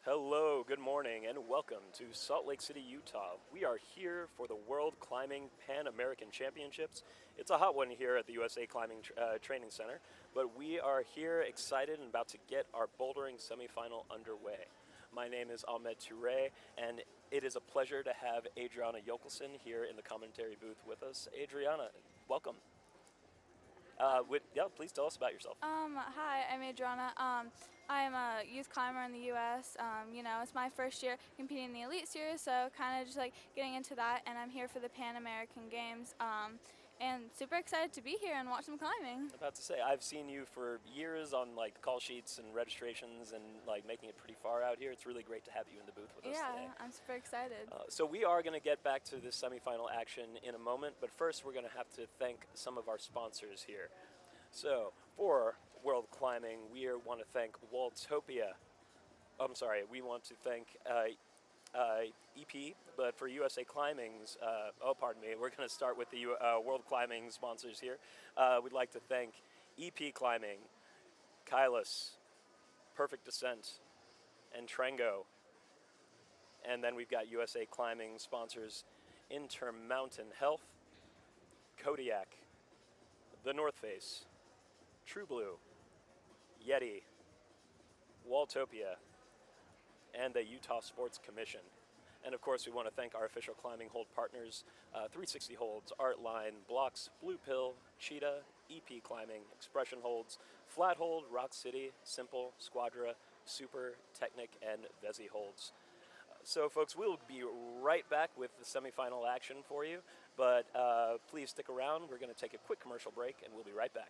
Hello, good morning, and welcome to Salt Lake City, Utah. We are here for the World Climbing Pan American Championships. It's a hot one here at the USA Climbing Training Center, but we are here excited and about to get our bouldering semifinal underway. My name is Ahmed Touré, and it is a pleasure to have Adriana Jokelson here in the commentary booth with us. Adriana, welcome. Please tell us about yourself. Hi, I'm Adriana. I'm a youth climber in the U.S. It's my first year competing in the Elite Series, so kind of just like getting into that, and I'm here for the Pan American Games, and super excited to be here and watch some climbing. About to say, I've seen you for years on like call sheets and registrations and like making it pretty far out here. It's really great to have you in the booth with us today. Yeah, I'm super excited. So we are going to get back to this semifinal action in a moment, but first we're going to have to thank some of our sponsors here. So for World Climbing, we want to thank Waltopia. We want to thank EP, but for USA Climbing's, we're going to start with the World Climbing sponsors here. We'd like to thank EP Climbing, Kylus, Perfect Descent, and Trengo. And then we've got USA Climbing sponsors Intermountain Health, Kodiak, The North Face, True Blue, Yeti, Waltopia, and the Utah Sports Commission. And of course, we want to thank our official climbing hold partners, 360 Holds, Artline, Blocks, Blue Pill, Cheetah, EP Climbing, Expression Holds, Flat Hold, Rock City, Simple, Squadra, Super, Technic, and Vezi Holds. So folks, we'll be right back with the semifinal action for you, but please stick around. We're going to take a quick commercial break, and we'll be right back.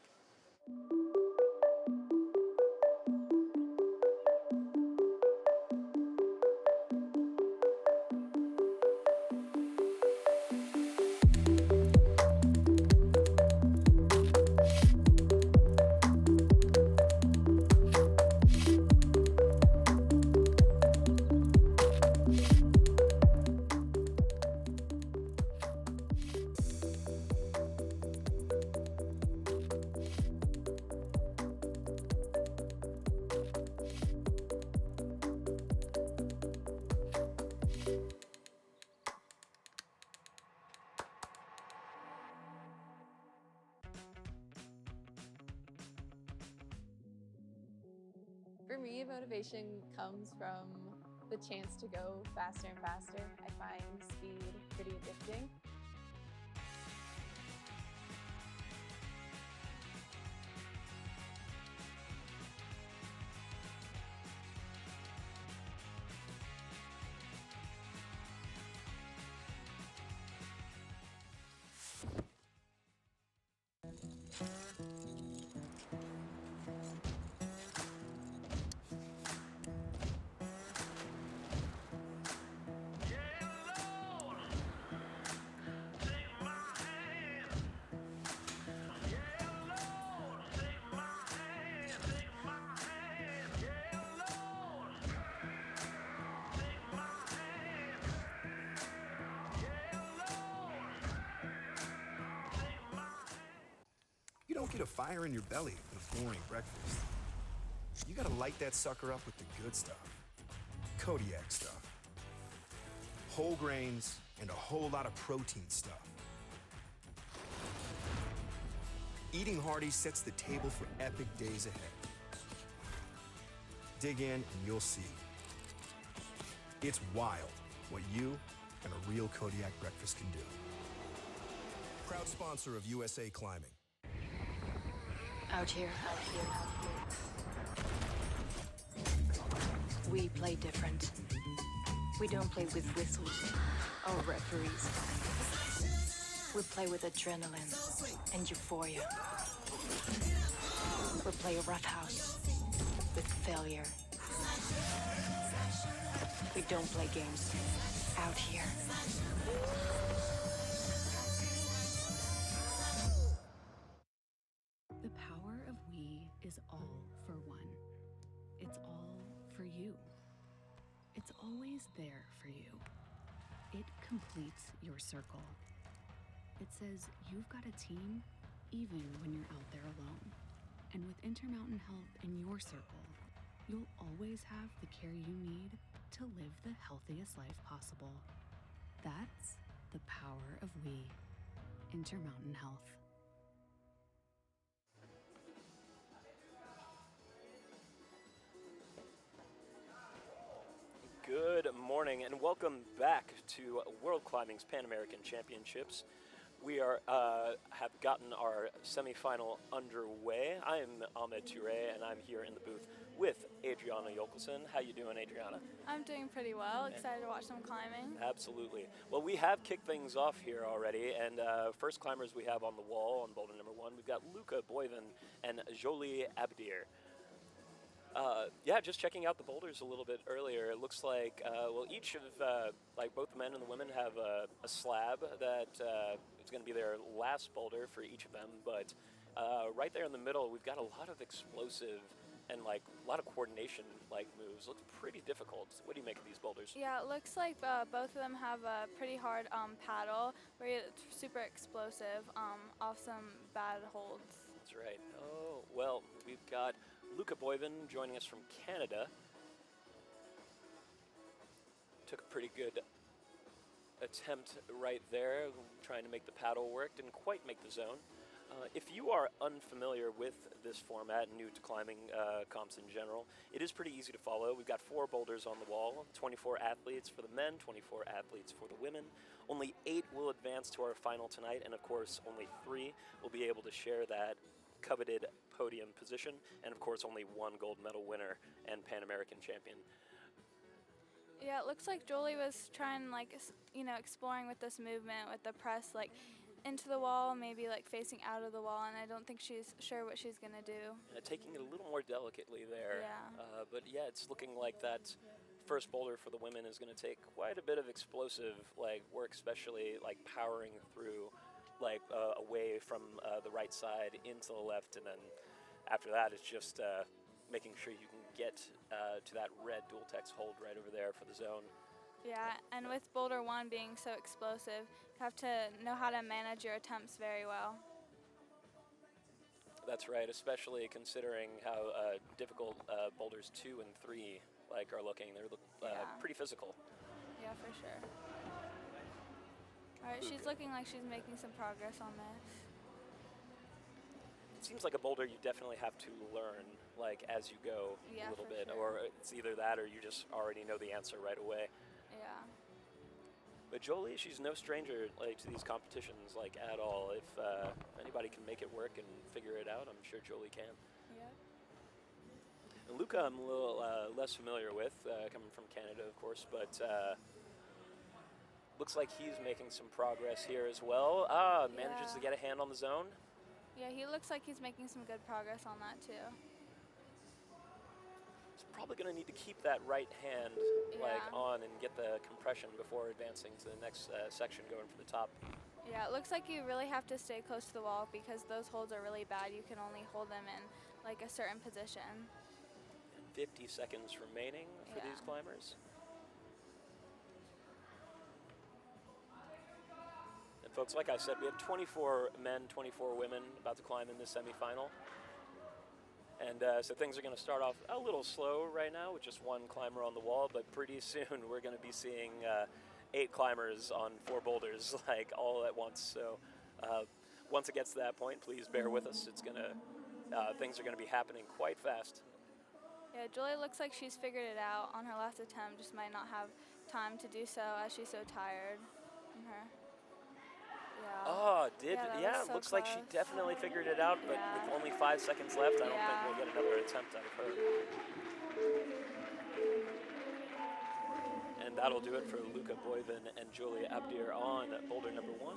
For me, motivation comes from the chance to go faster and faster. I find speed pretty addicting. You don't get a fire in your belly with a boring breakfast. You gotta light that sucker up with the good stuff. Kodiak stuff. Whole grains and a whole lot of protein stuff. Eating hearty sets the table for epic days ahead. Dig in and you'll see. It's wild what you and a real Kodiak breakfast can do. Proud sponsor of USA Climbing. Out here. We play different. We don't play with whistles or referees. We play with adrenaline and euphoria. We play roughhouse with failure. We don't play games out here. The power of we is all for one. It's all for you. It's always there for you. It completes your circle. It says you've got a team even when you're out there alone. And with Intermountain Health in your circle, you'll always have the care you need to live the healthiest life possible. That's the power of we. Intermountain Health. Good morning and welcome back to World Climbing's Pan American Championships. We have gotten our semifinal underway. I am Ahmed Touré and I'm here in the booth with Adriana Jokelson. How you doing, Adriana? I'm doing pretty well. Excited to watch some climbing. Absolutely. Well, we have kicked things off here already, and first climbers we have on the wall on boulder number 1, we've got Luca Boyven and Jolie Abdir. Yeah, just checking out the boulders a little bit earlier. It looks like, each of, both the men and the women have a slab that is going to be their last boulder for each of them. But right there in the middle, we've got a lot of explosive and a lot of coordination moves. Looks pretty difficult. What do you make of these boulders? Yeah, it looks like both of them have a pretty hard paddle, very super explosive, off some bad holds. That's right. Oh, well, we've got Luca Boyven joining us from Canada. Took a pretty good attempt right there, trying to make the paddle work. Didn't quite make the zone. If you are unfamiliar with this format, new to climbing comps in general, it is pretty easy to follow. We've got 4 boulders on the wall, 24 athletes for the men, 24 athletes for the women. Only 8 will advance to our final tonight, and of course, only 3 will be able to share that coveted podium position, and of course only 1 gold medal winner and Pan American champion. Yeah, it looks like Jolie was trying, exploring with this movement, with the press, into the wall, maybe facing out of the wall, and I don't think she's sure what she's gonna do. Taking it a little more delicately there. Yeah. But yeah, it's looking like that first boulder for the women is going to take quite a bit of explosive work, especially powering through away from the right side into the left, and then after that it's just making sure you can get to that red dual text hold right over there for the zone. Yeah, and with boulder 1 being so explosive, you have to know how to manage your attempts very well. That's right, especially considering how difficult boulders 2 and 3 are looking. They're pretty physical. Yeah, for sure. All right, she's looking like she's making some progress on this. It seems like a boulder you definitely have to learn as you go a little bit, sure. or it's either that or you just already know the answer right away. Yeah. But Jolie, she's no stranger to these competitions at all. If anybody can make it work and figure it out, I'm sure Jolie can. Yeah. And Luca, I'm a little less familiar with, coming from Canada, of course, but looks like he's making some progress here as well. Manages to get a hand on the zone. Yeah, he looks like he's making some good progress on that too. He's probably going to need to keep that right hand on and get the compression before advancing to the next section going for the top. Yeah, it looks like you really have to stay close to the wall because those holds are really bad. You can only hold them in a certain position. And 50 seconds remaining for these climbers. And folks, like I said, we have 24 men, 24 women about to climb in this semifinal. And so things are going to start off a little slow right now with just 1 climber on the wall, but pretty soon we're going to be seeing 8 climbers on 4 boulders all at once. So once it gets to that point, please bear with us. It's going to things are going to be happening quite fast. Yeah, Julie looks like she's figured it out on her last attempt, just might not have time to do so as she's so tired from her. Yeah, looks like she definitely figured it out, but with only 5 seconds left, I don't think we'll get another attempt out of her. And that'll do it for Luca Boyven and Jolie Abdir on boulder number 1.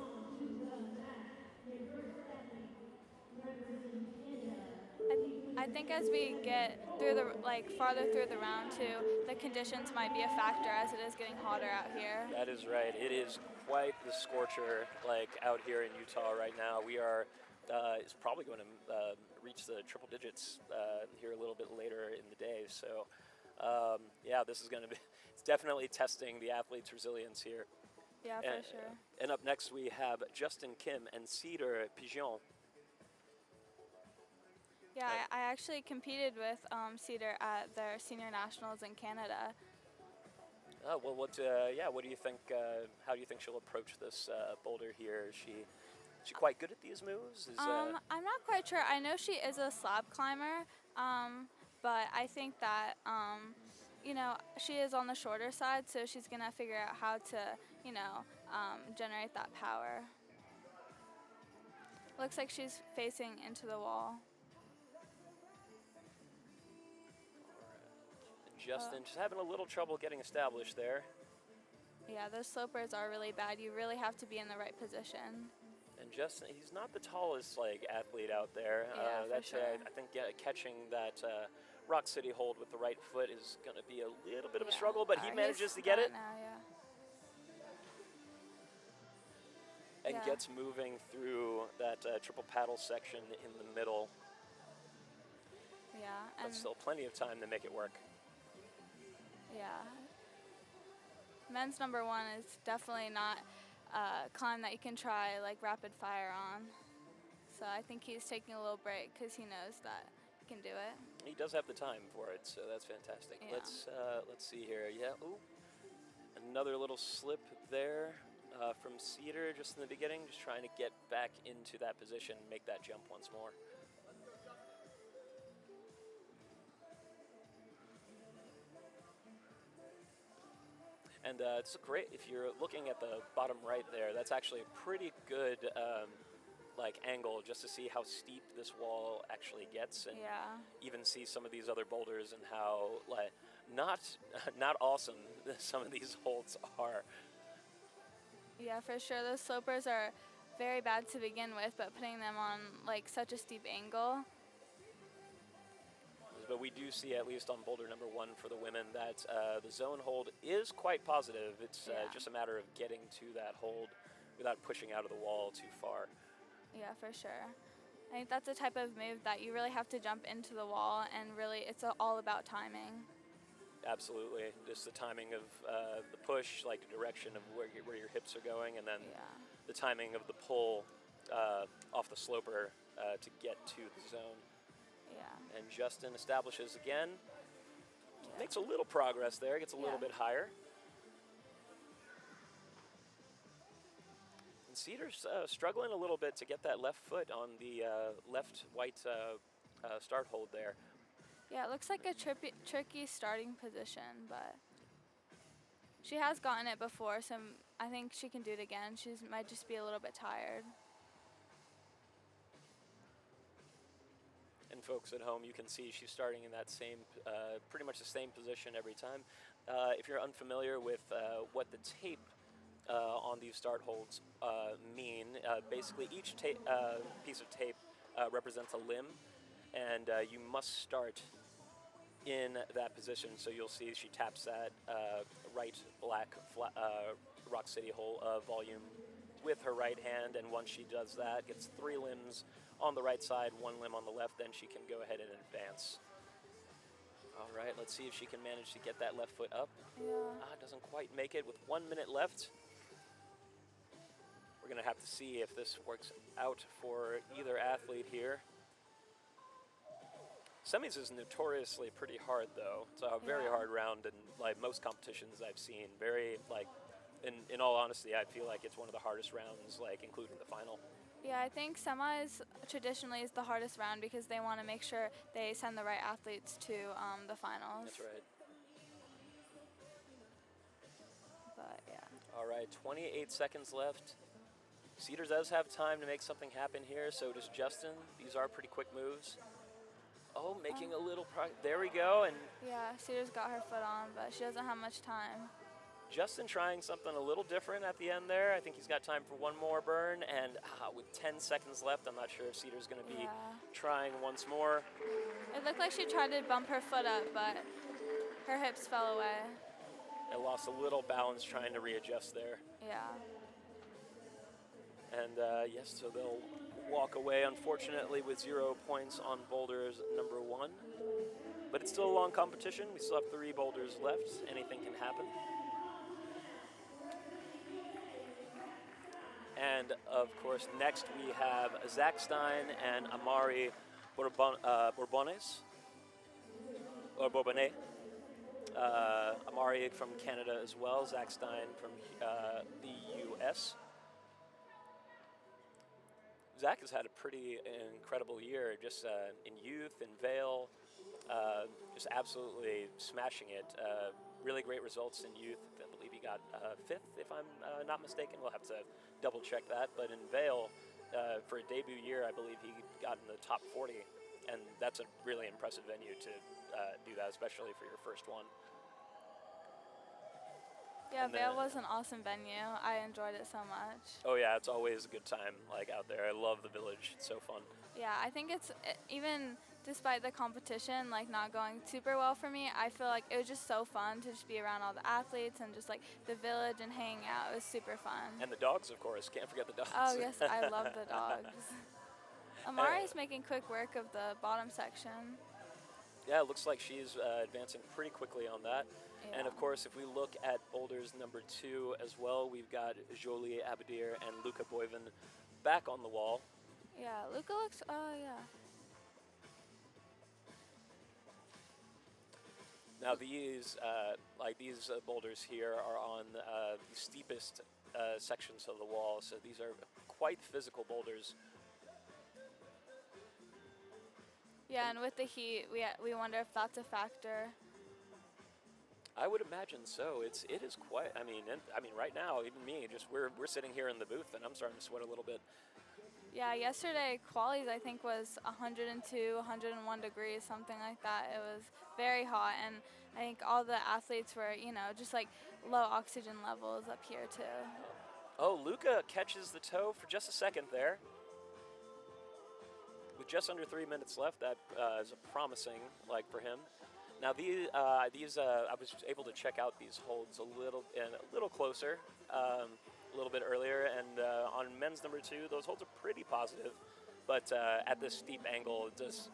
I think as we get through the farther through the round too, the conditions might be a factor as it is getting hotter out here. That is right. It is quite the scorcher out here in Utah right now. We are is probably going to reach the triple digits here a little bit later in the day. So this is going to be it's definitely testing the athletes' resilience here. Yeah, for sure. And up next we have Justin Kim and Cedar Pigeon. Yeah, I actually competed with Cedar at their senior nationals in Canada. Oh, well, what do you think? How do you think she'll approach this boulder here? Is she quite good at these moves? I'm not quite sure. I know she is a slab climber, but I think that she is on the shorter side, so she's gonna figure out how to generate that power. Looks like she's facing into the wall. Justin just having a little trouble getting established there. Yeah, those slopers are really bad. You really have to be in the right position. And Justin, he's not the tallest athlete out there. Yeah, for That's sure. I think catching that Rock City hold with the right foot is going to be a little bit of a struggle, but he manages to get it Now, and gets moving through that triple paddle section in the middle. Yeah, But and still plenty of time to make it work. yeah. Men's number 1 is definitely not a climb that you can try like rapid fire on. So I think he's taking a little break because he knows that he can do it. He does have the time for it, so that's fantastic. Yeah. Let's see here. Yeah, ooh, another little slip there from Cedar just in the beginning, just trying to get back into that position, make that jump once more. And it's great, if you're looking at the bottom right there, that's actually a pretty good angle just to see how steep this wall actually gets, and even see some of these other boulders and how not awesome some of these holds are. Yeah, for sure. Those slopers are very bad to begin with, but putting them on such a steep angle. But we do see, at least on boulder number 1 for the women, that the zone hold is quite positive. It's just a matter of getting to that hold without pushing out of the wall too far. Yeah, for sure. I think that's a type of move that you really have to jump into the wall, and really it's all about timing. Absolutely. Just the timing of the push, the direction of where your hips are going, and then the timing of the pull off the sloper to get to the zone. Yeah. And Justin establishes again. Makes a little progress there, gets a little bit higher. And Cedar's struggling a little bit to get that left foot on the left white start hold there. Yeah, it looks like a tricky starting position, but she has gotten it before, so I think she can do it again. She might just be a little bit tired. And folks at home, you can see she's starting in that same, pretty much the same position every time. If you're unfamiliar with what the tape on these start holds mean, basically each piece of tape represents a limb, and you must start in that position. So you'll see she taps that right black Rock City hole volume with her right hand, and once she does that, gets 3 limbs on the right side, 1 limb on the left, then she can go ahead and advance. All right, let's see if she can manage to get that left foot up. Yeah. Doesn't quite make it with 1 minute left. We're gonna have to see if this works out for either athlete here. Semis is notoriously pretty hard, though. It's a very hard round in most competitions I've seen. Very in all honesty, I feel like it's one of the hardest rounds, including the final. Yeah, I think semis traditionally is the hardest round because they want to make sure they send the right athletes to the finals. That's right. But yeah. All right, 28 seconds left. Cedar does have time to make something happen here, so does Justin. These are pretty quick moves. Oh, making a little there we go. And yeah, Cedar's got her foot on, but she doesn't have much time. Justin trying something a little different at the end there. I think he's got time for one more burn, and with 10 seconds left, I'm not sure if Cedar's going to be trying once more. It looked like she tried to bump her foot up, but her hips fell away. I lost a little balance trying to readjust there. Yeah. And yes, so they'll walk away, unfortunately, with 0 points on boulders number 1. But it's still a long competition. We still have 3 boulders left. Anything can happen. And of course, next we have Zach Stein and Amari Bourbones, or Bourbonnais. Amari from Canada as well. Zach Stein from the U.S. Zach has had a pretty incredible year, just in youth, in Vail, just absolutely smashing it. Really great results in youth. I believe he got fifth, if I'm not mistaken. We'll have to double check that. But in Vail, for a debut year, I believe he got in the top 40, and that's a really impressive venue to do that, especially for your first one. Yeah, And Vail then- was an awesome venue. I enjoyed it so much. Oh yeah, it's always a good time like out there. I love the village. It's so fun. Yeah, I think even despite the competition like not going super well for me, I feel like it was just so fun to just be around all the athletes and just like the village and hanging out. It was super fun. And the dogs, of course. Can't forget the dogs. Oh yes, I love the dogs. Amari's making quick work of the bottom section. Yeah, it looks like she's advancing pretty quickly on that. Yeah. And of course, if we look at Boulder's number 2 as well, we've got Jolie Abadir and Luca Boyven back on the wall. Yeah, Luca looks. Oh yeah. Now these boulders here are on the steepest sections of the wall, so these are quite physical boulders. Yeah, and with the heat, we wonder if that's a factor. I would imagine so. It is quite. I mean, right now, even me, just we're sitting here in the booth, and I'm starting to sweat a little bit. Yeah, yesterday qualies I think was 102, 101 degrees, something like that. It was very hot, and I think all the athletes were, just like low oxygen levels up here too. Oh, Luca catches the toe for just a second there. With just under 3 minutes left, that is promising, for him. Now I was able to check out these holds a little closer, a little bit earlier, and on men's number 2, those holds are pretty positive, but at this steep angle, it just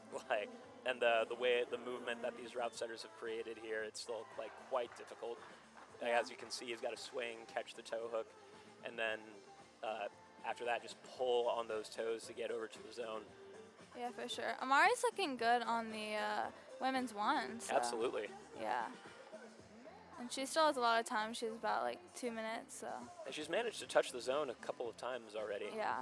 and the movement that these route setters have created here, it's still quite difficult. As you can see, he's got to swing, catch the toe hook, and then after that, just pull on those toes to get over to the zone. Yeah, for sure. Amari's looking good on the women's one. So. Absolutely. Yeah. And she still has a lot of time. She's about 2 minutes, so. And she's managed to touch the zone a couple of times already. Yeah.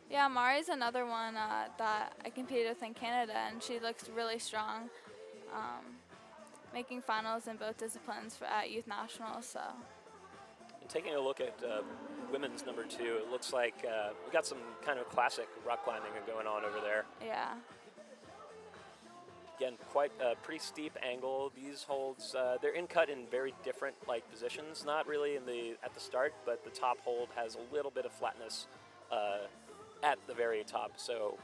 Yeah, Mari's another one that I competed with in Canada, and she looks really strong, making finals in both disciplines at youth nationals. So. And taking a look at women's number 2, it looks like we got some kind of classic rock climbing going on over there. Yeah. Again, quite a pretty steep angle. These holds, they're in cut in very different positions. Not really at the start, but the top hold has a little bit of flatness at the very top. So,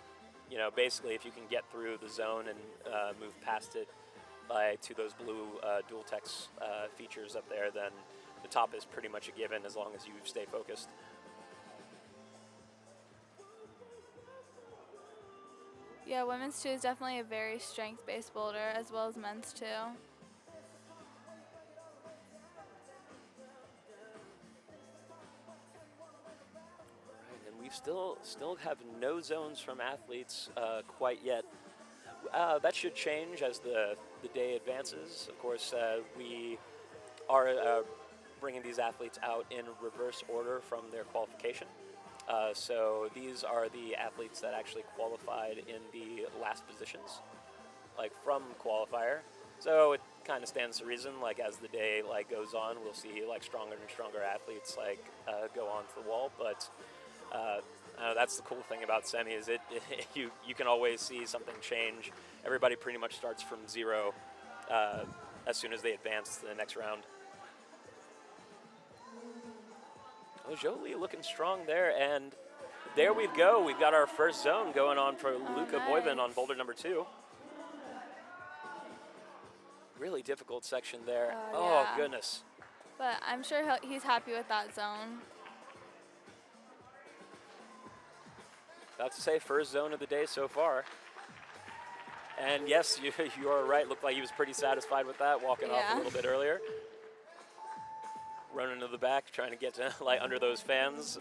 basically, if you can get through the zone and move past it to those blue dual text features up there, then the top is pretty much a given as long as you stay focused. Yeah, women's 2 is definitely a very strength-based boulder, as well as men's 2. Right, and we still have no zones from athletes quite yet. That should change as the day advances. Of course, we are bringing these athletes out in reverse order from their qualification. So these are the athletes that actually qualified in the last positions, from qualifier. So it kind of stands to reason, as the day goes on, we'll see stronger and stronger athletes go on to the wall. But that's the cool thing about semi is you can always see something change. Everybody pretty much starts from zero as soon as they advance to the next round. Oh, Jolie looking strong there, and there we go. We've got our first zone going on for Luca Boyven on boulder number 2. Really difficult section there. Oh, yeah. Goodness. But I'm sure he's happy with that zone. About to say first zone of the day so far. And yes, you are right. Looked like he was pretty satisfied with that, walking off a little bit earlier. Running to the back, trying to get to under those fans.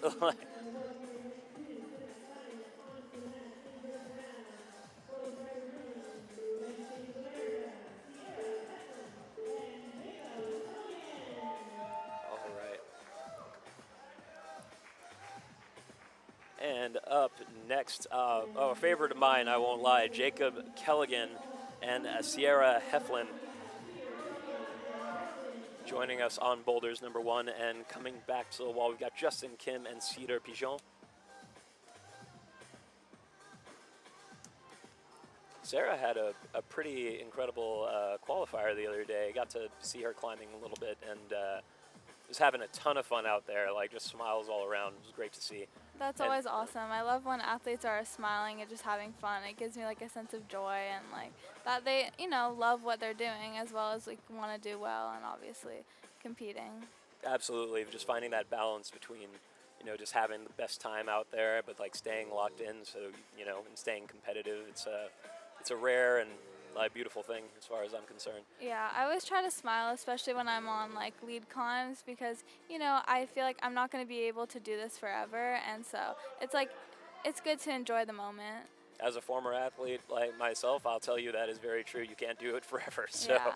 And up next, a favorite of mine, I won't lie, Jacob Kelligan and Sierra Heflin joining us on Boulders number 1. And coming back to the wall, we've got Justin Kim and Cedar Pigeon. Sarah had a pretty incredible qualifier the other day. Got to see her climbing a little bit and was having a ton of fun out there, like just smiles all around. It was great to see. That's always awesome. I love when athletes are smiling and just having fun. It gives me like a sense of joy and like that they, love what they're doing as well as like want to do well and obviously competing. Absolutely, just finding that balance between, just having the best time out there, but like staying locked in. So, and staying competitive. It's a rare and beautiful thing as far as I'm concerned. Yeah, I always try to smile, especially when I'm on like lead climbs because, I feel like I'm not going to be able to do this forever. And so it's good to enjoy the moment. As a former athlete like myself, I'll tell you that is very true. You can't do it forever. So, Yeah.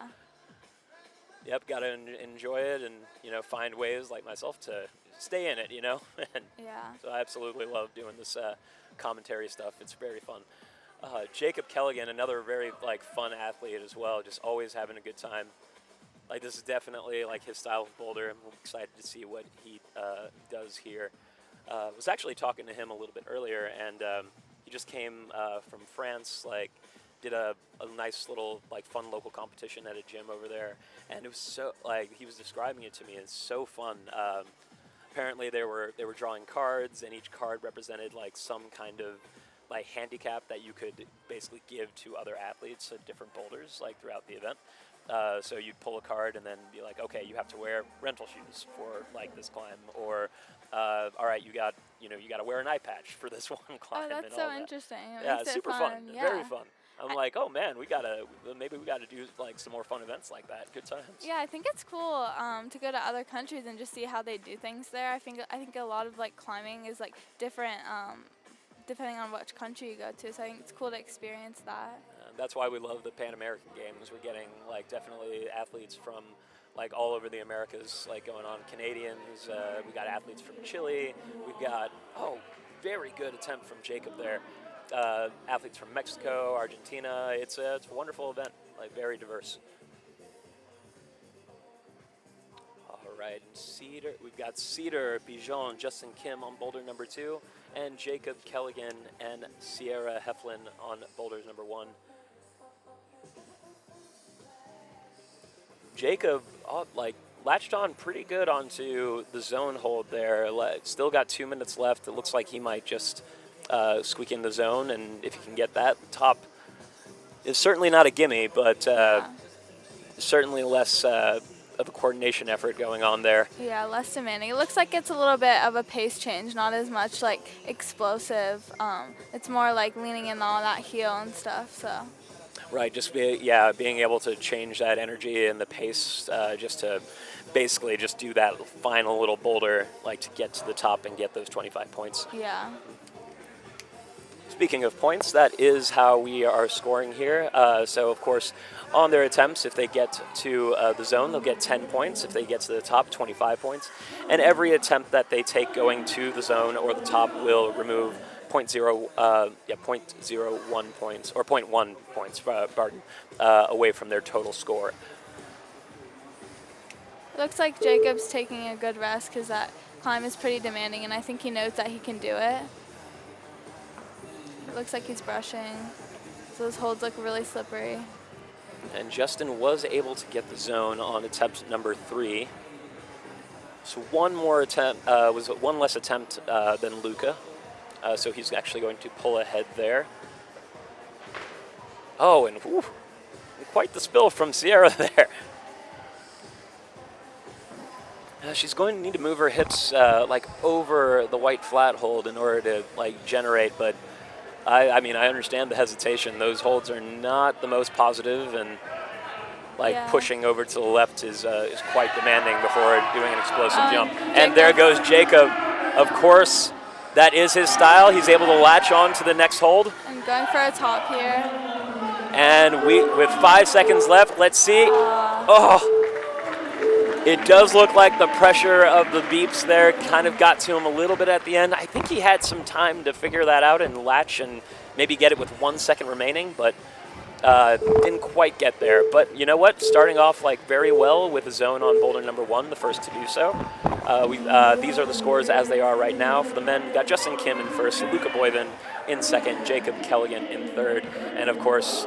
Yep, got to enjoy it and, find ways like myself to stay in it, and Yeah. so I absolutely love doing this commentary stuff. It's very fun. Jacob Kelligan, another very fun athlete as well, just always having a good time. This is definitely his style of boulder. I'm excited to see what he does here. Was actually talking to him a little bit earlier, and he just came from France. Did a nice little fun local competition at a gym over there, and it was so he was describing it to me. It's so fun. Apparently they were drawing cards, and each card represented some kind of handicap that you could basically give to other athletes at different boulders throughout the event. So you'd pull a card and then be like, okay, you have to wear rental shoes for this climb, or all right, you got to wear an eye patch for this one climb. Oh, that's and so all that. interesting. It Yeah, makes it's it super fun. Yeah. Very fun. I'm oh man, maybe we gotta do some more fun events like that. Good times. Yeah, I think it's cool to go to other countries and just see how they do things there. I think a lot of climbing is different depending on which country you go to. So I think it's cool to experience that. That's why we love the Pan American Games. We're getting definitely athletes from all over the Americas going on. Canadians, we got athletes from Chile. We've got very good attempt from Jacob there. Athletes from Mexico, Argentina. It's a wonderful event, very diverse. All right, and we've got Cedar Pigeon, Justin Kim on boulder number 2, and Jacob Kelligan and Sierra Heflin on boulders number 1. Jacob, latched on pretty good onto the zone hold there. Still got 2 minutes left. It looks like he might just squeak in the zone, and if he can get that, the top is certainly not a gimme, but certainly less of a coordination effort going on there. Yeah, less demanding. It looks like it's a little bit of a pace change, not as much explosive. It's more leaning in on that heel and stuff. So. Right, just being able to change that energy and the pace just to basically just do that final little boulder, to get to the top and get those 25 points. Yeah. Speaking of points, that is how we are scoring here. So, of course, on their attempts, if they get to the zone, they'll get 10 points. If they get to the top, 25 points. And every attempt that they take going to the zone or the top will remove 0.01 points, or 0.1 points, away from their total score. Looks like Jacob's taking a good rest because that climb is pretty demanding, and I think he knows that he can do it. It looks like he's brushing, so those holds look really slippery. And Justin was able to get the zone on attempt number 3. So one more attempt was one less attempt than Luca. So he's actually going to pull ahead there. Oh, and quite the spill from Sierra there. She's going to need to move her hips over the white flat hold in order to generate, but I understand the hesitation. Those holds are not the most positive, and pushing over to the left is quite demanding before doing an explosive jump. And there goes Jacob. Of course, that is his style. He's able to latch on to the next hold. And going for a top here. And with 5 seconds left, let's see. It does look like the pressure of the beeps there kind of got to him a little bit at the end. I think he had some time to figure that out and latch and maybe get it with 1 second remaining, but didn't quite get there. But you know what? Starting off like very well with a zone on boulder number 1, the first to do so. These are the scores as they are right now. For the men, we got Justin Kim in first, Luca Boyven in second, Jacob Kelligan in third, and of course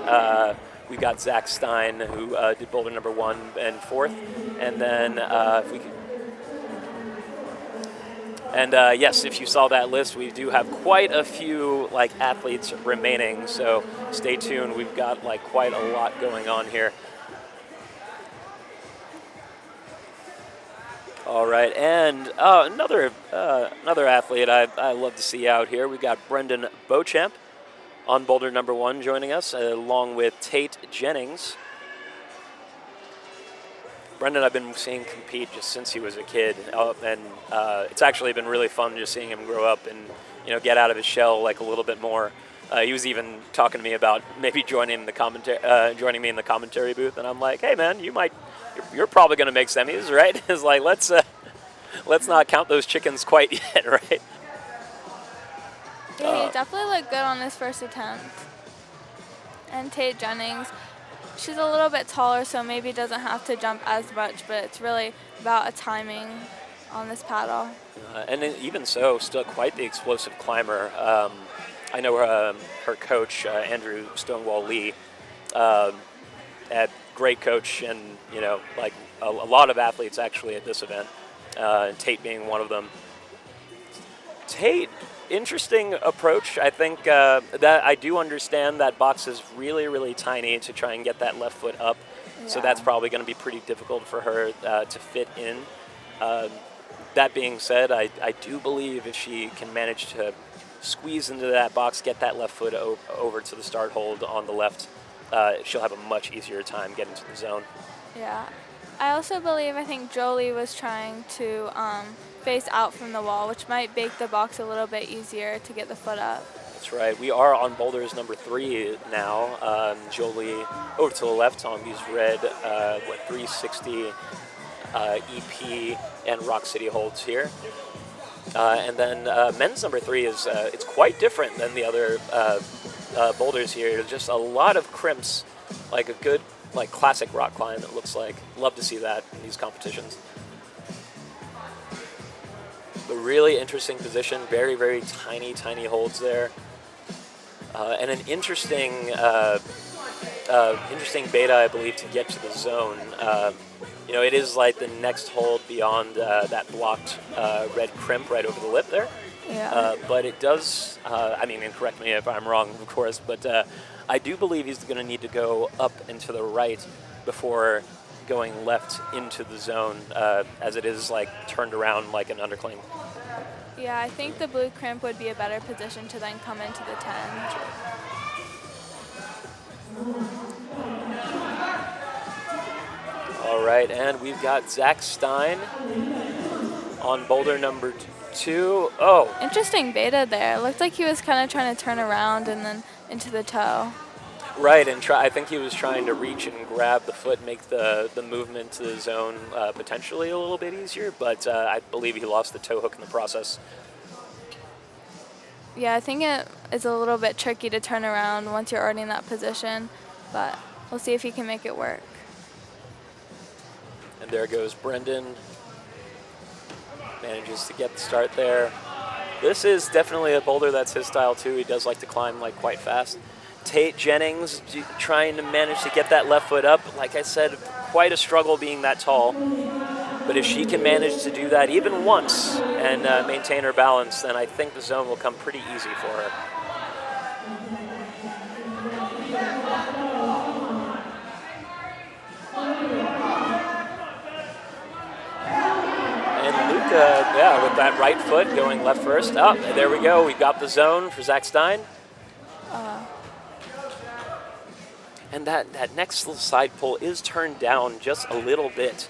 we got Zach Stein, who did boulder number 1 and fourth, and then if we could. And yes, if you saw that list, we do have quite a few like athletes remaining. So stay tuned. We've got like quite a lot going on here. All right, and another athlete I love to see out here. We got Brendan Beauchamp on boulder number 1 joining us, along with Tate Jennings. Brendan I've been seeing compete just since he was a kid, and it's actually been really fun just seeing him grow up and get out of his shell like a little bit more. He was even talking to me about maybe joining me in the commentary booth, and I'm like, hey man, you're probably going to make semis, right? It's like let's not count those chickens quite yet, right? Yeah, he definitely looked good on his first attempt. And Tate Jennings, she's a little bit taller, so maybe doesn't have to jump as much, but it's really about a timing on this paddle. And then even so, still quite the explosive climber. I know her coach, Andrew Stonewall Lee, great coach, and like a lot of athletes actually at this event, Tate being one of them. Tate, interesting approach. I think that I do understand that box is really, really tiny to try and get that left foot up. Yeah. So that's probably going to be pretty difficult for her to fit in. That being said, I do believe if she can manage to squeeze into that box, get that left foot over to the start hold on the left, she'll have a much easier time getting to the zone. Yeah. I think Jolie was trying to face out from the wall, which might make the box a little bit easier to get the foot up. That's right. We are on boulders number 3 now. Jolie over to the left on these red 360 EP and Rock City holds here. And then men's number 3 is it's quite different than the other boulders here. There's just a lot of crimps, like a good classic rock climb, it looks like. Love to see that in these competitions. A really interesting position, very, very tiny holds there. And an interesting beta, I believe, to get to the zone. It is like the next hold beyond that blocked red crimp right over the lip there. Yeah. But it does, and correct me if I'm wrong, of course, but I do believe he's going to need to go up and to the right before going left into the zone, as it is like turned around like an underclaim. Yeah, I think the blue crimp would be a better position to then come into the 10. All right, and we've got Zach Stein on boulder number 2. Oh. Interesting beta there. It looked like he was kind of trying to turn around and then into the toe. Right, and I think he was trying to reach and grab the foot, make the movement to the zone potentially a little bit easier, but I believe he lost the toe hook in the process. Yeah, I think it is a little bit tricky to turn around once you're already in that position, but we'll see if he can make it work. And there goes Brendan. Manages to get the start there. This is definitely a boulder that's his style too. He does like to climb quite fast. Tate Jennings trying to manage to get that left foot up. Like I said, quite a struggle being that tall. But if she can manage to do that even once and maintain her balance, then I think the zone will come pretty easy for her. And Luca, with that right foot going left first. Oh, there we go. We got the zone for Zach Stein. And that next little side pull is turned down just a little bit,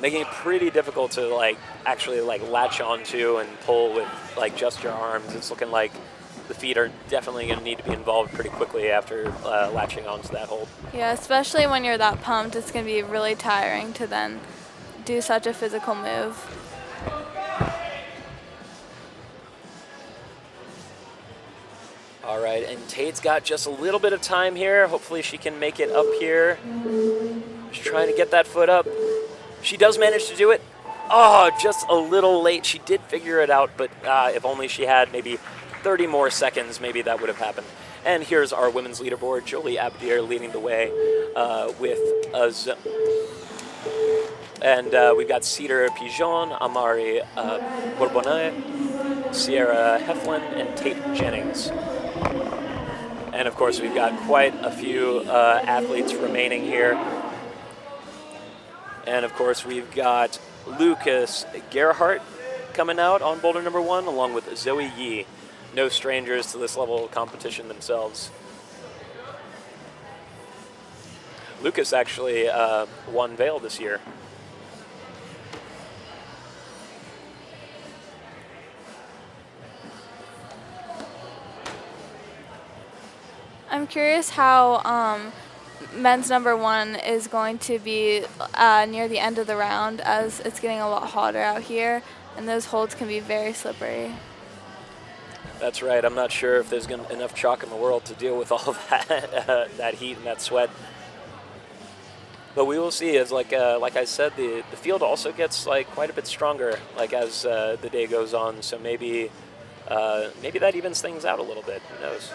making it pretty difficult to actually latch onto and pull with just your arms. It's looking like the feet are definitely going to need to be involved pretty quickly after latching onto that hold. Yeah, especially when you're that pumped, it's going to be really tiring to then do such a physical move. All right, and Tate's got just a little bit of time here. Hopefully she can make it up here. Just trying to get that foot up. She does manage to do it. Oh, just a little late. She did figure it out, but if only she had maybe 30 more seconds, maybe that would have happened. And here's our women's leaderboard. Jolie Abdir leading the way with a and we've got Cedar Pigeon, Amari Bourbonnais, Sierra Heflin, and Tate Jennings. And of course, we've got quite a few athletes remaining here. And of course, we've got Lucas Gerhardt coming out on boulder number 1, along with Zoe Yi. No strangers to this level of competition themselves. Lucas actually won Vail this year. I'm curious how men's number 1 is going to be near the end of the round, as it's getting a lot hotter out here, and those holds can be very slippery. That's right. I'm not sure if there's enough chalk in the world to deal with all of that, that heat and that sweat. But we will see. As like I said, the field also gets like quite a bit stronger as the day goes on. So maybe that evens things out a little bit. Who knows?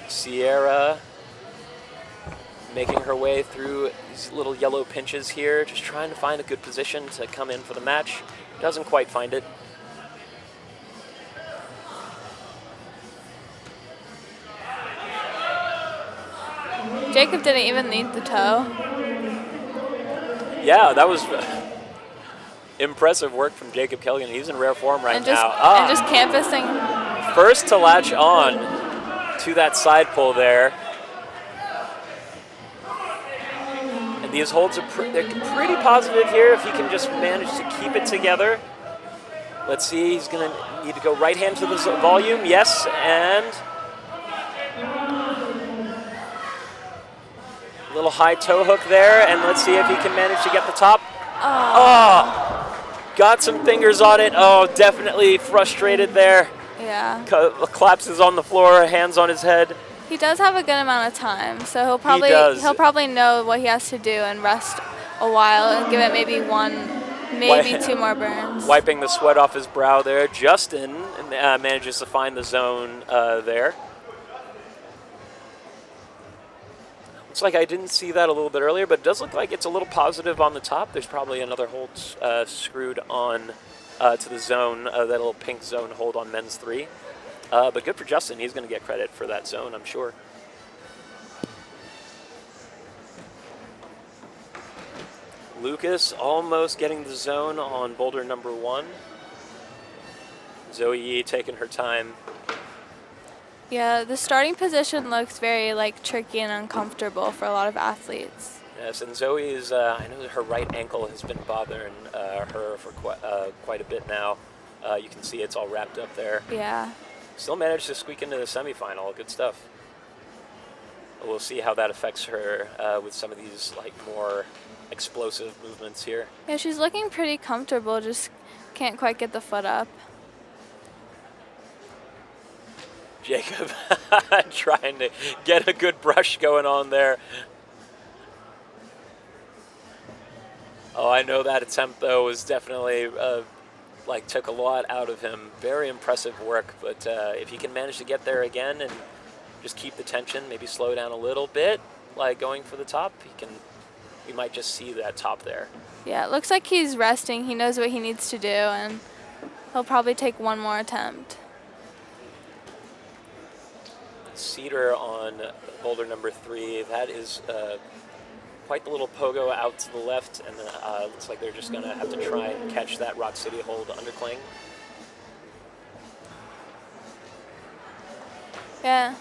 Sierra making her way through these little yellow pinches here, just trying to find a good position to come in for the match. Doesn't quite find it. Jacob didn't even need the toe. Yeah, that was impressive work from Jacob Kelgan. He's in rare form right now. And just campusing. First to latch on to that side pull there. And these holds are they're pretty positive here if he can just manage to keep it together. Let's see, he's going to need to go right hand to the volume. Yes, and a little high toe hook there, and let's see if he can manage to get the top. Oh, got some fingers on it. Oh, definitely frustrated there. Yeah. Collapses on the floor, hands on his head. He does have a good amount of time, so he'll probably know what he has to do and rest a while and give it maybe two more burns. Wiping the sweat off his brow there. Justin manages to find the zone there. Looks like I didn't see that a little bit earlier, but it does look like it's a little positive on the top. There's probably another hold screwed on to the zone, that little pink zone hold on men's 3. But good for Justin. He's going to get credit for that zone, I'm sure. Lucas almost getting the zone on boulder number 1. Zoe Yi taking her time. Yeah, the starting position looks very tricky and uncomfortable for a lot of athletes. Yes, and Zoe is, I know her right ankle has been bothering her for quite a bit now. You can see it's all wrapped up there. Yeah. Still managed to squeak into the semifinal. Good stuff. We'll see how that affects her with some of these more explosive movements here. Yeah, she's looking pretty comfortable, just can't quite get the foot up. Jacob trying to get a good brush going on there. Oh, I know that attempt, though, was definitely, took a lot out of him. Very impressive work, but if he can manage to get there again and just keep the tension, maybe slow down a little bit, going for the top, we might just see that top there. Yeah, it looks like he's resting. He knows what he needs to do, and he'll probably take one more attempt. Cedar on boulder number 3. That is quite the little pogo out to the left, and looks like they're just going to have to try and catch that Rock City hold undercling. Yeah.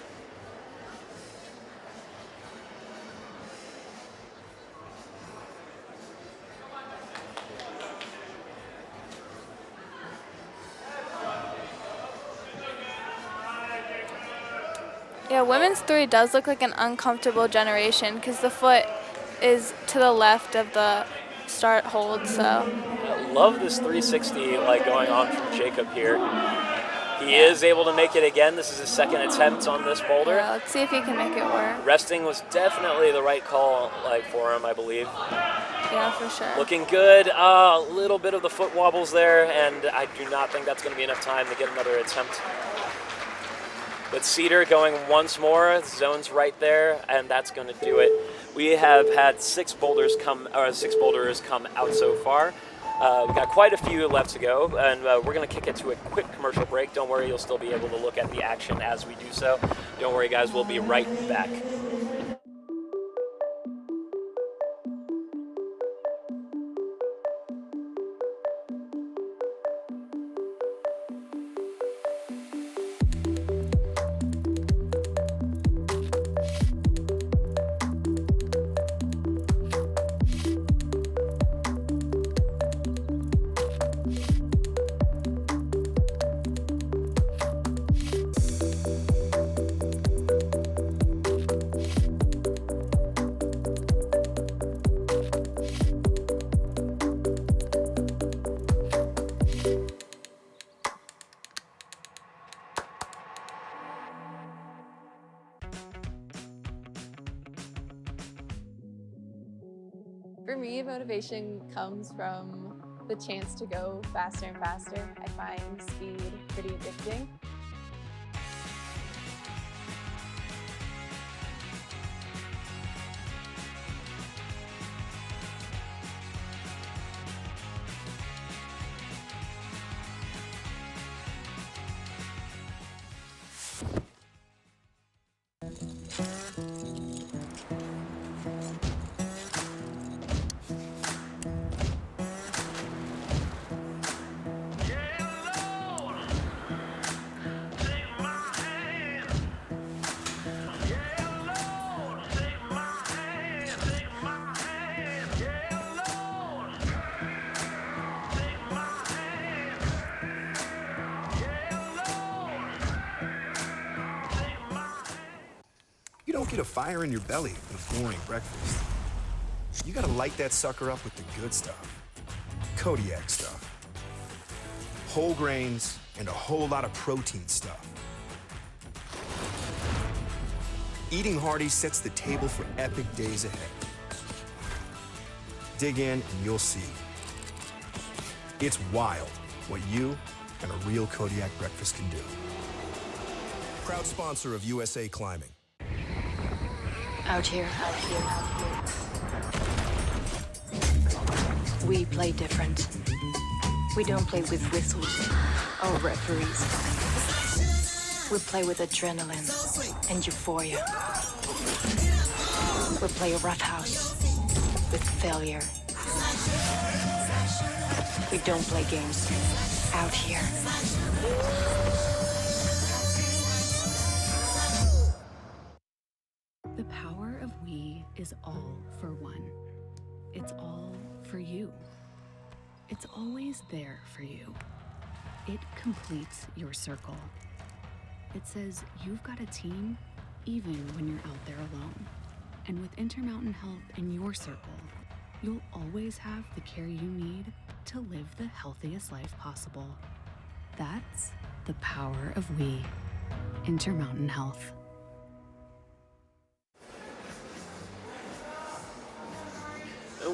Yeah, women's 3 does look like an uncomfortable generation because the foot is to the left of the start hold. So I love this 360 like going on from Jacob here. He is able to make it again. This is his second attempt on this boulder. yeah, let's see if he can make it work. Resting was definitely the right call like for him, I believe. Yeah, for sure. Looking good. A little bit of the foot wobbles there, and I do not think that's going to be enough time to get another attempt. But Cedar going once more, zone's right there, and that's going to do it. We have had 6 boulders come out so far. We've got quite a few left to go, and we're going to kick it to a quick commercial break. Don't worry, you'll still be able to look at the action as we do so. Don't worry, guys, we'll be right back. For me, motivation comes from the chance to go faster and faster. I find speed pretty addicting. You don't get a fire in your belly with a boring breakfast. You gotta light that sucker up with the good stuff. Kodiak stuff. Whole grains and a whole lot of protein stuff. Eating hearty sets the table for epic days ahead. Dig in and you'll see. It's wild what you and a real Kodiak breakfast can do. Proud sponsor of USA Climbing. Out here. We play different. We don't play with whistles or referees. We play with adrenaline and euphoria. We play a roughhouse with failure. We don't play games out here. The power of we is all for one. It's all for you. It's always there for you. It completes your circle. It says you've got a team even when you're out there alone. And with Intermountain Health in your circle, you'll always have the care you need to live the healthiest life possible. That's the power of we. Intermountain Health.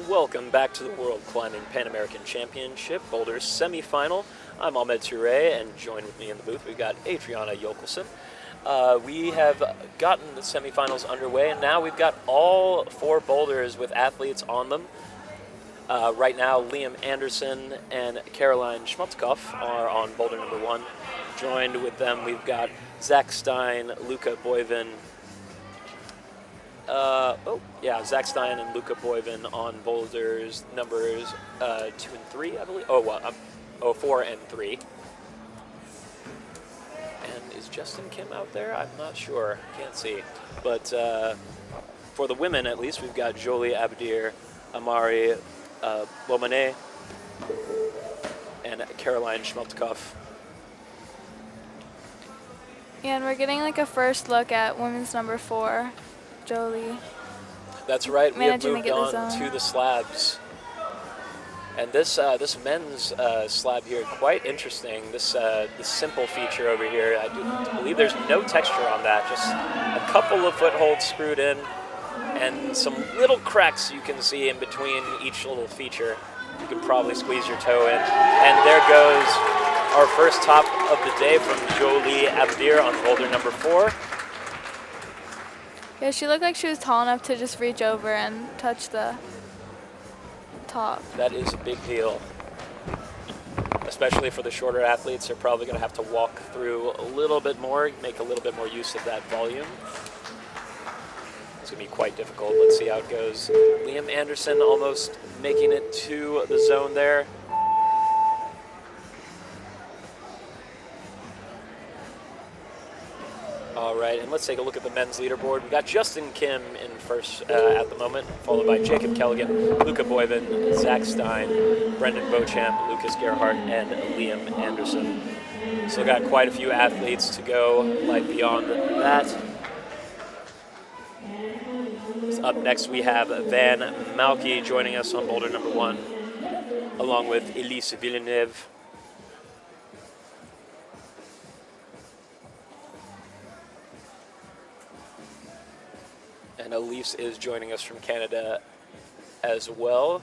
Welcome back to the World Climbing Pan American Championship Boulder semifinal. I'm Ahmed Touré, and joined with me in the booth, we've got Adriana Jokelson. We have gotten the semifinals underway, and now we've got all 4 boulders with athletes on them. Right now, Liam Anderson and Caroline Schmutzkopf are on boulder number 1. Joined with them, we've got Zach Stein, Luca Boivin. Zach Stein and Luca Boivin on boulders numbers 2 and 3, I believe. 4 and 3. And is Justin Kim out there? I'm not sure. Can't see. But for the women, at least, we've got Jolie Abdir, Amari Bomane, and Caroline Schmutzkopf. And we're getting like a first look at women's number 4, Jolie. That's right. We have Managing to moved get the on zone. to the slabs. And this men's slab here, quite interesting. This simple feature over here, I do believe there's no texture on that, just a couple of footholds screwed in, and some little cracks you can see in between each little feature. You can probably squeeze your toe in. And there goes our first top of the day from Jolie Abdir on boulder number 4. Yeah, she looked like she was tall enough to just reach over and touch the top. That is a big deal. Especially for the shorter athletes, they're probably going to have to walk through a little bit more, make a little bit more use of that volume. It's going to be quite difficult. Let's see how it goes. Liam Anderson almost making it to the zone there. All right, and let's take a look at the men's leaderboard. We got Justin Kim in first at the moment, followed by Jacob Kelligan, Luca Boyven, Zach Stein, Brendan Beauchamp, Lucas Gerhardt, and Liam Anderson. Still got quite a few athletes to go, like beyond that. Up next, we have Van Malky joining us on boulder number 1, along with Elise Villeneuve. And Elise is joining us from Canada as well.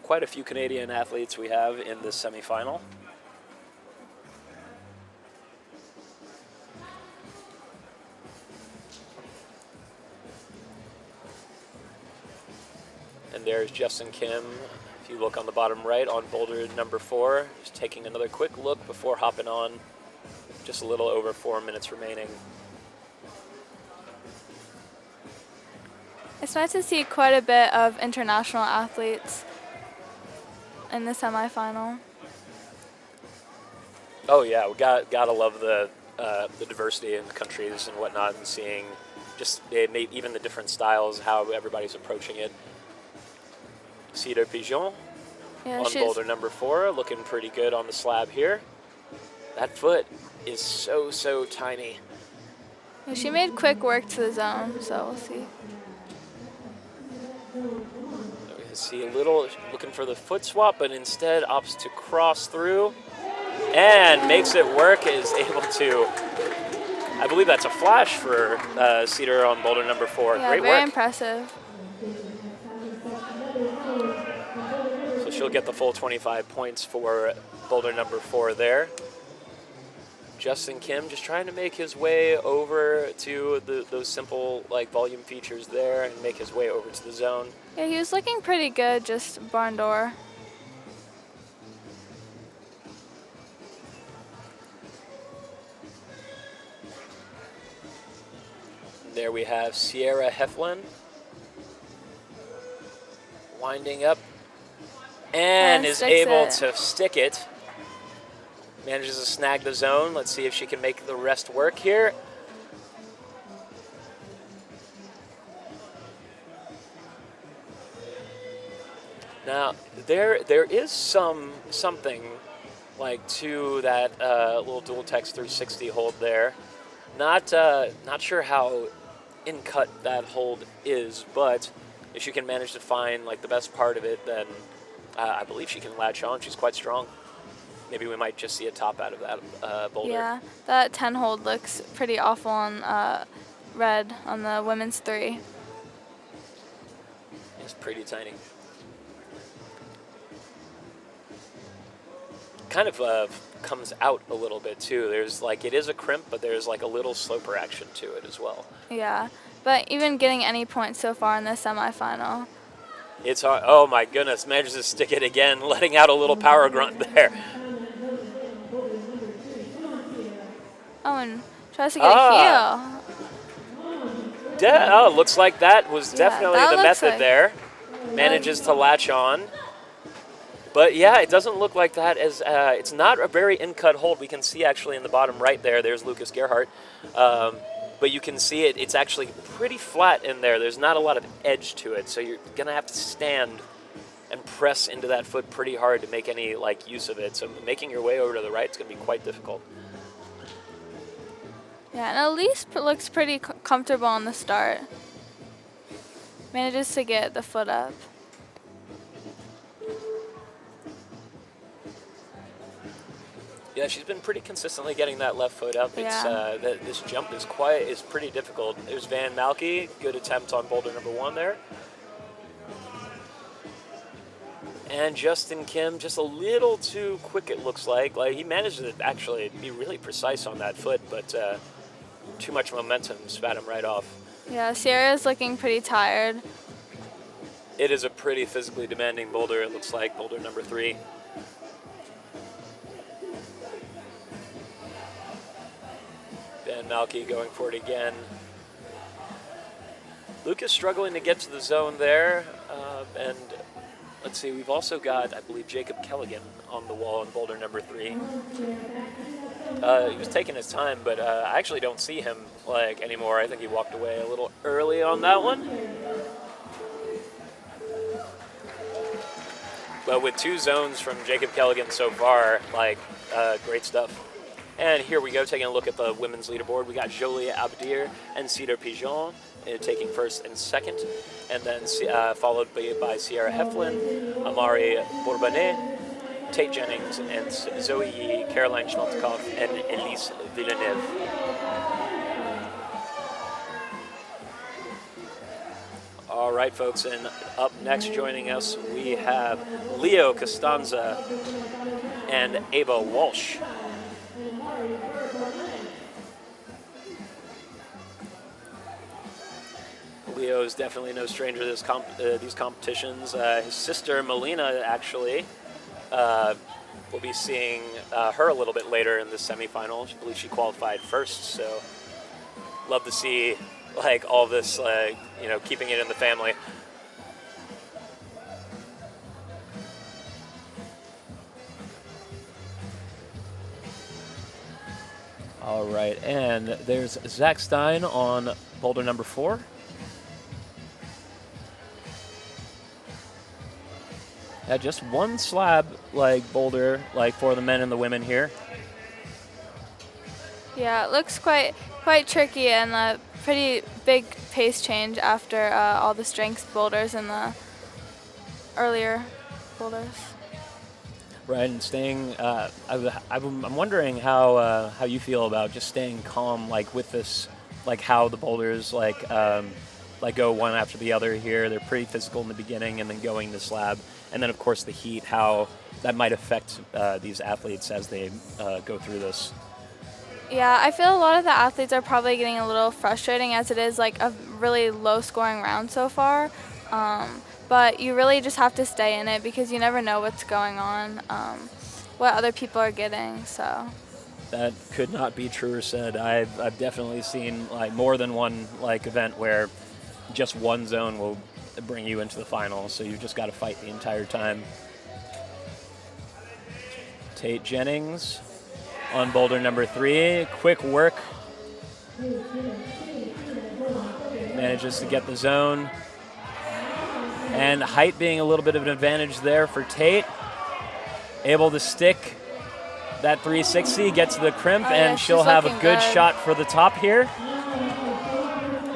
Quite a few Canadian athletes we have in this semifinal. And there's Justin Kim, if you look on the bottom right on boulder number 4, just taking another quick look before hopping on. Just a little over 4 minutes remaining. It's nice to see quite a bit of international athletes in the semifinal. Oh yeah, we gotta love the diversity in the countries and whatnot, and seeing just even the different styles, how everybody's approaching it. Cedar Pigeon on boulder number 4, looking pretty good on the slab here. That foot is so tiny. Yeah, she made quick work to the zone, so we'll see. We can see a little looking for the foot swap, but instead opts to cross through and makes it work. Is able to, I believe that's a flash for Cedar on boulder number 4. Yeah, Great very work. impressive. So she'll get the full 25 points for boulder number 4 there. Justin Kim just trying to make his way over to those simple volume features there and make his way over to the zone. Yeah, he was looking pretty good, just barn door. There we have Sierra Heflin winding up and is able to stick it. Manages to snag the zone. Let's see if she can make the rest work here. Now, there is something to that little dual text 360 hold there. Not sure how in cut that hold is, but if she can manage to find the best part of it, then I believe she can latch on. She's quite strong. Maybe we might just see a top out of that boulder. Yeah, that 10 hold looks pretty awful on red on the women's 3. It's pretty tiny. Kind of comes out a little bit too. There's it is a crimp, but there's a little sloper action to it as well. Yeah, but even getting any points so far in the semifinal. It's hard. Oh my goodness, manages to stick it again, letting out a little power grunt there. Oh, and tries to get a heel. Looks like that was definitely the method there. Manages to latch on. But yeah, it doesn't look like that as it's not a very in-cut hold. We can see actually in the bottom right there's Lucas Gerhardt. But you can see it's actually pretty flat in there. There's not a lot of edge to it. So you're going to have to stand and press into that foot pretty hard to make any use of it. So making your way over to the right is going to be quite difficult. Yeah, and Elise looks pretty comfortable on the start. Manages to get the foot up. Yeah, she's been pretty consistently getting that left foot up. It's Yeah. this jump is pretty difficult. There's Van Malky, good attempt on boulder number 1 there. And Justin Kim, just a little too quick, it looks like. Like, he managed to actually be really precise on that foot, but too much momentum spat him right off. Yeah, Sierra's looking pretty tired. It is a pretty physically demanding boulder, it looks like, boulder number 3. Van Malky going for it again. Lucas struggling to get to the zone there, and let's see, we've also got, I believe, Jacob Kelligan on the wall in boulder number 3. He was taking his time, but I actually don't see him anymore. I think he walked away a little early on that one. But with 2 zones from Jacob Kelligan so far, great stuff. And here we go, taking a look at the women's leaderboard. We got Jolie Abdir and Cedar Pigeon taking first and second, and then followed by Sierra Heflin, Amari Bourbonnais, Tate Jennings, and Zoe Yi, Caroline Schmeltkopf, and Elise Villeneuve. All right, folks, and up next joining us, we have Leo Costanza and Ava Walsh. Leo is definitely no stranger to these competitions. His sister, Melina, actually, we'll be seeing her a little bit later in the semifinal. I believe she qualified first, so love to see all this, keeping it in the family. All right, and there's Zach Stein on boulder number 4. Yeah, just one slab boulder for the men and the women here. Yeah, it looks quite tricky and a pretty big pace change after all the strength boulders and the earlier boulders. Right, and staying. I'm wondering how you feel about just staying calm, with this, how the boulders go one after the other here. They're pretty physical in the beginning, and then going to slab, and then of course the heat, how that might affect these athletes as they go through this. Yeah, I feel a lot of the athletes are probably getting a little frustrating as it is a really low scoring round so far. But you really just have to stay in it because you never know what's going on, what other people are getting. So that could not be truer said. I've definitely seen more than one event where just one zone will bring you into the final, so you've just got to fight the entire time. Tate Jennings on boulder number 3, quick work. Manages to get the zone. And height being a little bit of an advantage there for Tate. Able to stick that 360, get to the crimp, and she'll have a good shot for the top here.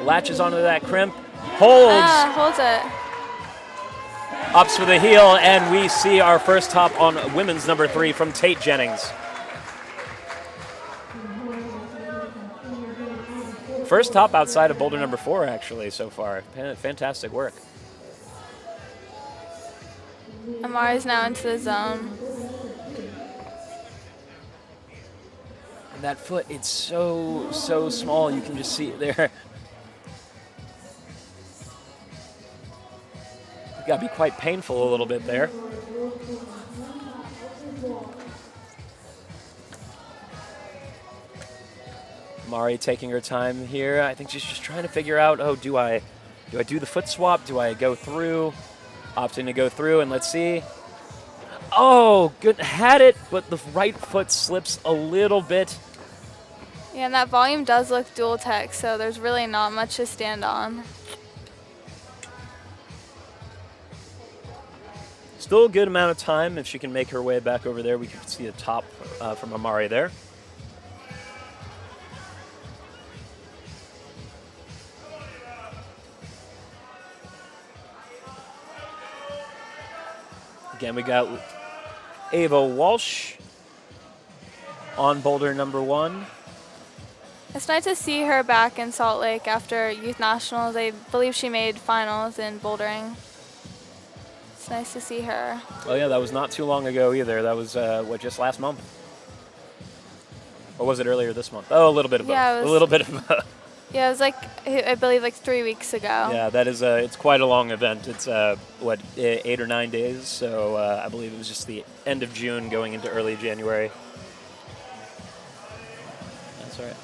Latches onto that crimp, holds it. Ups for the heel, and we see our first top on women's number 3 from Tate Jennings. First top outside of boulder number 4, actually, so far. Fantastic work. Amari's now into the zone. And that foot, it's so small. You can just see it there. It's got to be quite painful a little bit there. Mari taking her time here. I think she's just trying to figure out, do I do the foot swap? Do I go through? Opting to go through, and let's see. Oh, good, had it, but the right foot slips a little bit. Yeah, and that volume does look dual tech, so there's really not much to stand on. Still a good amount of time if she can make her way back over there. We can see the top from Amari there. Again, we got Ava Walsh on boulder number 1. It's nice to see her back in Salt Lake after youth nationals. I believe she made finals in bouldering. It's nice to see her. Oh yeah, that was not too long ago either. That was just last month, or was it earlier this month? Oh, a little bit of both. Yeah, A little bit of both. Yeah, it was like, I believe, like 3 weeks ago. Yeah, that is it's quite a long event. It's 8 or 9 days. So I believe it was just the end of June going into early January. That's all right.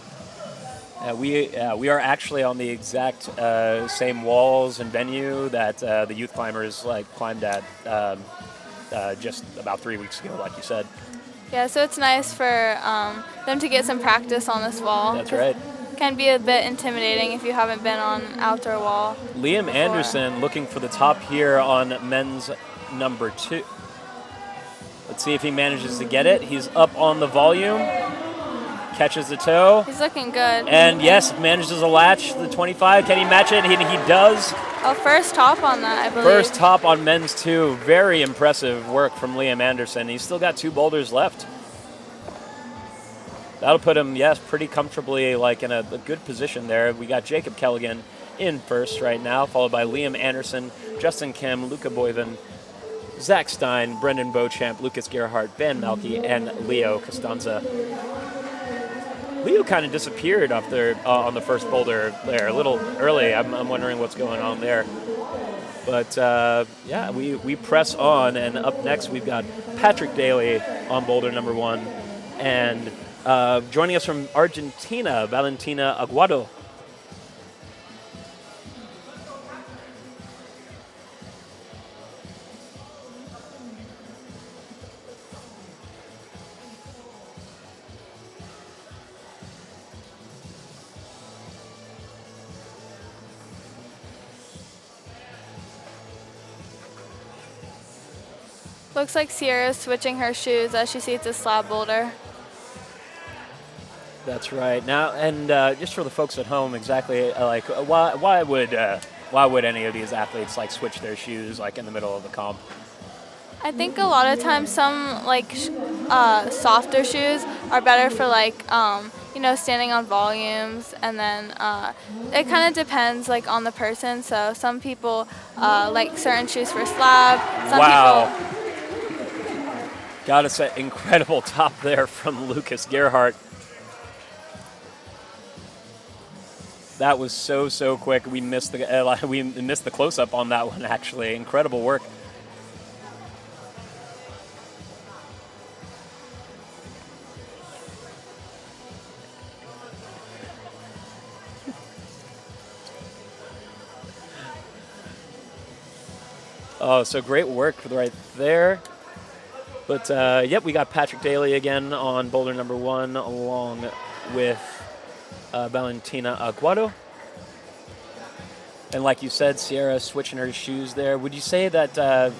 We are actually on the exact same walls and venue that the youth climbers climbed at just about 3 weeks ago, like you said. Yeah, so it's nice for them to get some practice on this wall. That's right. It can be a bit intimidating if you haven't been on an outdoor wall. Liam before. Anderson looking for the top here on men's number 2. Let's see if he manages to get it. He's up on the volume. Catches the toe. He's looking good. And yes, manages to latch the 25. Can he match it? He does. Oh, first top on that, I believe. First top on men's 2. Very impressive work from Liam Anderson. He's still got 2 boulders left. That'll put him, yes, pretty comfortably in a good position there. We got Jacob Kelligan in first right now, followed by Liam Anderson, Justin Kim, Luca Boyven, Zach Stein, Brendan Beauchamp, Lucas Gerhardt, Ben Malky, and Leo Costanza. Leo kind of disappeared off there on the first boulder there a little early. I'm wondering what's going on there. But yeah, we press on, and up next we've got Patrick Daly on boulder number 1, and joining us from Argentina, Valentina Aguado. Looks like Sierra's switching her shoes as she sees a slab boulder. That's right. Now, and just for the folks at home, exactly why would any of these athletes switch their shoes in the middle of the comp? I think a lot of times some softer shoes are better for standing on volumes, and then it kind of depends on the person. So some people like certain shoes for slab. Some people. Got us an incredible top there from Lucas Gerhardt. That was so quick. We missed the close up on that one. Actually, incredible work. Oh, so great work right there. But, yep, we got Patrick Daly again on boulder number 1 along with Valentina Aguado. And like you said, Sierra switching her shoes there. Would you say that,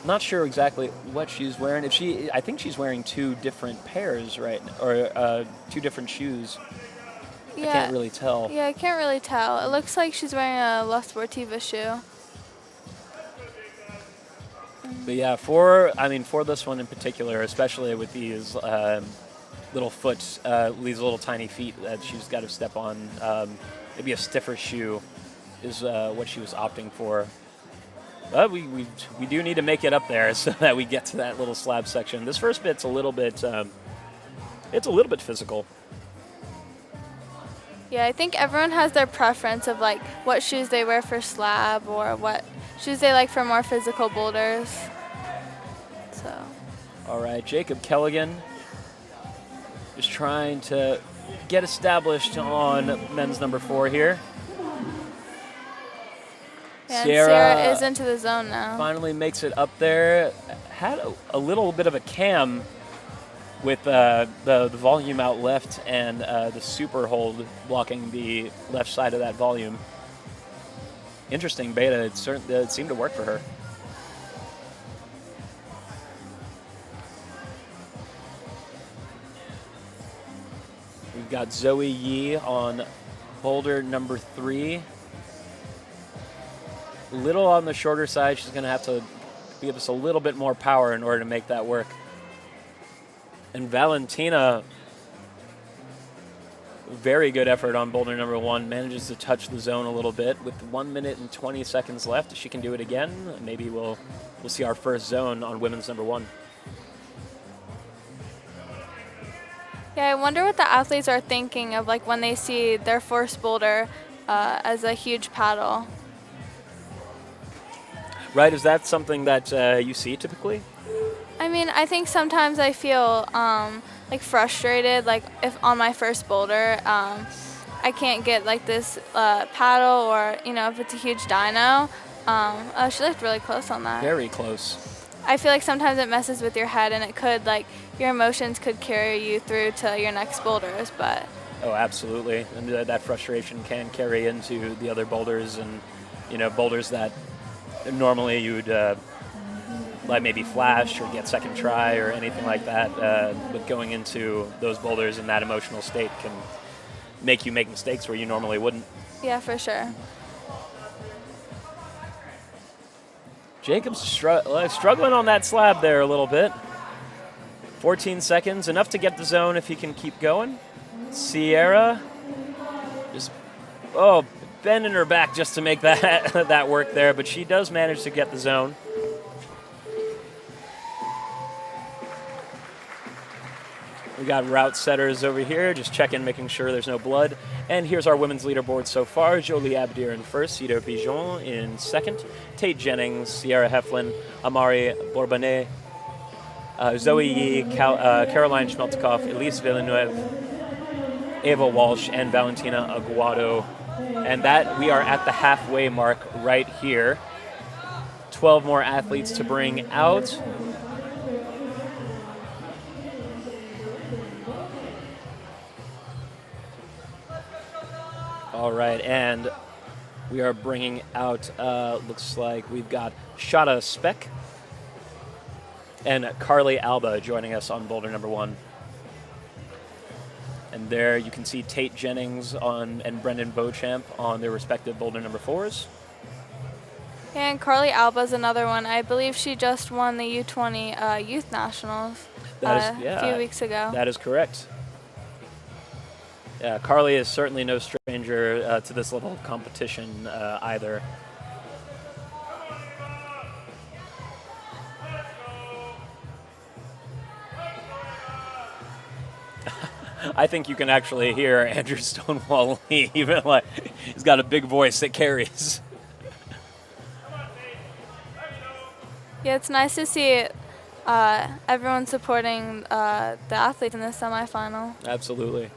not sure exactly what she's wearing. I think she's wearing 2 different pairs, right? Or 2 different shoes. Yeah. I can't really tell. Yeah, I can't really tell. It looks like she's wearing a La Sportiva shoe. But yeah, for this one in particular, especially with these little these little tiny feet that she's got to step on, maybe a stiffer shoe is what she was opting for. But we do need to make it up there so that we get to that little slab section. This first bit's a little bit physical. Yeah, I think everyone has their preference of what shoes they wear for slab or what shoes they like for more physical boulders. So. All right, Jacob Kelligan just trying to get established on men's number 4 here. Yeah, Sierra is into the zone now. Finally makes it up there. Had a little bit of a cam with the volume out left and the super hold blocking the left side of that volume. Interesting beta. It seemed to work for her. We've got Zoe Yi on boulder number 3. A little on the shorter side. She's going to have to give us a little bit more power in order to make that work. And Valentina Very good effort on boulder number 1. Manages to touch the zone a little bit with 1 minute and 20 seconds left. If she can do it again, maybe we'll see our first zone on women's number 1. Yeah, I wonder what the athletes are thinking of like when they see their first boulder as a huge paddle. Right, is that something that you see typically? I mean, I think sometimes I feel like frustrated, like if on my first boulder, I can't get like this paddle, or if it's a huge dyno. Oh, she looked really close on that. Very close. I feel like sometimes it messes with your head, and it could, like, your emotions could carry you through to your next boulders, but. Oh, absolutely. And that frustration can carry into the other boulders, and, boulders that normally you would like maybe flash or get second try or anything like that. But going into those boulders in that emotional state can make you make mistakes where you normally wouldn't. Yeah, for sure. Jacob's struggling on that slab there a little bit. 14 seconds, enough to get the zone if he can keep going. Sierra just, bending her back just to make that that work there, but she does manage to get the zone. We got route setters over here, just checking, making sure there's no blood. And here's our women's leaderboard so far. Jolie Abdir in first, Cito Pigeon in second, Tate Jennings, Sierra Heflin, Amari Bourbanet, Zoe Yi, Caroline Schmeltikoff, Elise Villeneuve, Ava Walsh, and Valentina Aguado. And that, we are at the halfway mark right here. 12 more athletes to bring out. All right, and we are bringing out, looks like we've got Shada Speck and Carly Alba joining us on boulder number 1. And there you can see Tate Jennings and Brendan Beauchamp on their respective boulder number 4s. And Carly Alba's another one. I believe she just won the U20 Youth Nationals a few weeks ago. That is correct. Yeah, Carly is certainly no stranger to this level of competition either. I think you can actually hear Andrew Stonewall Lee, even like he's got a big voice that carries. Yeah, it's nice to see everyone supporting the athletes in the semifinal. Absolutely. You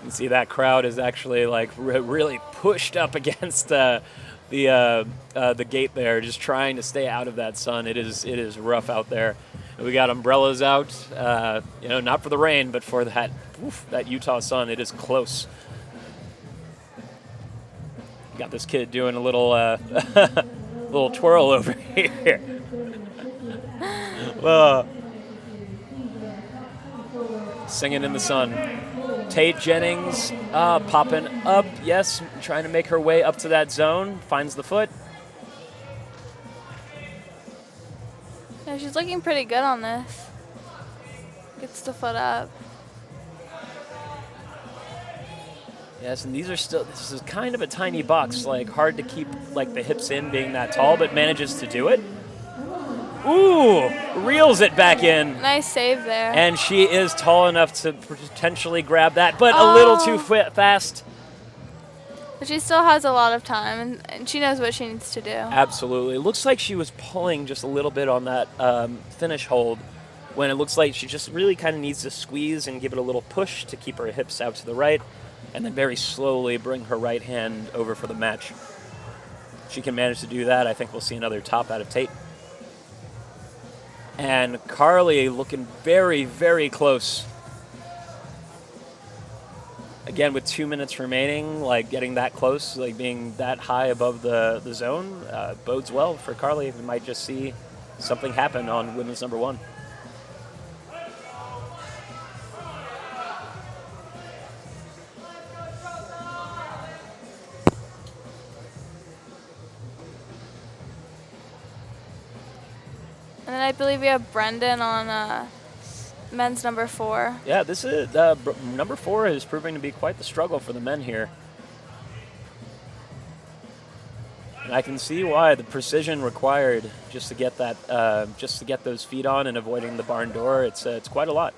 can see that crowd is actually like really pushed up against the gate there, just trying to stay out of that sun. It is rough out there. We got umbrellas out, not for the rain, but for that Utah sun. It is close. Got this kid doing a little little twirl over here. Singing in the sun. Tate Jennings popping up, yes, trying to make her way up to that zone, finds the foot. Yeah, she's looking pretty good on this. Gets the foot up. Yes, and this is kind of a tiny box, like hard to keep like the hips in being that tall, but manages to do it. Ooh, reels it back in. Nice save there. And she is tall enough to potentially grab that, but a little too fast. But she still has a lot of time, and she knows what she needs to do. Absolutely. It looks like she was pulling just a little bit on that finish hold, when it looks like she just really kind of needs to squeeze and give it a little push to keep her hips out to the right, and then very slowly bring her right hand over for the match. If she can manage to do that, I think we'll see another top out of Tate. And Carly looking very, very close. Again, with 2 minutes remaining, like getting that close, like being that high above the zone, bodes well for Carly. We might just see something happen on women's number 1. And then I believe we have Brendan on men's number 4. Yeah, this is number 4 is proving to be quite the struggle for the men here. And I can see why the precision required just to get that, just to get those feet on and avoiding the barn door. It's quite a lot.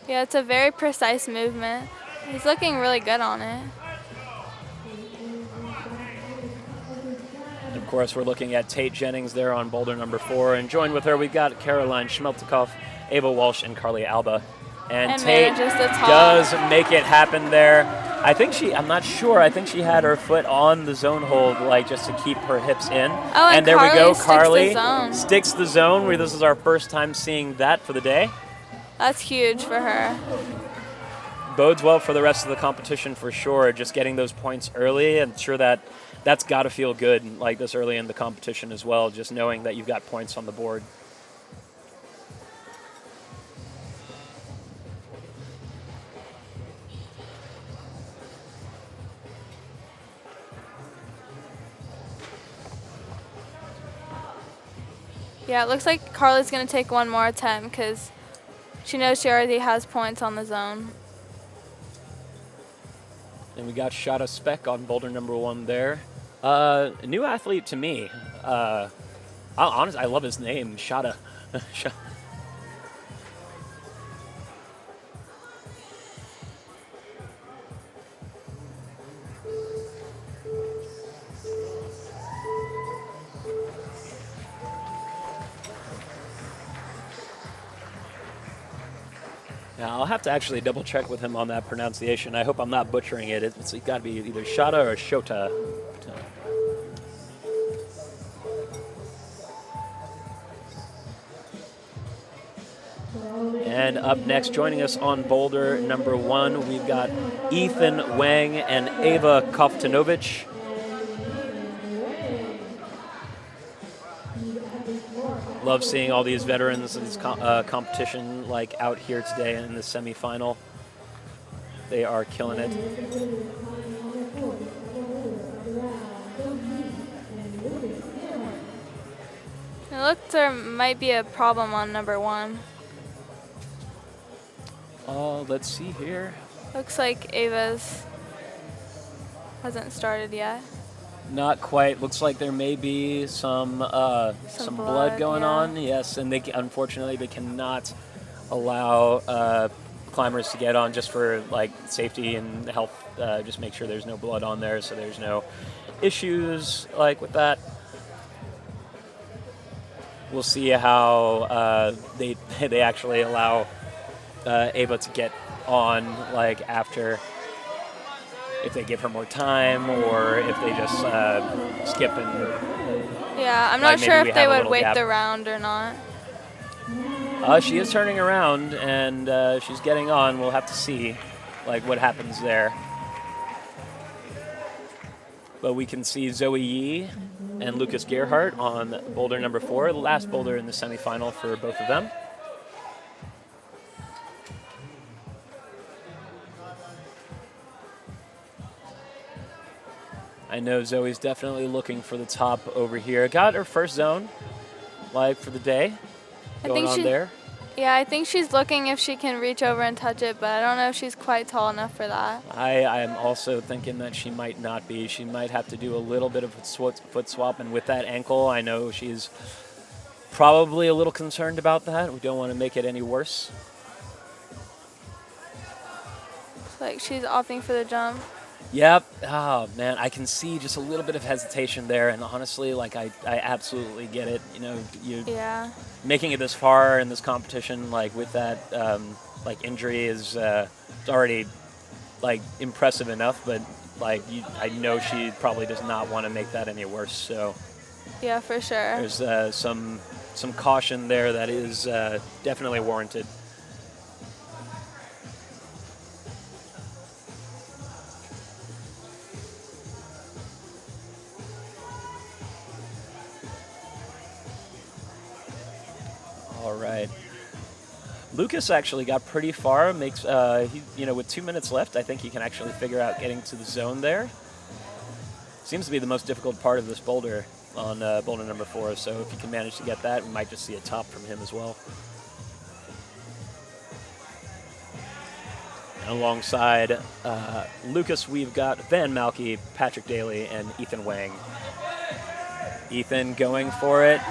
Yeah, it's a very precise movement. He's looking really good on it. Of course, we're looking at Tate Jennings there on boulder number 4, and joined with her, we've got Caroline Schmeltikoff, Ava Walsh, and Carly Alba. And Tate manages the top. does make it happen there. I'm not sure, I think she had her foot on the zone hold, like just to keep her hips in. Oh, and there we go, Carly Carly sticks the zone. This is our first time seeing that for the day. That's huge for her. Bodes well for the rest of the competition for sure, just getting those points early. I'm sure that's got to feel good like this early in the competition as well, just knowing that you've got points on the board. Yeah, it looks like Carly's going to take one more attempt because she knows she already has points on the zone. And we got Shada Speck on boulder number 1 there. A new athlete to me. Honestly, I love his name, Shada. Now, I'll have to actually double check with him on that pronunciation. I hope I'm not butchering it. It's got to be either Shada or Shota. And up next, joining us on boulder number 1, we've got Ethan Wang and Ava Kovtanovich. Love seeing all these veterans in this competition like out here today in the semifinal. They are killing it. It looks there might be a problem on number 1. Let's see here. Looks like Ava's hasn't started yet. Not quite. Looks like there may be some blood going on. Yes, and unfortunately they cannot allow climbers to get on just for like safety and health. Just make sure there's no blood on there, so there's no issues like with that. We'll see how they actually allow Ava to get on like after. If they give her more time, or if they just skip and... Yeah, I'm not sure if they would wait gap. the round or not. She is turning around, and she's getting on. We'll have to see like what happens there. But we can see Zoe Yee and Lucas Gerhardt on boulder number 4, the last boulder in the semifinal for both of them. I know Zoe's definitely looking for the top over here. Got her first zone, like for the day, going on there. Yeah, I think she's looking if she can reach over and touch it, but I don't know if she's quite tall enough for that. I'm also thinking that she might not be. She might have to do a little bit of foot swap, and with that ankle, I know she's probably a little concerned about that. We don't want to make it any worse. Looks like she's opting for the jump. Yep. Oh, man, I can see just a little bit of hesitation there, and honestly, like, I absolutely get it. You know, Yeah. Making it this far in this competition, like, with that, like, injury is it's already, like, impressive enough, but, like, I know she probably does not want to make that any worse, so. Yeah, for sure. There's some caution there that is definitely warranted. All right. Lucas actually got pretty far. Makes with 2 minutes left, I think he can actually figure out getting to the zone there. Seems to be the most difficult part of this boulder on boulder number 4. So if he can manage to get that, we might just see a top from him as well. And alongside Lucas, we've got Van Malky, Patrick Daly, and Ethan Wang. Ethan going for it.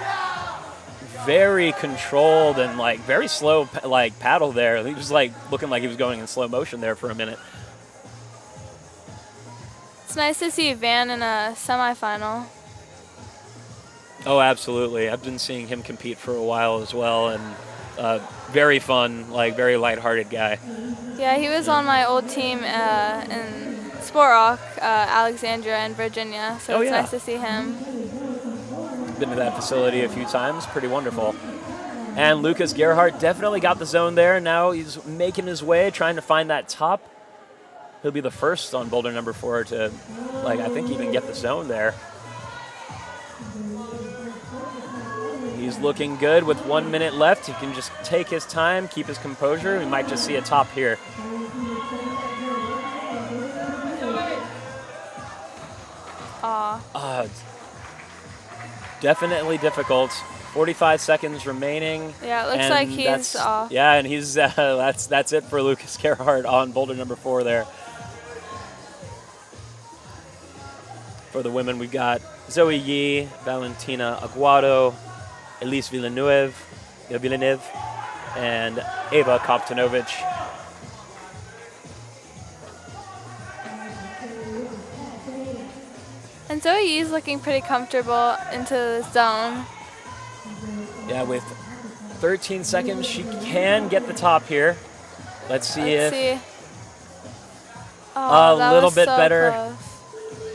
Very controlled and like very slow like paddle there. He was like looking like he was going in slow motion there for a minute. It's nice to see Van in a semifinal. Oh, absolutely. I've been seeing him compete for a while as well, and very fun, like very lighthearted guy. Yeah, he was on my old team in Sport Rock, Alexandria and Virginia, so it's nice to see him. Been to that facility a few times. Pretty wonderful. And Lucas Gerhardt definitely got the zone there. Now he's making his way, trying to find that top. He'll be the first on Boulder number 4 to, like, I think even get the zone there. He's looking good with 1 minute left. He can just take his time, keep his composure. We might just see a top here. Definitely difficult. 45 seconds remaining. Yeah, it looks like he's off. Yeah, and he's that's it for Lucas Gerhardt on Boulder number 4 there. For the women, we've got Zoe Yi, Valentina Aguado, Elise Villeneuve, and Eva Koptanovic. And Zoe Yi's looking pretty comfortable into the zone. Yeah, with 13 seconds, she can get the top here. Let's see Oh, a little bit so better. Close.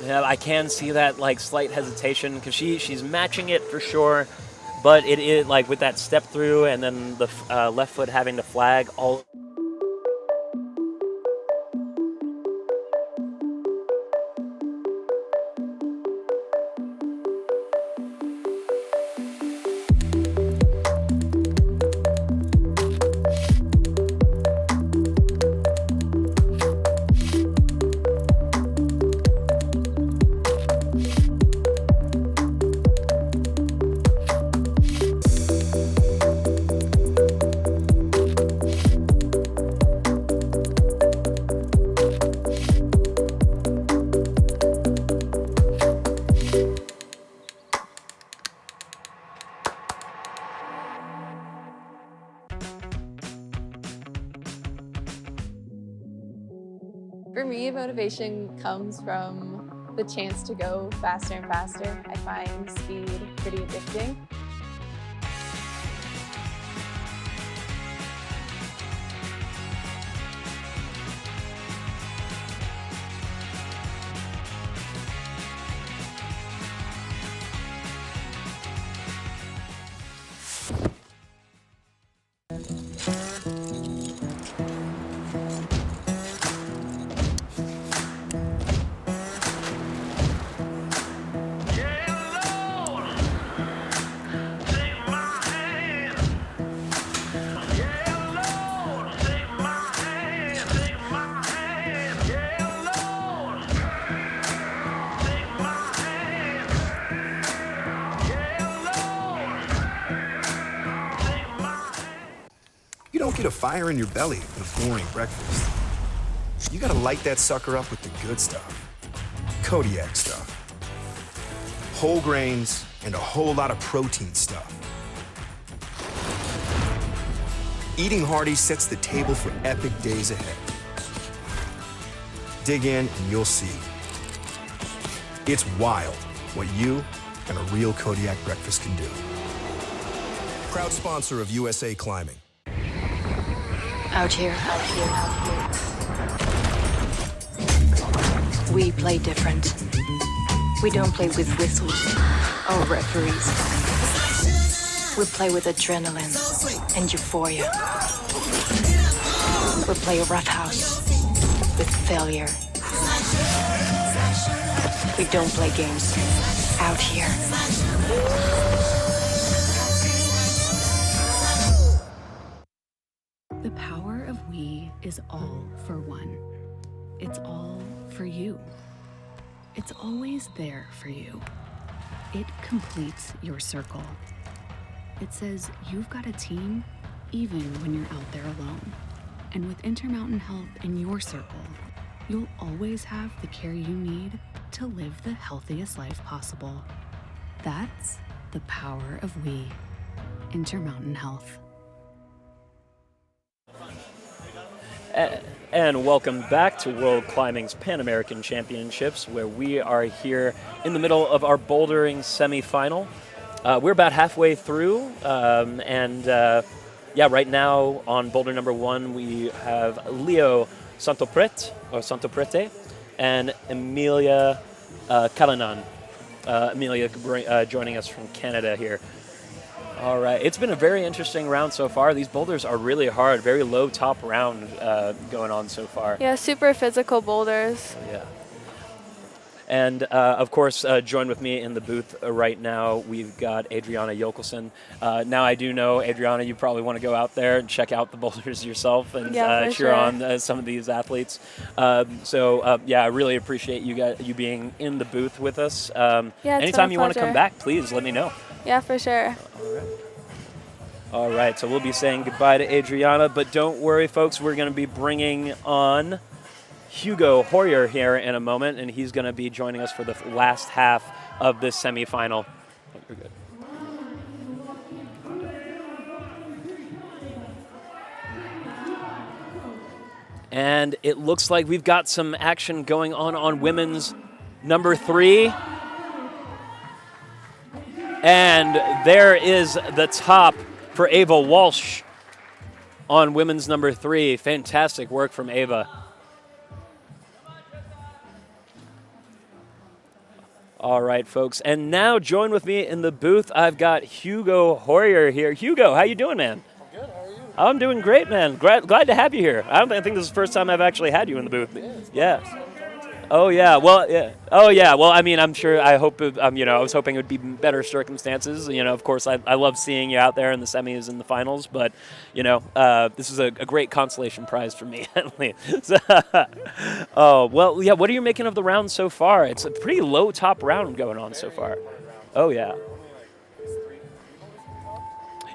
Yeah, I can see that like slight hesitation because she's matching it for sure, but it is like with that step through and then the left foot having to flag all. For me, motivation comes from the chance to go faster and faster. I find speed pretty addicting. You don't get a fire in your belly with a boring breakfast. You gotta light that sucker up with the good stuff. Kodiak stuff. Whole grains and a whole lot of protein stuff. Eating hearty sets the table for epic days ahead. Dig in and you'll see. It's wild what you and a real Kodiak breakfast can do. Proud sponsor of USA Climbing. Out here. We play different. We don't play with whistles or referees. We play with adrenaline and euphoria. We play roughhouse with failure. We don't play games out here. The power of we is all for one. It's all for you. It's always there for you. It completes your circle. It says you've got a team even when you're out there alone. And with Intermountain Health in your circle, you'll always have the care you need to live the healthiest life possible. That's the power of we. Intermountain Health. And welcome back to World Climbing's Pan American Championships, where we are here in the middle of our bouldering semifinal. We're about halfway through, right now on boulder number 1 we have Leo Santoprete and Emilia Kalanan. Emilia joining us from Canada here. All right, it's been a very interesting round so far. These boulders are really hard, very low top round going on so far. Yeah, super physical boulders. Yeah. And of course, join with me in the booth right now, we've got Adriana Jokelson. Now I do know, Adriana, you probably want to go out there and check out the boulders yourself and cheer on some of these athletes. I really appreciate you being in the booth with us. Anytime you want to come back, please let me know. Yeah, for sure. All right, so we'll be saying goodbye to Adriana, but don't worry, folks, we're going to be bringing on Hugo Hoyer here in a moment, and he's going to be joining us for the last half of this semifinal. Oh, you're good. And it looks like we've got some action going on women's number 3. And there is the top for Ava Walsh on women's number 3. Fantastic work from Ava. All right, folks. And now join with me in the booth. I've got Hugo Hoyer here. Hugo, how you doing, man? I'm good. How are you? I'm doing great, man. Glad to have you here. I think this is the first time I've actually had you in the booth. Yeah. Oh yeah. Well, yeah. Oh yeah. Well, I mean, I'm sure. I hope. I was hoping it would be better circumstances. Of course, I love seeing you out there in the semis and the finals. But, this is a great consolation prize for me at least. Oh well, yeah. What are you making of the round so far? It's a pretty low top round going on so far. Oh yeah.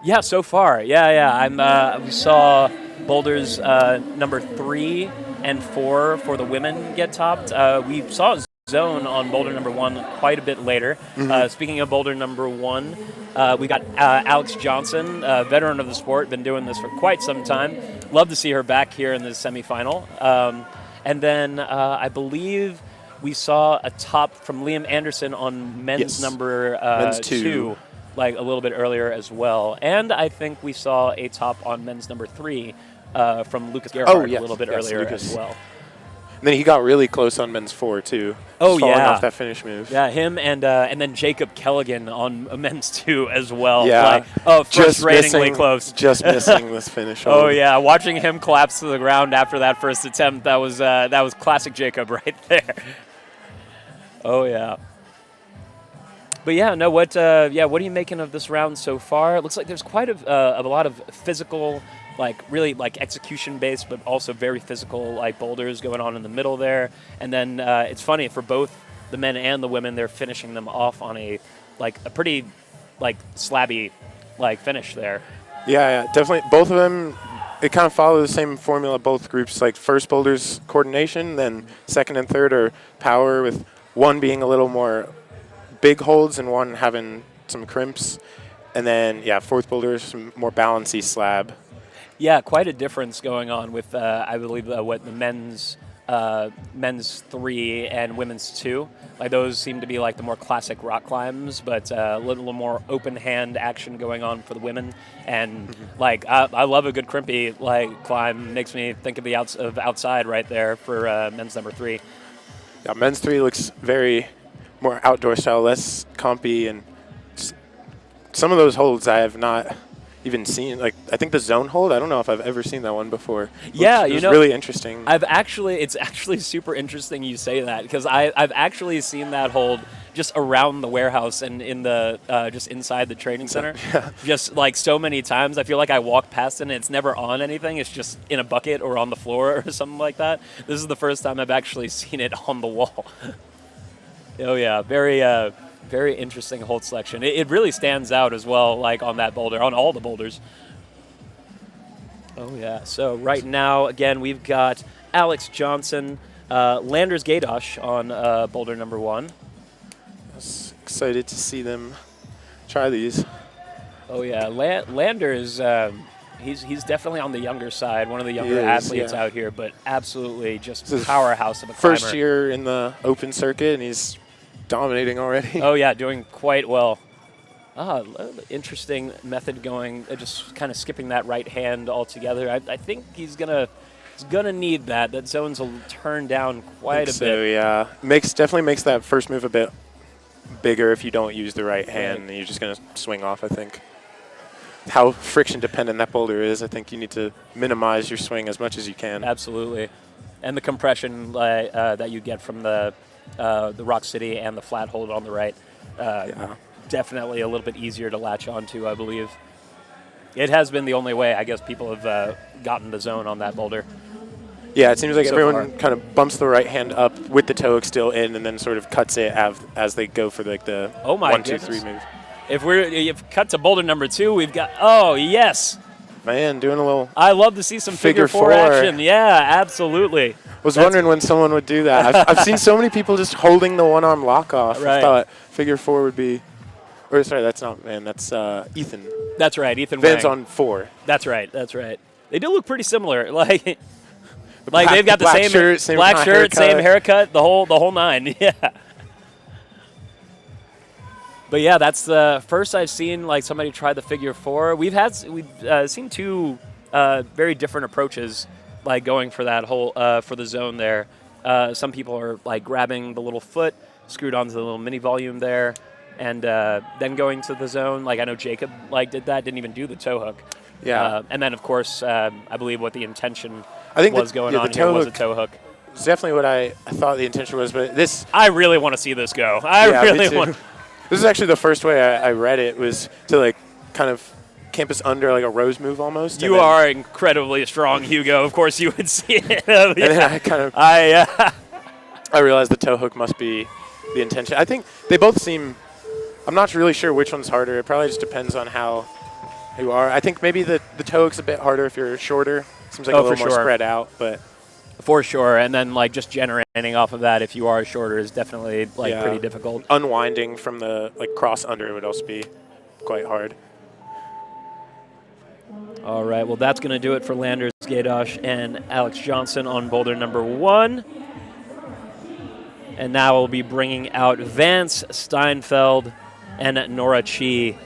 Yeah, so far. Yeah. We saw boulders number 3 and 4 for the women get topped. We saw zone on boulder number 1 quite a bit later. Speaking of boulder number 1, we got Alex Johnson, veteran of the sport, been doing this for quite some time. Love to see her back here in the semifinal. And then I believe we saw a top from Liam Anderson on men's number men's 2. Like a little bit earlier as well. And I think we saw a top on men's number 3 from Lucas Gerhardt a little bit earlier Lucas as well. And then he got really close on men's 4 too. Oh, falling yeah. off that finish move. Yeah, him and then Jacob Kelligan on men's 2 as well. Yeah. Frustratingly close. Just missing this finish. Oh yeah, watching him collapse to the ground after that first attempt, that was classic Jacob right there. Oh yeah. But yeah, no. What are you making of this round so far? It looks like there's quite a lot of physical, really execution based, but also very physical boulders going on in the middle there. And then it's funny for both the men and the women, they're finishing them off on a pretty slabby finish there. Yeah, definitely. Both of them, it kind of follow the same formula. Both groups, first boulders coordination, then second and third are power, with one being a little more big holds and one having some crimps, and then fourth boulder some more balancy slab. Yeah, quite a difference going on with I believe what the men's 3 and women's 2. Those seem to be the more classic rock climbs, but a little more open hand action going on for the women. And I love a good crimpy climb. Makes me think of the outside right there for men's number 3. Yeah, men's 3 looks very more outdoor style, less compy, and some of those holds I have not even seen. I think the zone hold, I don't know if I've ever seen that one before. Yeah, it was really interesting. It's actually super interesting you say that, because I've actually seen that hold just around the warehouse and in the just inside the training center. Yeah. Just so many times. I feel like I walk past it and it's never on anything. It's just in a bucket or on the floor or something like that. This is the first time I've actually seen it on the wall. Oh yeah, very interesting hold selection. It really stands out as well, on that boulder, on all the boulders. Oh, yeah. So right now, again, we've got Alex Johnson, Landers Gaydosh on boulder number 1. I was excited to see them try these. Oh, yeah. Landers, he's definitely on the younger side, one of the younger is, athletes yeah. out here, but absolutely just This is powerhouse of a climber. First year in the open circuit, and he's dominating already. Oh, yeah, doing quite well. Interesting method going, just kind of skipping that right hand altogether. I think he's gonna need that. That zone's will turn down quite a So bit. yeah, definitely makes that first move a bit bigger if you don't use the right hand, and you're just gonna swing off. I think how friction dependent that boulder is. I think you need to minimize your swing as much as you can. Absolutely, and the compression that you get from the Rock City and the flat hold on the right. Yeah. Definitely a little bit easier to latch onto, I believe. It has been the only way, I guess, people have gotten the zone on that boulder. Yeah, it seems like So everyone far. kind of bumps the right hand up with the toe hook still in, and then sort of cuts it as they go for like the Oh my 1, 2, goodness. 3 move. If cut to boulder number 2, we've got, oh, yes. Man, doing a little. I love to see some Figure figure 4 4. action. Yeah, absolutely. Was wondering when someone would do that. I've seen so many people just holding the one-arm lock off. Right. I thought figure 4 would be. Or sorry, that's not man. That's Ethan. That's right, Ethan Van's Wang. on 4. That's right. They do look pretty similar. Like black- they've got the black same shirt, same black kind of shirt, same haircut. haircut, the whole 9. Yeah. But yeah, that's the first I've seen like somebody try the figure 4. We've seen 2 very different approaches, like going for that whole for the zone there. Some people are like grabbing the little foot, screwed onto the little mini volume there, and then going to the zone. Like I know Jacob did that, didn't even do the toe hook. Yeah. And then of course I believe what the intention I think was the- going yeah, on the here toe was a hook- toe hook. It's definitely what I thought the intention was, but this. I really want to see this go. Yeah, I me really too. want. This is actually the first way I read it was to like kind of campus under like a rose move almost. You are incredibly strong, Hugo. Of course, you would see it. And then I kind of I realized the toe hook must be the intention. I think they both seem. I'm not really sure which one's harder. It probably just depends on how you are. I think maybe the toe hook's a bit harder if you're shorter. Seems like a little for more sure. spread out, but For sure, and then like just generating off of that, if you are shorter, is definitely yeah, pretty difficult. Unwinding from the like cross under would also be quite hard. All right, well that's going to do it for Landers Gaydosh and Alex Johnson on boulder number 1. And now we'll be bringing out Vance Steinfeld and Nora Chi.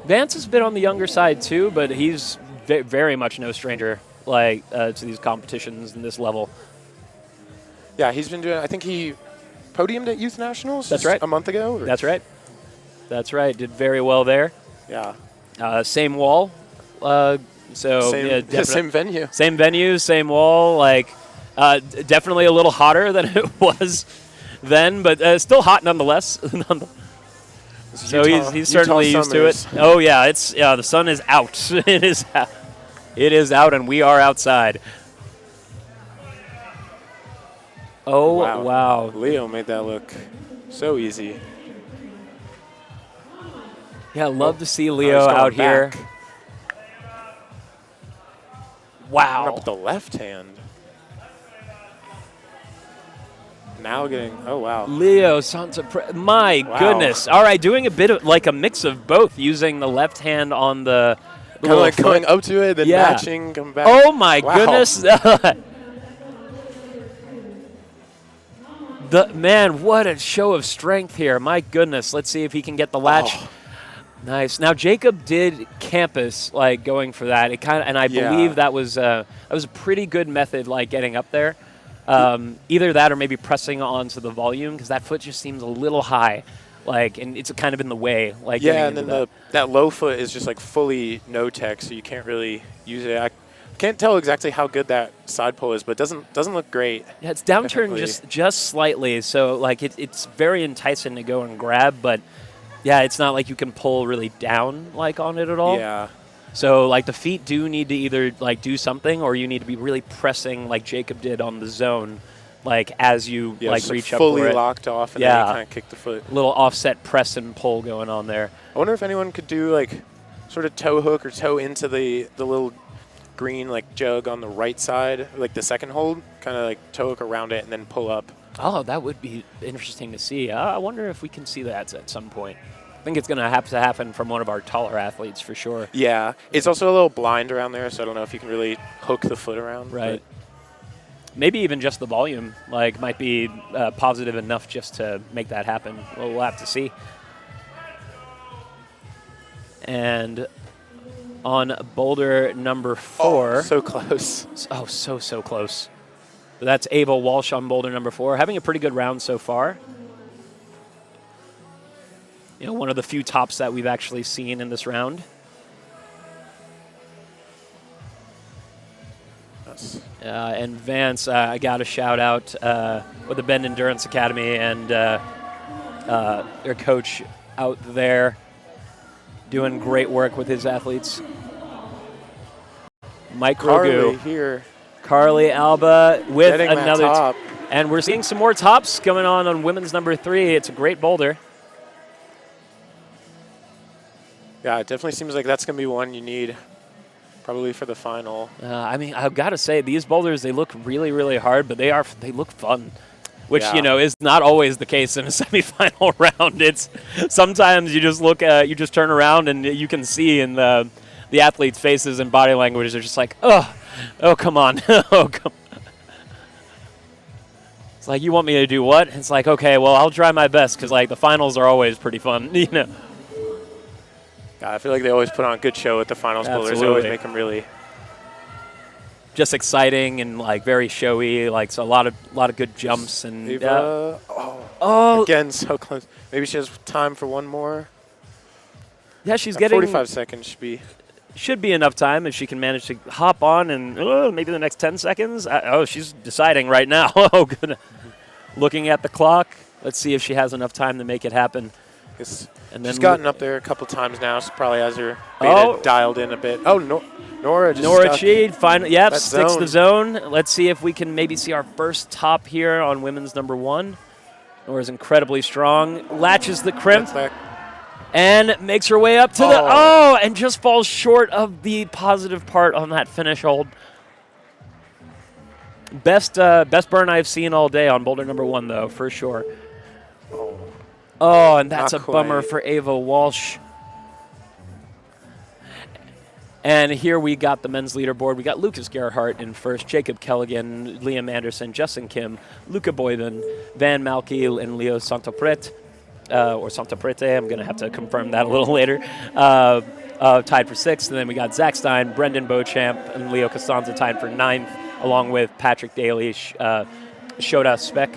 Vance has been on the younger side too, but he's very much no stranger to these competitions and this level. Yeah, he's been doing. I think he podiumed at Youth Nationals. That's just right. A month ago. Or? That's right. That's right. Did very well there. Yeah. Same wall. So Same, yeah, same venue. Same venue, same wall. Definitely a little hotter than it was then, but still hot nonetheless. So he's certainly used to it. Oh yeah, the sun is out. It is out. It is out, and we are outside. Oh wow. Leo made that look so easy. Yeah, love to see Oh, Leo he's going out here. back. Wow. Up with the left hand. Now getting. Oh wow. Leo my Wow. goodness. All right, doing a bit of like a mix of both, using the left hand on the Kind of little like foot. going up to it, then Yeah. matching, come back. Oh my Wow. goodness. Man, what a show of strength here. My goodness. Let's see if he can get the latch. Oh. Nice. Now Jacob did campus going for that. And I Yeah. believe that was a pretty good method getting up there. Either that or maybe pressing onto the volume, because that foot just seems a little high. And it's kind of in the way. Yeah, and then that low foot is just fully no tech, so you can't really use it. I can't tell exactly how good that side pull is, but doesn't look great. Yeah, it's downturned Definitely. just slightly, so it's very enticing to go and grab, but yeah, it's not like you can pull really down on it at all. Yeah. So the feet do need to either do something, or you need to be really pressing like Jacob did on the zone, as you Yeah, reach up fully for it. locked off, and Yeah. then you kind of kick the foot. Little offset press and pull going on there. I wonder if anyone could do sort of toe hook or toe into the little green like jug on the right side, like the second hold, kind of like toe hook around it and then pull up. Oh, that would be interesting to see. I wonder if we can see that at some point. I think it's going to have to happen from one of our taller athletes for sure. Yeah, it's also a little blind around there, so I don't know if you can really hook the foot around. Right. Maybe even just the volume, like, might be positive enough just to make that happen. Well, we'll have to see. And on boulder number 4. Oh, so close. Oh, so close. But that's Ava Walsh on boulder number 4, having a pretty good round so far. You know, one of the few tops that we've actually seen in this round. And Vance, I got to shout out with the Bend Endurance Academy and their coach out there doing great work with his athletes. Mike Carly Rogu here. Carly Alba with Getting another that top. and we're seeing some more tops going on women's number 3. It's a great boulder. Yeah, it definitely seems like that's going to be one you need probably for the final. I mean, I've got to say, these boulders, they look really, really hard, but they look fun, which, Yeah. you know, is not always the case in a semifinal round. It's sometimes you just turn around and you can see in the athletes' faces and body language, they're just like, oh, come on. Oh, come. It's like, you want me to do what? It's like, okay, well, I'll try my best because, like, the finals are always pretty fun, you know. Yeah, I feel like they always put on a good show at the finals boulders. They always Absolutely. make them really. Just exciting and, like, very showy, like, so a lot of good jumps and Ava, oh, again, so close. Maybe she has time for one more. yeah, she's getting 45 seconds should be enough time if she can manage to hop on and maybe the next 10 seconds. She's deciding right now. Oh, good. Looking at the clock. Let's see if she has enough time to make it happen. And then She's gotten up there a couple times now, so probably has her beta dialed in a bit. Oh, Nora just Nora stuck. Cheed, yep, That sticks zone. the zone. Let's see if we can maybe see our first top here on women's number 1. Nora's incredibly strong. Latches the crimp That's like- and makes her way up to and just falls short of the positive part on that finish hold. Best burn I've seen all day on boulder number 1, though, for sure. Oh, and that's a Not bummer quite. for Ava Walsh. And here we got the men's leaderboard. We got Lucas Gerhardt in first, Jacob Kelligan, Liam Anderson, Justin Kim, Luca Boyden, Van Malky, and Leo Santopret, or Santoprete. I'm going to have to confirm that a little later. Tied for 6th. And then we got Zach Stein, Brendan Beauchamp, and Leo Costanza tied for 9th, along with Patrick Daly, Shota Speck,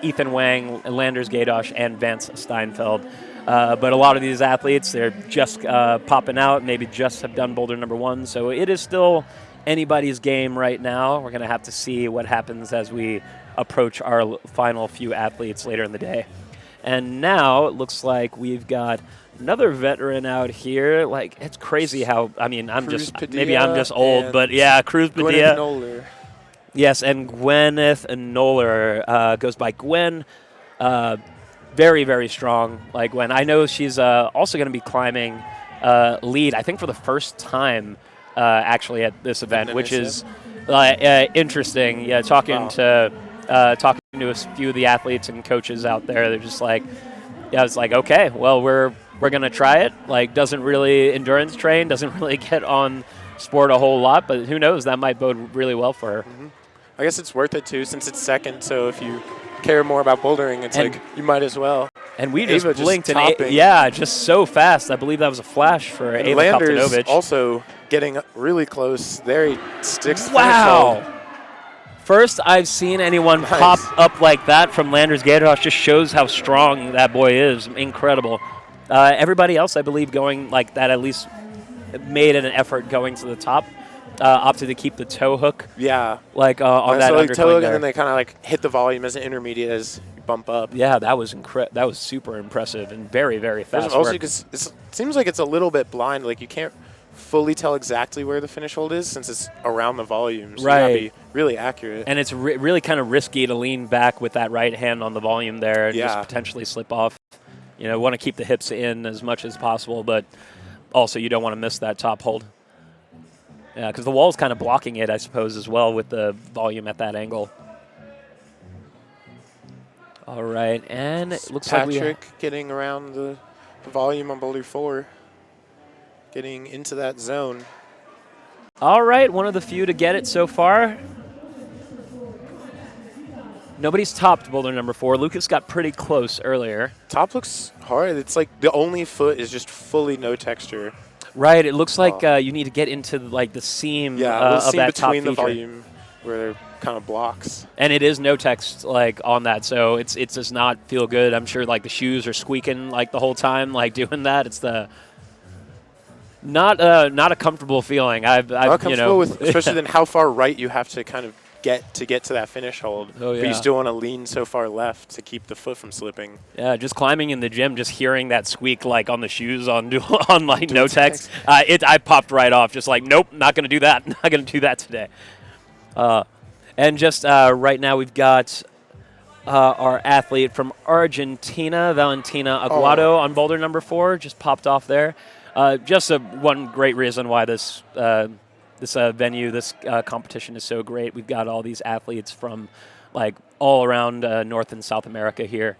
Ethan Wang, Landers Gadosh, and Vance Steinfeld. But a lot of these athletes, they're just popping out, maybe just have done boulder number 1. So it is still anybody's game right now. We're going to have to see what happens as we approach our final few athletes later in the day. And now it looks like we've got another veteran out here. Like, it's crazy how, I mean, maybe I'm just old, but yeah, Cruz Padilla. Gwyneth Noller. Yes, and Gwyneth Noller goes by Gwen. Very, very strong, like Gwen. I know she's also going to be climbing lead, I think, for the first time actually at this event, which is interesting. Yeah, talking to a few of the athletes and coaches out there, they're just like, yeah, it's like, okay, well, we're going to try it. Like, doesn't really endurance train, doesn't really get on sport a whole lot, but who knows, that might bode really well for her. Mm-hmm. I guess it's worth it, too, since it's second, so if you care more about bouldering, it's like you might as well. And we just Ava blinked, just and just so fast. I believe that was a flash for and Ava Landers Koptanovich. also getting really close. There he sticks. Wow. First I've seen anyone pop up like that from Landers Gadosh. Just shows how strong that boy is. Incredible. Everybody else, I believe, going like that at least made an effort going to the top. Opted to keep the toe hook. Yeah. Like on that so like undercling toe hook, there. and then they kind of like hit the volume as an intermediate as you bump up. Yeah, that was that was super impressive and very, very fast Also, work. because it seems like it's a little bit blind. Like you can't fully tell exactly where the finish hold is since it's around the volume. So you gotta be really accurate. And it's really kind of risky to lean back with that right hand on the volume there and just potentially slip off. You know, want to keep the hips in as much as possible, but also you don't want to miss that top hold. Yeah, because the wall's kind of blocking it, I suppose, as well with the volume at that angle. All right, and it looks like Patrick getting around the volume on Boulder 4, getting into that zone. All right, one of the few to get it so far. Nobody's topped Boulder number 4. Lucas got pretty close earlier. Top looks hard. It's like the only foot is just fully no texture. Right, it looks like you need to get into like the seam the of seam that top between the feature. volume where it kind of blocks. And it is no text like on that, so it does not feel good. I'm sure like the shoes are squeaking like the whole time, like doing that. It's the not a comfortable feeling. I've Not comfortable with, with especially then how far right you have to kind of get to that finish hold. Oh, But yeah. you still want to lean so far left to keep the foot from slipping. Yeah, just climbing in the gym, just hearing that squeak like on the shoes on like no text. I popped right off, just like nope, not gonna do that. Not gonna do that today. And just right now we've got our athlete from Argentina, Valentina Aguado, on boulder number 4, just popped off there. Just one great reason why this venue, this competition is so great. We've got all these athletes from like all around North and South America here.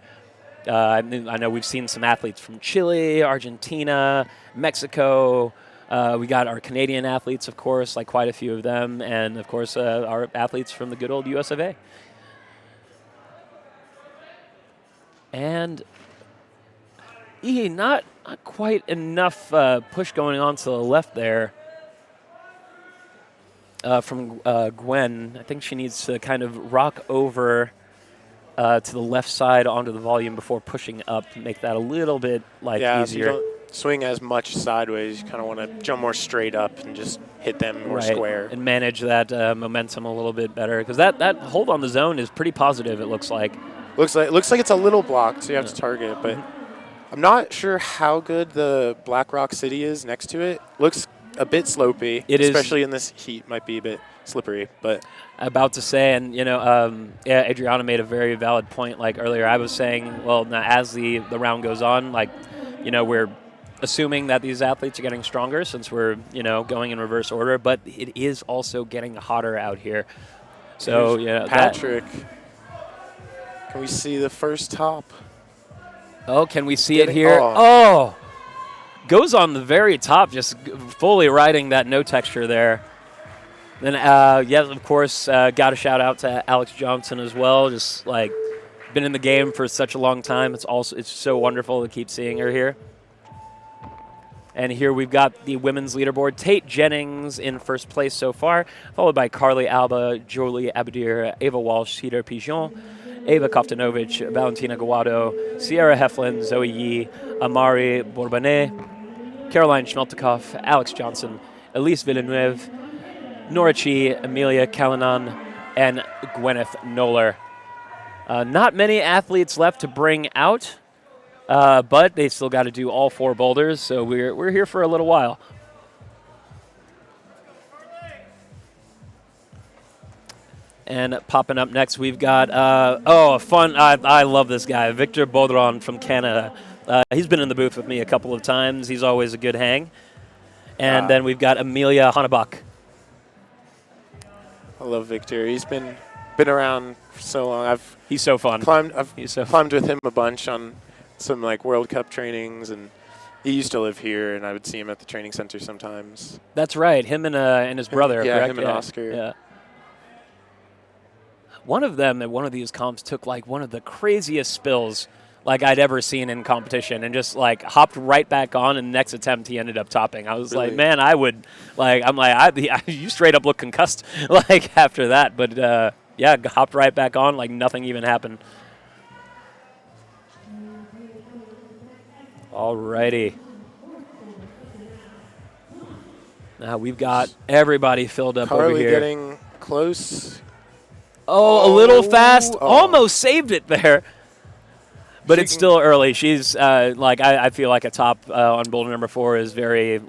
I know we've seen some athletes from Chile, Argentina, Mexico. We got our Canadian athletes, of course, like quite a few of them, and of course our athletes from the good old US of A. And not quite enough push going on to the left there. From Gwen. I think she needs to kind of rock over to the left side onto the volume before pushing up, make that a little bit easier. So you don't swing as much sideways. You kind of want to jump more straight up and just hit them more square. And manage that momentum a little bit better, because that hold on the zone is pretty positive, it looks like. Looks like it's a little blocked, so you have to target it. But I'm not sure how good the Black Rock City is next to it. Looks a bit slopey, especially in this heat. Might be a bit slippery, but about to say, and Adriana made a very valid point. Like earlier, I was saying, well, now as the round goes on, we're assuming that these athletes are getting stronger since we're going in reverse order, but it is also getting hotter out here. So Patrick, can we see the first top? Oh, can we see it here? Oh. Goes on the very top, just fully riding that no texture there. Then, of course, got to shout out to Alex Johnson as well. Just been in the game for such a long time. It's so wonderful to keep seeing her here. And here we've got the women's leaderboard. Tate Jennings in first place so far, followed by Carly Alba, Jolie Abadir, Ava Walsh, Cedar Pigeon, Ava Koftanovich, Valentina Guado, Sierra Heflin, Zoe Yee, Amari Bourbanet, Caroline Schmeltikoff, Alex Johnson, Elise Villeneuve, Nora Chi, Amelia Callanan, and Gwyneth Noller. Not many athletes left to bring out, but they still got to do all 4 boulders, so we're here for a little while. And popping up next, we've got, I love this guy, Victor Baudron from Canada. He's been in the booth with me a couple of times. He's always a good hang. And then we've got Amelia Hannebach. I love Victor. He's been around for so long. He's so fun. I've climbed with him a bunch on some World Cup trainings, and he used to live here, and I would see him at the training center sometimes. That's right. Him and his brother. Yeah, correct? him and Oscar. Yeah. One of them at one of these comps took one of the craziest spills I'd ever seen in competition, and just hopped right back on, and next attempt he ended up topping. I was really? Man, I would you straight up look concussed after that, but hopped right back on nothing even happened. Alrighty. Now we've got everybody filled up Carly over here. Getting close. Oh, a little fast. Almost saved it there. But it's still early. She's I feel like a top on boulder number 4 is very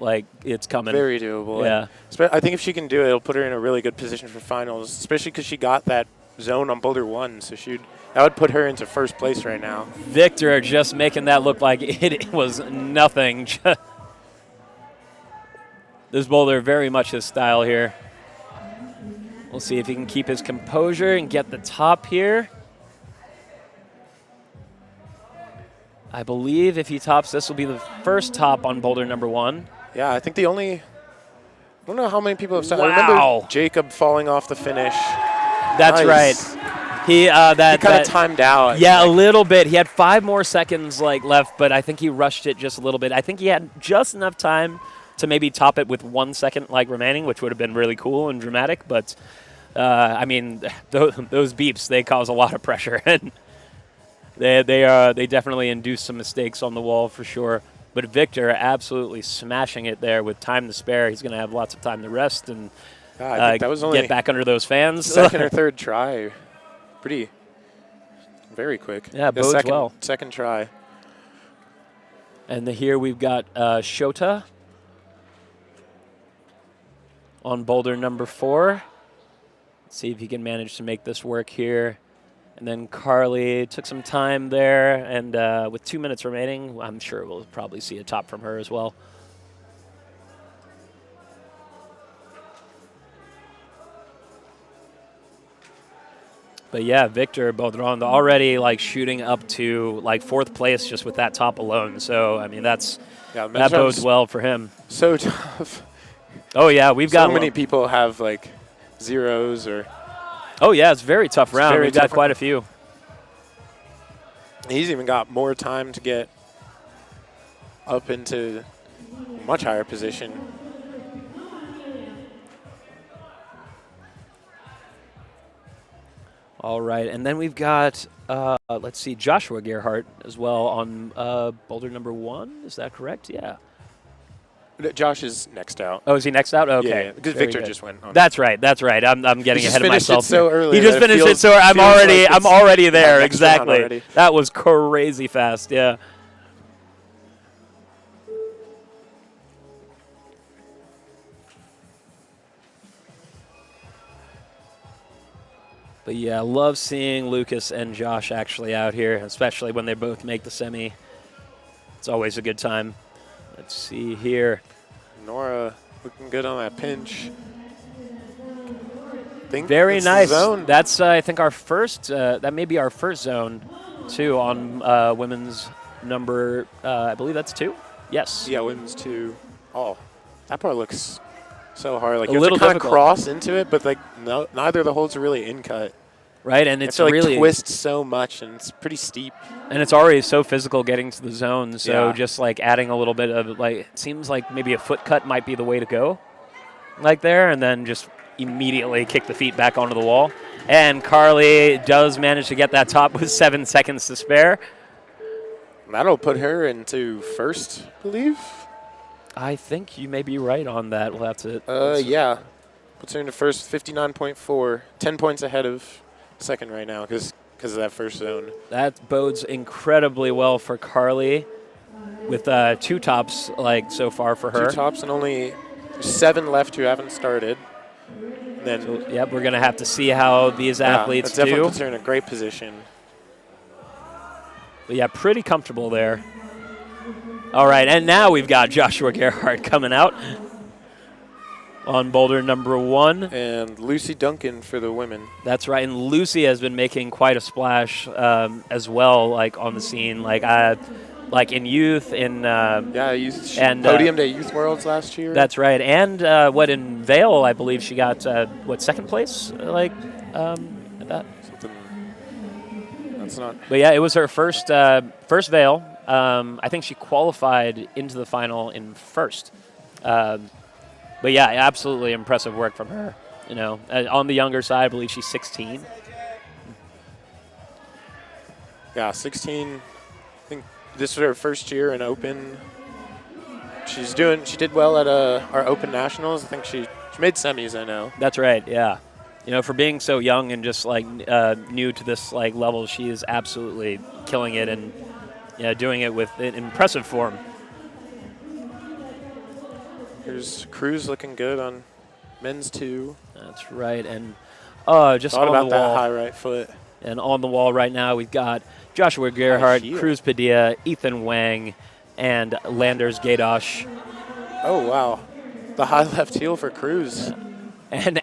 it's coming. Very doable. Yeah. I think if she can do it, it'll put her in a really good position for finals, especially because she got that zone on boulder 1. So that would put her into first place right now. Victor just making that look like it was nothing. This boulder very much his style here. We'll see if he can keep his composure and get the top here. I believe if he tops this will be the first top on boulder number 1. Yeah, I think the only, I don't know how many people have said. Wow. I remember Jacob falling off the finish. That's Nice. right. He that He kind that- of timed out. Yeah, a little bit. He had 5 more seconds left, but I think he rushed it just a little bit. I think he had just enough time to maybe top it with 1 second remaining, which would have been really cool and dramatic. But I mean, those beeps, they cause a lot of pressure, and they definitely induce some mistakes on the wall for sure. But Victor absolutely smashing it there with time to spare. He's going to have lots of time to rest and I think that was only get back under those fans. second or third try. Pretty, very quick. Yeah, The bodes well. Second try. And here we've got Shota on boulder number 4. Let's see if he can manage to make this work here. And then Carly took some time there, and with 2 minutes remaining, I'm sure we'll probably see a top from her as well. But yeah, Victor Baudron already shooting up to 4th place just with that top alone. So I mean that bodes well for him. So tough. Oh yeah, we've got so many people have zeros or. Oh yeah, it's a very tough round. Very We've got tough quite a few. He's even got more time to get up into a much higher position. All right, and then we've got, let's see, Joshua Gerhardt as well on boulder number 1. Is that correct? Yeah. Josh is next out. Oh, is he next out? Okay. Yeah, because Very Victor good. just went on. That's right. I'm getting He ahead just of myself. finished it so early He just that it finished it feels- so I'm feels already like I'm it's already there. next round Exactly. already. That was crazy fast. Yeah. But yeah, I love seeing Lucas and Josh actually out here, especially when they both make the semi. It's always a good time. Let's see here. Nora looking good on that pinch. Very it's the nice. zone. That's I think our first. That may be our first zone, too, on women's number. I believe that's 2. Yes. Yeah, women's 2. Oh, that part looks so hard. A You have little to kind of difficult. cross into it, but no, neither of the holes are really in cut. Right, and It's it's to really twist so much, and it's pretty steep. and it's already so physical getting to the zone. So Yeah. just adding a little bit of it seems like maybe a foot cut might be the way to go, there, and then just immediately kick the feet back onto the wall. And Carly does manage to get that top with 7 seconds to spare. That'll put her into first, I believe. I think you may be right on that. We'll have to. Yeah. Puts her into first, 59.4. 10 points ahead of second right now because of that first zone. That bodes incredibly well for Carly with 2 tops so far for her. 2 tops and only 7 left who haven't started. And then Yep, we're going to have to see how these athletes that definitely do. puts her in a great position. But yeah, pretty comfortable there. All right, and now we've got Joshua Gerhardt coming out on boulder number 1. And Lucy Duncan for the women. That's right, and Lucy has been making quite a splash as well, on the scene, in youth, in She and, podiumed at Youth Worlds last year. that's right, and in Vail, I believe she got second place, at that. Something. That's not. But yeah, it was her first Vail. I think she qualified into the final in first. But yeah, absolutely impressive work from her. On the younger side, I believe she's 16. Yeah, 16. I think this was her first year in Open. She did well at our Open Nationals. I think she made semis, I know. That's right. Yeah. For being so young and just new to this level, she is absolutely killing it and doing it with impressive form. Here's Cruz looking good on men's 2. That's right, and just Thought on about the wall. that high right foot. And on the wall right now, we've got Joshua Gerhardt, heel. Cruz Padilla, Ethan Wang, and Landers Gadosh. Oh, wow. The high left heel for Cruz. And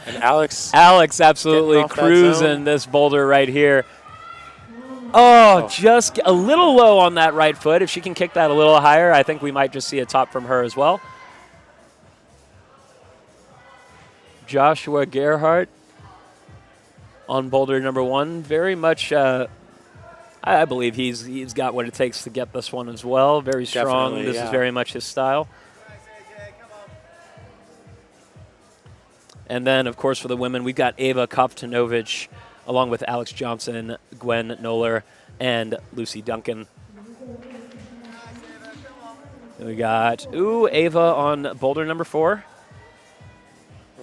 And Alex. Alex absolutely off that cruising zone. this boulder right here. Oh, just a little low on that right foot. If she can kick that a little higher, I think we might just see a top from her as well. Joshua Gerhardt on boulder number 1. Very much, I believe he's got what it takes to get this one as well. Very strong. Definitely, This yeah. is very much his style. And then, of course, for the women, we've got Ava Koptanovich, along with Alex Johnson, Gwen Noller, and Lucy Duncan. We got, Ava on boulder number 4.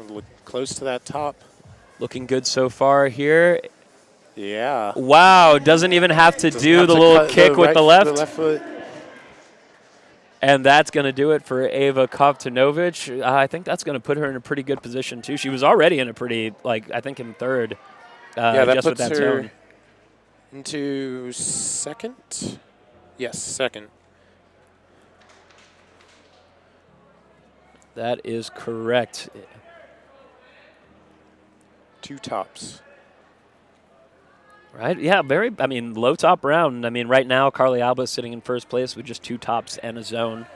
Look close to that top. Looking good so far here. Yeah. Wow, doesn't even have to Doesn't do have the to little cut kick with the left. foot. And that's going to do it for Ava Koptanovich. I think that's going to put her in a pretty good position, too. She was already in a pretty, I think in third. Yeah, that just with puts that her zone. into second. Yes, second. That is correct. 2 tops. Right? Yeah, low top round. Right now, Carly Alba is sitting in first place with just 2 tops and a zone.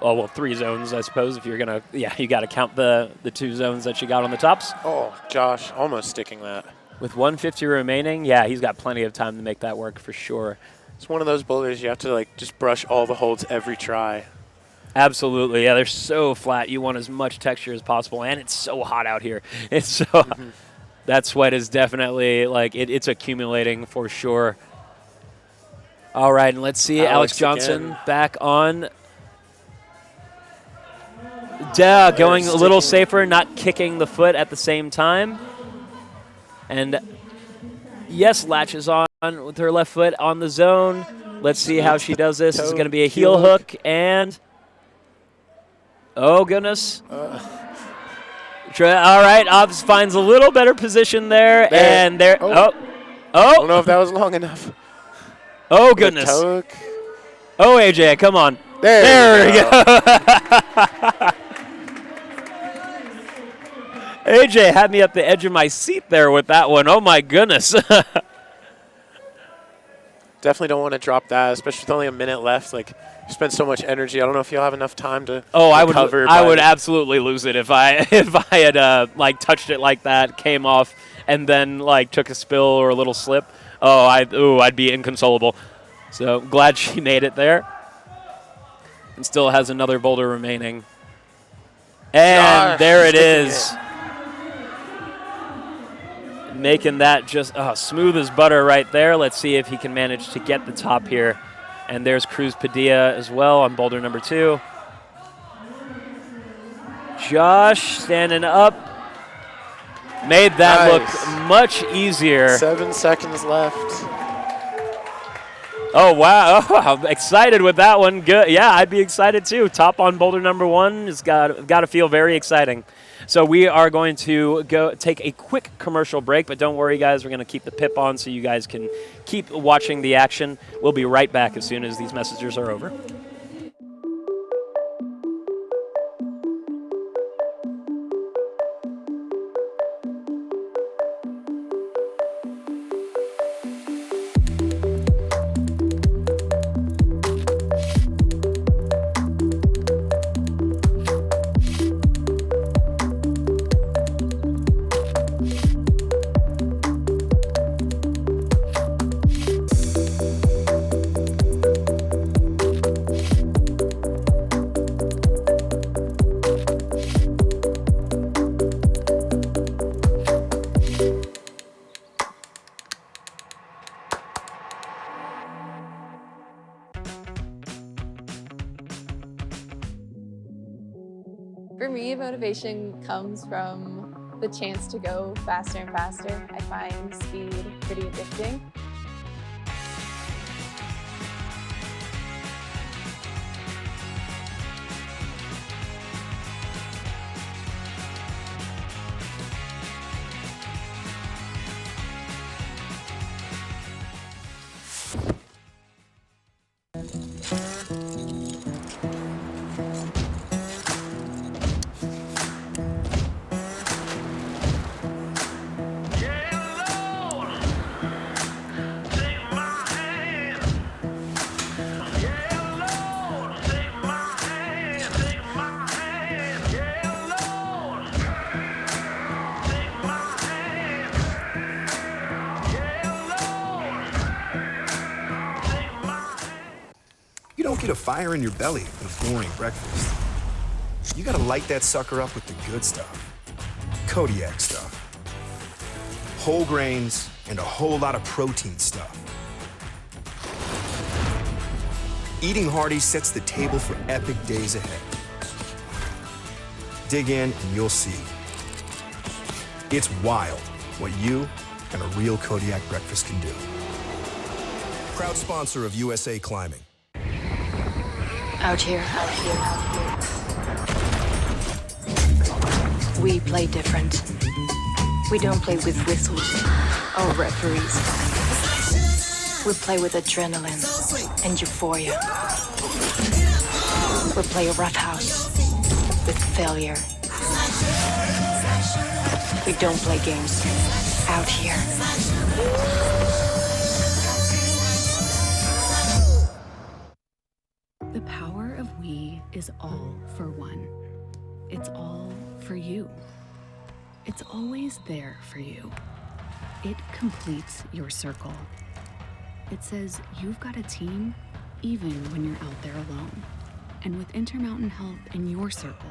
Oh, well, 3 zones, I suppose, if you're going to, you got to count the 2 zones that she got on the tops. Oh, Josh, almost sticking that. With 150 remaining, yeah, he's got plenty of time to make that work for sure. It's one of those boulders you have to, just brush all the holds every try. Absolutely, yeah, they're so flat. You want as much texture as possible, and it's so hot out here. It's so that sweat is definitely it's accumulating for sure. All right, and let's see Alex Johnson again. back on. Going a little safer, not kicking the foot at the same time. And yes, latches on with her left foot on the zone. Let's see how she does this. This is going to be a heel hook and. Oh, goodness. All right, Obbs finds a little better position there. And there. I don't know if that was long enough. Oh, goodness. Oh, AJ, come on. There we go. AJ had me at the edge of my seat there with that one. Oh, my goodness. Definitely don't want to drop that, especially with only a minute left. You spent so much energy. I don't know if you'll have enough time to recover. I would absolutely lose it if I had touched it like that, came off, and then took a spill or a little slip. I'd be inconsolable. So glad she made it there. And still has another boulder remaining. And there it is. Making that just smooth as butter right there. Let's see if he can manage to get the top here. And there's Cruz Padilla as well on boulder number 2. Josh standing up. Made that look much easier. 7 seconds left. Oh, wow. Oh, I'm excited with that one. Good. Yeah, I'd be excited too. Top on boulder number 1 has got to feel very exciting. So we are going to go take a quick commercial break, but don't worry, guys. We're going to keep the pip on so you guys can keep watching the action. We'll be right back as soon as these messages are over. For me, motivation comes from the chance to go faster and faster. I find speed pretty addicting. You don't get a fire in your belly with a boring breakfast. You gotta light that sucker up with the good stuff. Kodiak stuff. Whole grains and a whole lot of protein stuff. Eating hearty sets the table for epic days ahead. Dig in and you'll see. It's wild what you and a real Kodiak breakfast can do. Proud sponsor of USA Climbing. Out here. We play different. We don't play with whistles or referees. We play with adrenaline and euphoria. We play a roughhouse with failure. We don't play games out here. The power of we is all for one. It's all for you. It's always there for you. It completes your circle. It says you've got a team even when you're out there alone. And with Intermountain Health in your circle,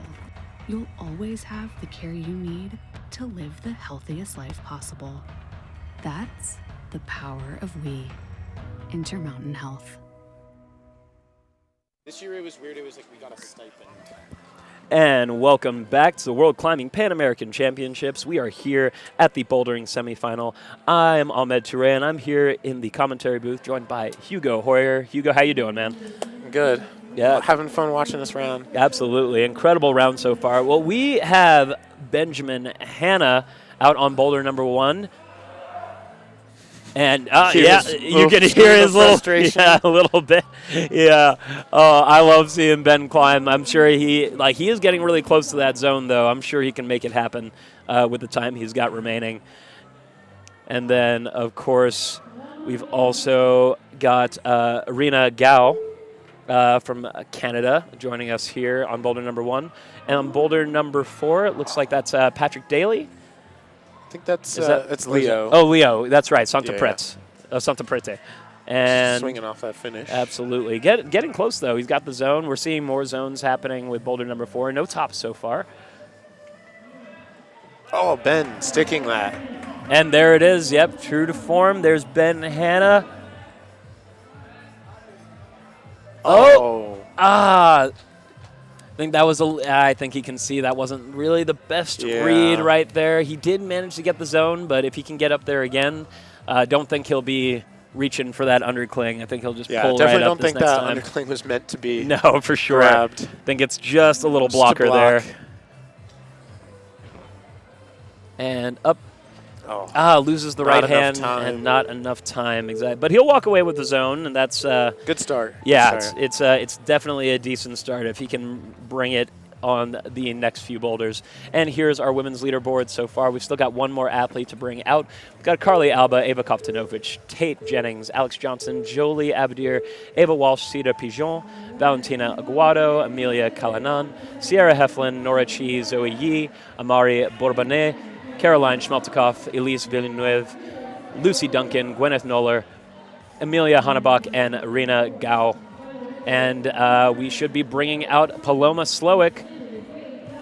you'll always have the care you need to live the healthiest life possible. That's the power of we. Intermountain Health. This year it was weird. It was like we got a stipend. And welcome back to the World Climbing Pan American Championships. We are here at the bouldering semifinal. I'm Ahmed Touré, and I'm here in the commentary booth, joined by Hugo Hoyer. Hugo, how you doing, man? Good. Yeah, Having fun watching this round. absolutely. Incredible round so far. Well, we have Benjamin Hanna out on boulder number 1. And you can hear his little frustration. Yeah, a little bit. Yeah. I love seeing Ben climb. I'm sure he is getting really close to that zone, though. I'm sure he can make it happen with the time he's got remaining. And then, of course, we've also got Irina Gao from Canada joining us here on boulder number 1. And on boulder number 4, it looks like that's Patrick Daly. I think that's it's or is it- Leo. Oh, Leo. That's right. Santa Yeah, Prete. Santa Prete. And Swinging off that finish. absolutely. Getting close, though. He's got the zone. We're seeing more zones happening with boulder number 4. No tops so far. Oh, Ben sticking that. And there it is. Yep, true to form. There's Ben Hanna. Oh. I think he can see that wasn't really the best Yeah. read right there. He did manage to get the zone, but if he can get up there again, don't think he'll be reaching for that undercling. I think he'll just Yeah, pull definitely right up don't this think next that time. undercling was meant to be No, for sure. grabbed. Think it's just a little Just a blocker there. block. And up. Oh. Loses the Not right enough hand time. and not enough time. Exactly. But he'll walk away with the zone, and that's Good start. yeah, Good start. it's definitely a decent start if he can bring it on the next few boulders. And here's our women's leaderboard so far. We've still got one more athlete to bring out. We've got Carly Alba, Ava Kovtanovic, Tate Jennings, Alex Johnson, Jolie Abadir, Ava Walsh, Cedar Pigeon, Valentina Aguado, Amelia Calanan, Sierra Heflin, Nora Chi, Zoe Yi, Amari Bourbanet, Caroline Schmeltikoff, Elise Villeneuve, Lucy Duncan, Gwyneth Noller, Amelia Hannebach, and Irina Gao. And we should be bringing out Paloma Slowick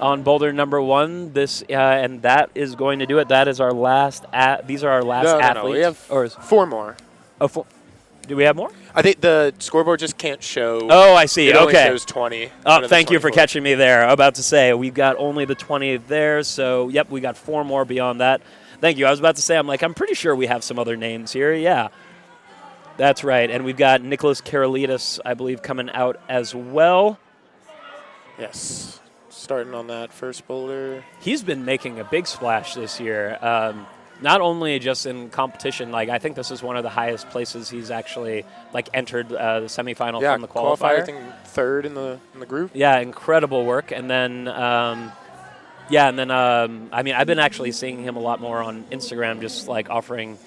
on boulder number 1. And that is going to do it. That is our last. These are our last athletes. No, we have or 4 more. do we have more? I think the scoreboard just can't show. Oh, I see. It only Okay. shows 20. Oh, thank you for catching me there. I'm about to say we've got only the 20 there. So, yep, we got 4 more beyond that. Thank you. I was about to say, I'm pretty sure we have some other names here. Yeah. That's right. And we've got Nicholas Karolidis, I believe, coming out as well. Yes. Starting on that first boulder. He's been making a big splash this year. Not only just in competition, I think this is one of the highest places he's actually entered the semifinal from the qualifier. I think 3rd in the group. Yeah, incredible work. And then, I've been actually seeing him a lot more on Instagram, just offering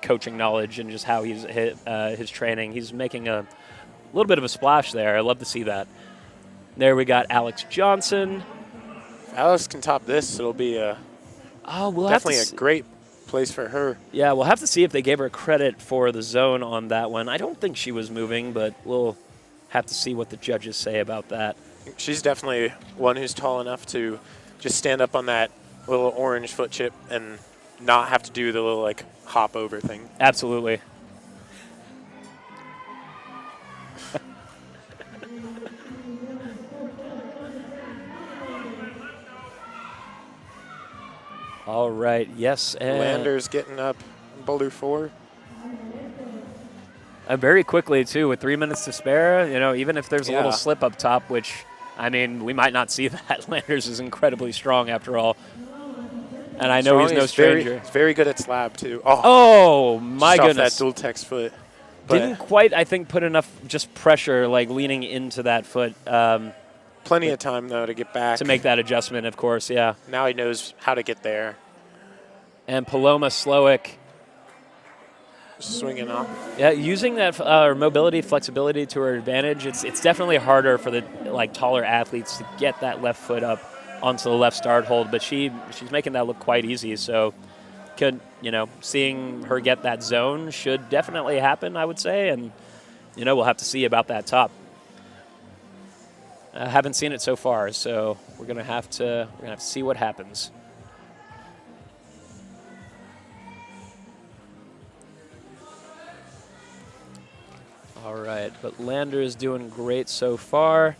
coaching knowledge and just how he's his training. He's making a little bit of a splash there. I love to see that. There we got Alex Johnson. If Alex can top this, it'll be definitely a great place for her. Yeah, we'll have to see if they gave her credit for the zone on that one. I don't think she was moving, but we'll have to see what the judges say about that. She's definitely one who's tall enough to just stand up on that little orange foot chip and not have to do the little like hop over thing. Absolutely. All right, yes. And Landers getting up Boulder 4. very quickly, too, with 3 minutes to spare, even if there's a little Yeah. slip up top, which, we might not see that. Landers is incredibly strong after all. And I know he's no stranger. He's very good at slab, too. Oh, my off goodness. that dual text foot. But Didn't quite, I think, put enough just pressure, like leaning into that foot. plenty of time, though, to get back. To make that adjustment, of course, yeah. Now he knows how to get there. And Paloma Slowick, Swinging off. yeah, using that mobility, flexibility to her advantage. It's definitely harder for the taller athletes to get that left foot up onto the left start hold, but she's making that look quite easy. So, seeing her get that zone should definitely happen, I would say, and we'll have to see about that top. I haven't seen it so far, so we're gonna have to see what happens. All right, but Lander is doing great so far.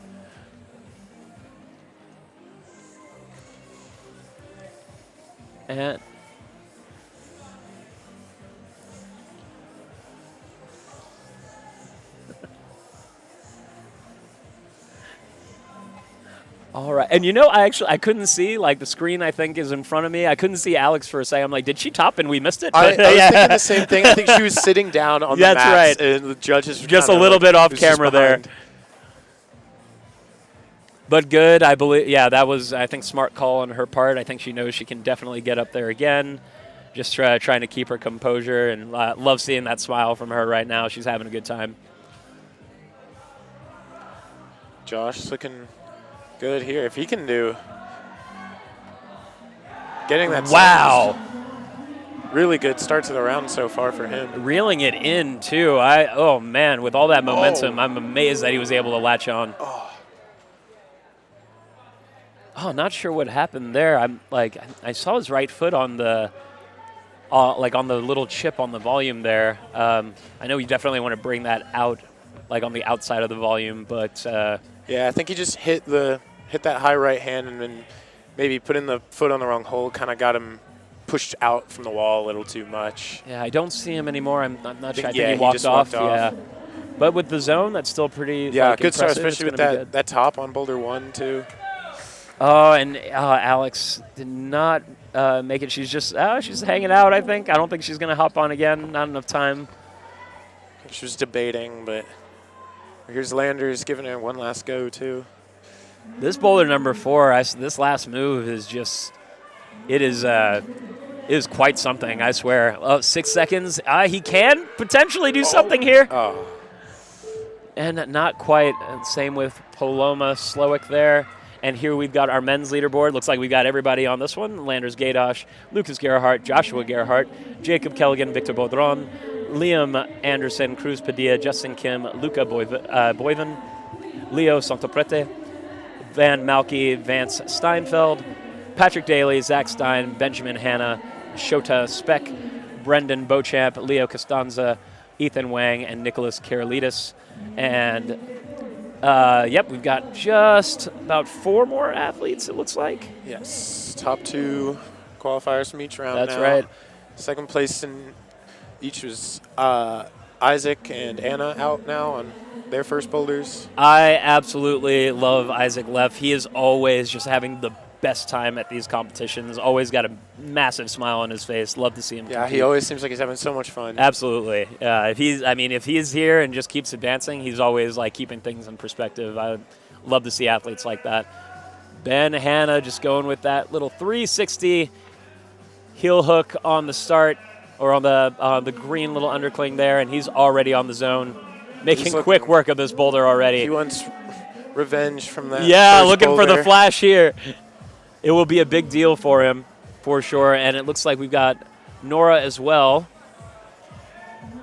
And all right, and I couldn't see, the screen I think is in front of me. I couldn't see Alex for a second. I'm like, did she top and we missed it? I was thinking the same thing. I think she was sitting down on the That's mats, right. and the judges were Just a kinda little bit off who's just camera there. behind. But good, I believe. Yeah, that was, I think, smart call on her part. I think she knows she can definitely get up there again. Just trying to keep her composure, and love seeing that smile from her right now. She's having a good time. Josh looking good here. If he can do getting that Wow. really good start to the round so far for him. Reeling it in, too. Oh, man, with all that momentum, I'm amazed that he was able to latch on. Oh, not sure what happened there. I saw his right foot on the on the little chip on the volume there. I know you definitely want to bring that out, on the outside of the volume, but Yeah, I think he just hit that high right hand and then maybe putting the foot on the wrong hole, kind of got him pushed out from the wall a little too much. yeah, I don't see him anymore. I'm not sure. I think Yeah, he he walked just off. walked off. Yeah, but with the zone, that's still pretty. Yeah, good start, impressive. It's especially with gonna be good. that top on Boulder 1 too. Oh, and Alex did not make it. She's just she's hanging out, I think. I don't think she's going to hop on again. Not enough time. She was debating, but here's Landers giving her one last go too. This boulder number 4, this last move is just, it is quite something, I swear. 6 seconds. He can potentially do something here. Oh, And not quite. Same with Paloma Slowick there. And here we've got our men's leaderboard. Looks like we got everybody on this one. Landers Gaydosh, Lucas Gerhardt, Joshua Gerhardt, Jacob Kelligan, Victor Baudron, Liam Anderson, Cruz Padilla, Justin Kim, Luca Boyven, Leo Santoprete, Van Malky, Vance Steinfeld, Patrick Daly, Zach Stein, Benjamin Hanna, Shota Speck, Brendan Beauchamp, Leo Costanza, Ethan Wang, and Nicholas Karolidis. And we've got just about 4 more athletes, it looks like. yes. Top 2 qualifiers from each round. That's now. right. Second place in each was Isaac and Anna out now on their first boulders. I absolutely love Isaac Leff. He is always just having the best time at these competitions. Always got a massive smile on his face. Love to see him Yeah, compete. he always seems like he's having so much fun. Absolutely. If he's here and just keeps advancing, he's always keeping things in perspective. I love to see athletes like that. Ben Hanna just going with that little 360 heel hook on the start, or on the green little undercling there, and he's already on the zone, making quick work of this boulder already. He wants revenge from that. Yeah, first looking for the boulder. flash here. It will be a big deal for him, for sure. And it looks like we've got Nora as well.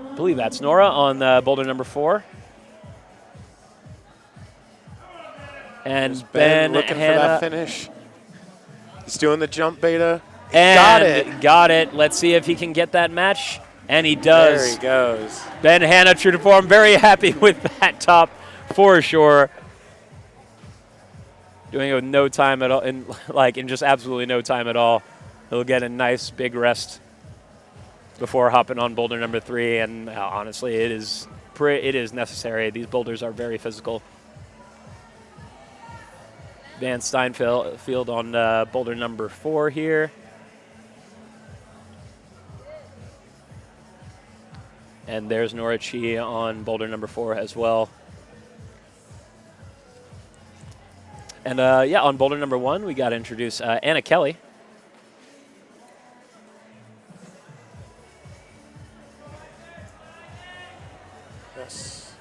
I believe that's Nora on boulder number 4. And There's Ben looking for Hanna. that finish. He's doing the jump beta. And Got it. Got it. Let's see if he can get that match. And he does. There he goes. Ben Hanna, true to form, very happy with that top for sure. Doing it with no time at all, in just absolutely no time at all. He'll get a nice big rest before hopping on boulder number 3. And honestly, it is necessary. These boulders are very physical. Van Steinfeld on boulder number 4 here. And there's Nora Chi on boulder number 4 as well. And on boulder number 1, we got to introduce Anna Kelly. Yes.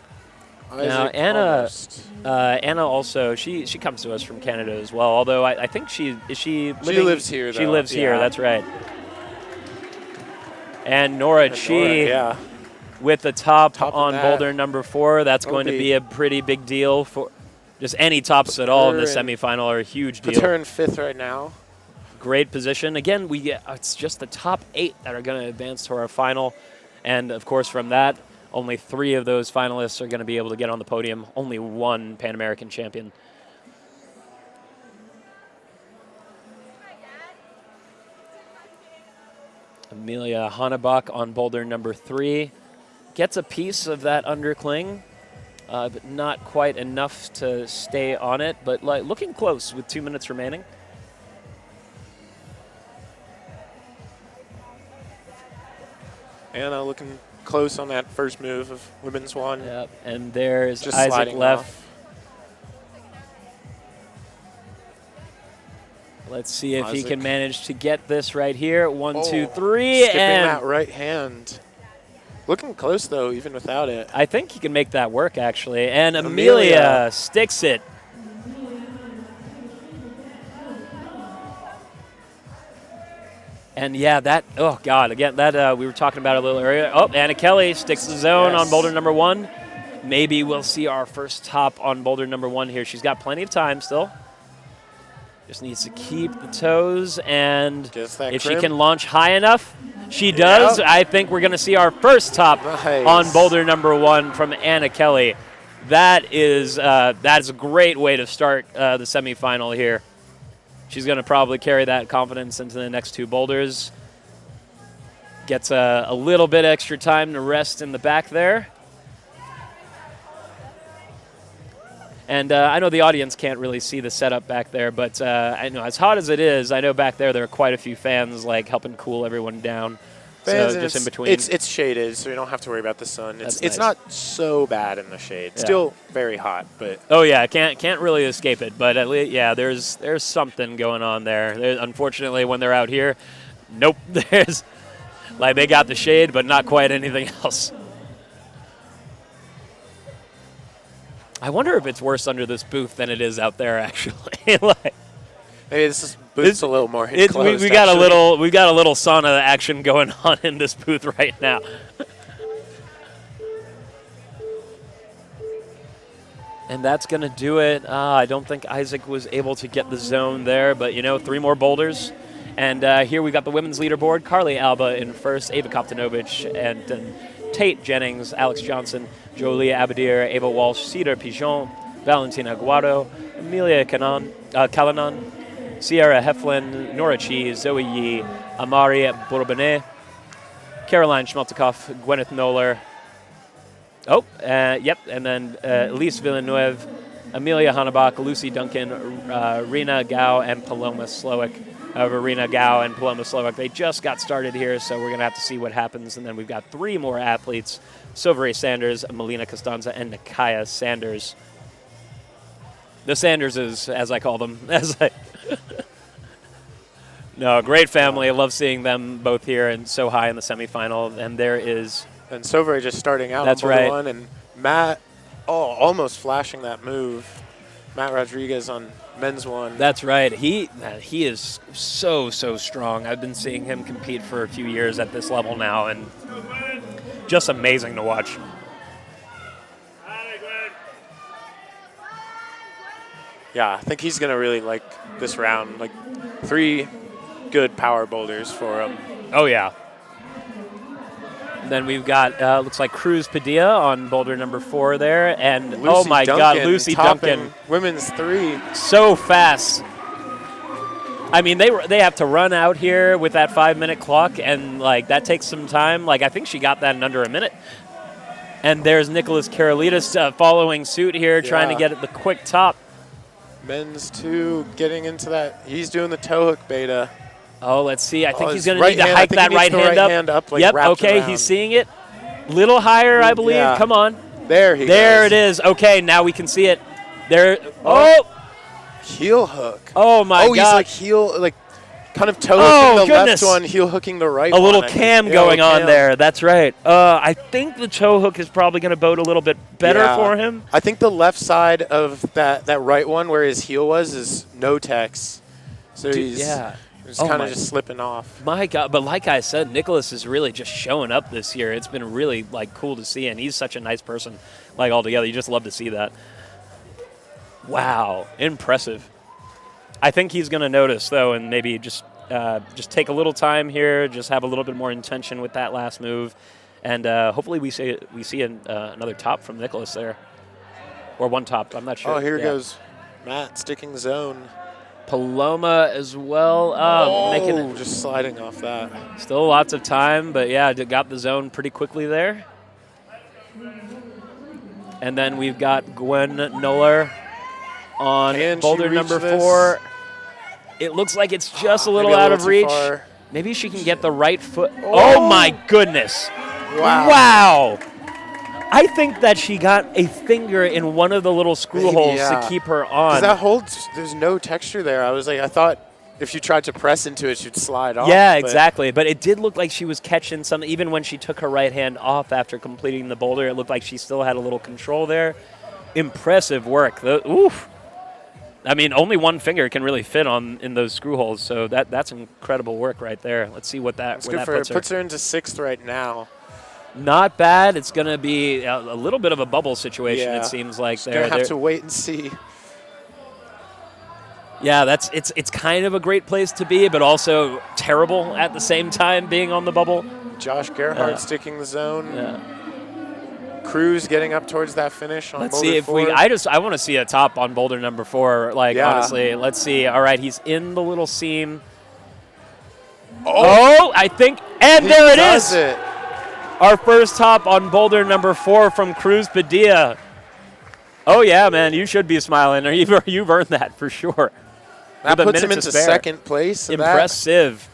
Now, Anna also, she comes to us from Canada as well, although I think she lives here, She though. lives here, Yeah. that's right. And Nora Chi yeah. with the top Top on that. boulder number 4. That's going to be a pretty big deal for just any tops at all in the semifinal are a huge deal. Puts her in 5th right now. Great position. Again, it's just the top 8 that are going to advance to our final. And, of course, from that, only 3 of those finalists are going to be able to get on the podium. Only 1 Pan American champion. Amelia Hannebach on boulder number 3. Gets a piece of that undercling, but not quite enough to stay on it. But looking close with 2 minutes remaining. Anna looking close on that first move of women's one. Yep, and there's Just Isaac sliding Leff. off. Let's see if he Isaac. can manage to get this right here. 1, 2, Oh, 3, skipping and that right hand. Looking close, though, even without it. I think he can make that work, actually. And Amelia. Amelia sticks it. And yeah, oh God, again, that we were talking about a little earlier. Oh, Anna Kelly sticks the zone on boulder number 1. Maybe we'll see our first top on boulder number 1 here. She's got plenty of time still. Just needs to keep the toes, and if she can launch high enough, she does. Yep. I think we're going to see our first top on boulder number 1 from Anna Kelly. That's a great way to start the semifinal here. She's going to probably carry that confidence into the next 2 boulders. Gets a little bit extra time to rest in the back there. And I know the audience can't really see the setup back there, but I know as hot as it is, I know back there are quite a few fans helping cool everyone down. Fans, so just in between. It's shaded, so you don't have to worry about the sun. It's nice. not so bad in the shade. Yeah. Still very hot, but Oh yeah, can't really escape it. But at least there's something going on there. Unfortunately, when they're out here, nope. There's they got the shade, but not quite anything else. I wonder if it's worse under this booth than it is out there, actually. maybe this booth's a little more enclosed. We got a little sauna action going on in this booth right now. And that's going to do it. I don't think Isaac was able to get the zone there, but 3 more boulders. And here we got the women's leaderboard. Carly Alba in first, Ava Koptanovich, and then Tate Jennings, Alex Johnson, Jolie Abadir, Ava Walsh, Cedar Pigeon, Valentina Guado, Amelia Calanan, Sierra Heflin, Nora Chi, Zoe Yi, Amari Bourbonnais, Caroline Schmeltikoff, Gwyneth Noller. And then Elise Villeneuve, Amelia Hannebach, Lucy Duncan, Rena Gao, and Paloma Slowick. However, Rena Gao and Paloma Slowick, they just got started here, so we're going to have to see what happens. And then we've got 3 more athletes, Silvery Sanders, Melina Costanza, and Nakaya Sanders. The Sanderses, as I call them. No, great family. I love seeing them both here and so high in the semifinal. And there is... And Silvery just starting out That's on right. 1, and Matt, almost flashing that move. Matt Rodriguez on men's 1. That's right. He is so strong. I've been seeing him compete for a few years at this level now, and just amazing to watch. Yeah, I think he's going to really like this round. Like 3 good power boulders for him. Oh, yeah. Then we've got, looks like Cruz Padilla on boulder number 4 there. And, oh, my God, Lucy Duncan. Women's 3. So fast. I mean, they have to run out here with that 5-minute clock, and, like, that takes some time. Like, I think she got that in under a minute. And there's Nicholas Karolidis following suit here, trying to get at the quick top. Men's 2 getting into that. He's doing the toe hook beta. Oh, let's see. I think he's going to right need to hike that right hand up. Like yep, wrapped okay, around. he's seeing it. Little higher, I believe. Yeah. Come on. There he There goes. it is. Okay, now we can see it. There. Oh! Heel hook. Oh, my God. Oh, he's like heel, like kind of toe Oh, hooking the goodness. left one, heel hooking the right A one. little I think. cam Yeah, going little on cam. there. That's right. I think the toe hook is probably going to bode a little bit better Yeah. for him. I think the left side of that right one where his heel was is no tex. So Dude, he's yeah. just Oh kind my- of just slipping off. My God, but like I said, Nicholas is really just showing up this year. It's been really like cool to see, and he's such a nice person, like altogether. You just love to see that. Wow, impressive. I think he's going to notice though, and maybe just take a little time here, just have a little bit more intention with that last move, and hopefully we see another top from Nicholas there, or one top. I'm not sure. Oh, here Yeah. goes Matt sticking zone. Paloma as well, making it just sliding off that. Still lots of time, but yeah, got the zone pretty quickly there. And then we've got Gwen Noller on Can she boulder reach number this? 4. It looks like it's just a little Maybe out of too reach. far. Maybe she can get the right foot. Oh my goodness. Wow. Wow. I think that she got a finger in one of the little screw Maybe, holes yeah. to keep her 'Cause on. that holds, there's no texture there. I thought if you tried to press into it, she'd slide off. Yeah, but exactly. But it did look like she was catching some, even when she took her right hand off after completing the boulder, it looked like she still had a little control there. Impressive work. Oof. I mean, only one finger can really fit in those screw holes, so that's incredible work right there. Let's see what that, It's where good that for her. puts her. Puts her into 6th right now. Not bad. It's going to be a little bit of a bubble situation, Yeah. it seems like. Just there. gonna have to wait and see. Yeah, it's kind of a great place to be, but also terrible at the same time being on the bubble. Josh Gerhardt sticking the zone. Yeah. Cruz getting up towards that finish on Let's boulder see if 4. I want to see a top on boulder number 4. Like, Yeah. honestly, let's see. All right, he's in the little seam. Oh, I think, and He there it does is. it. Our first top on boulder number 4 from Cruz Padilla. Oh yeah, man, you should be smiling. Or you've earned that for sure. That With a puts him minute to into spare. 2nd place. So Impressive.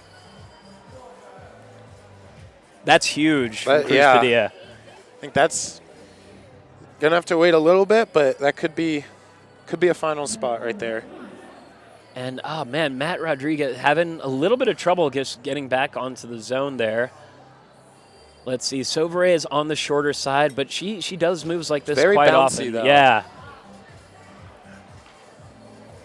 That's huge from Cruz yeah. Padilla. I think that's gonna have to wait a little bit, but that could be a final spot right there. And, oh, man, Matt Rodriguez having a little bit of trouble just getting back onto the zone there. Let's see. Sauvere is on the shorter side, but she does moves like this Very quite bouncy, often. though. Yeah.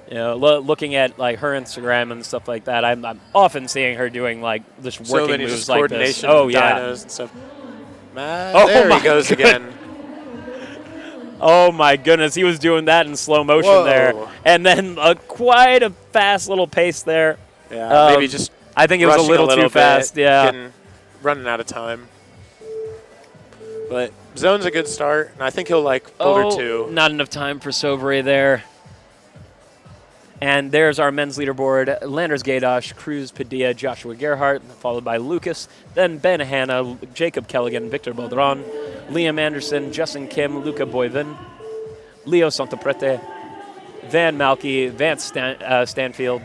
You know, looking at, like, her Instagram and stuff like that, I'm often seeing her doing, like, just So working many moves just like this. coordination, Oh, yeah. dynos and stuff. Matt, Oh, there my he goes goodness. again. Oh, my goodness. He was doing that in slow motion there. Whoa. And then quite a fast little pace there. Yeah, maybe just I think it was a rushing little too bit, fast. Yeah. running out of time. But zone's a good start, and I think he'll like boulder 2. Not enough time for Sauvere there. And there's our men's leaderboard. Landers Gaydosh, Cruz Padilla, Joshua Gerhardt, followed by Lucas, then Ben Hanna, Jacob Kelligan, Victor Baudron, Liam Anderson, Justin Kim, Luca Boyvin, Leo Santaprete, Van Malky, Vance Stanfield,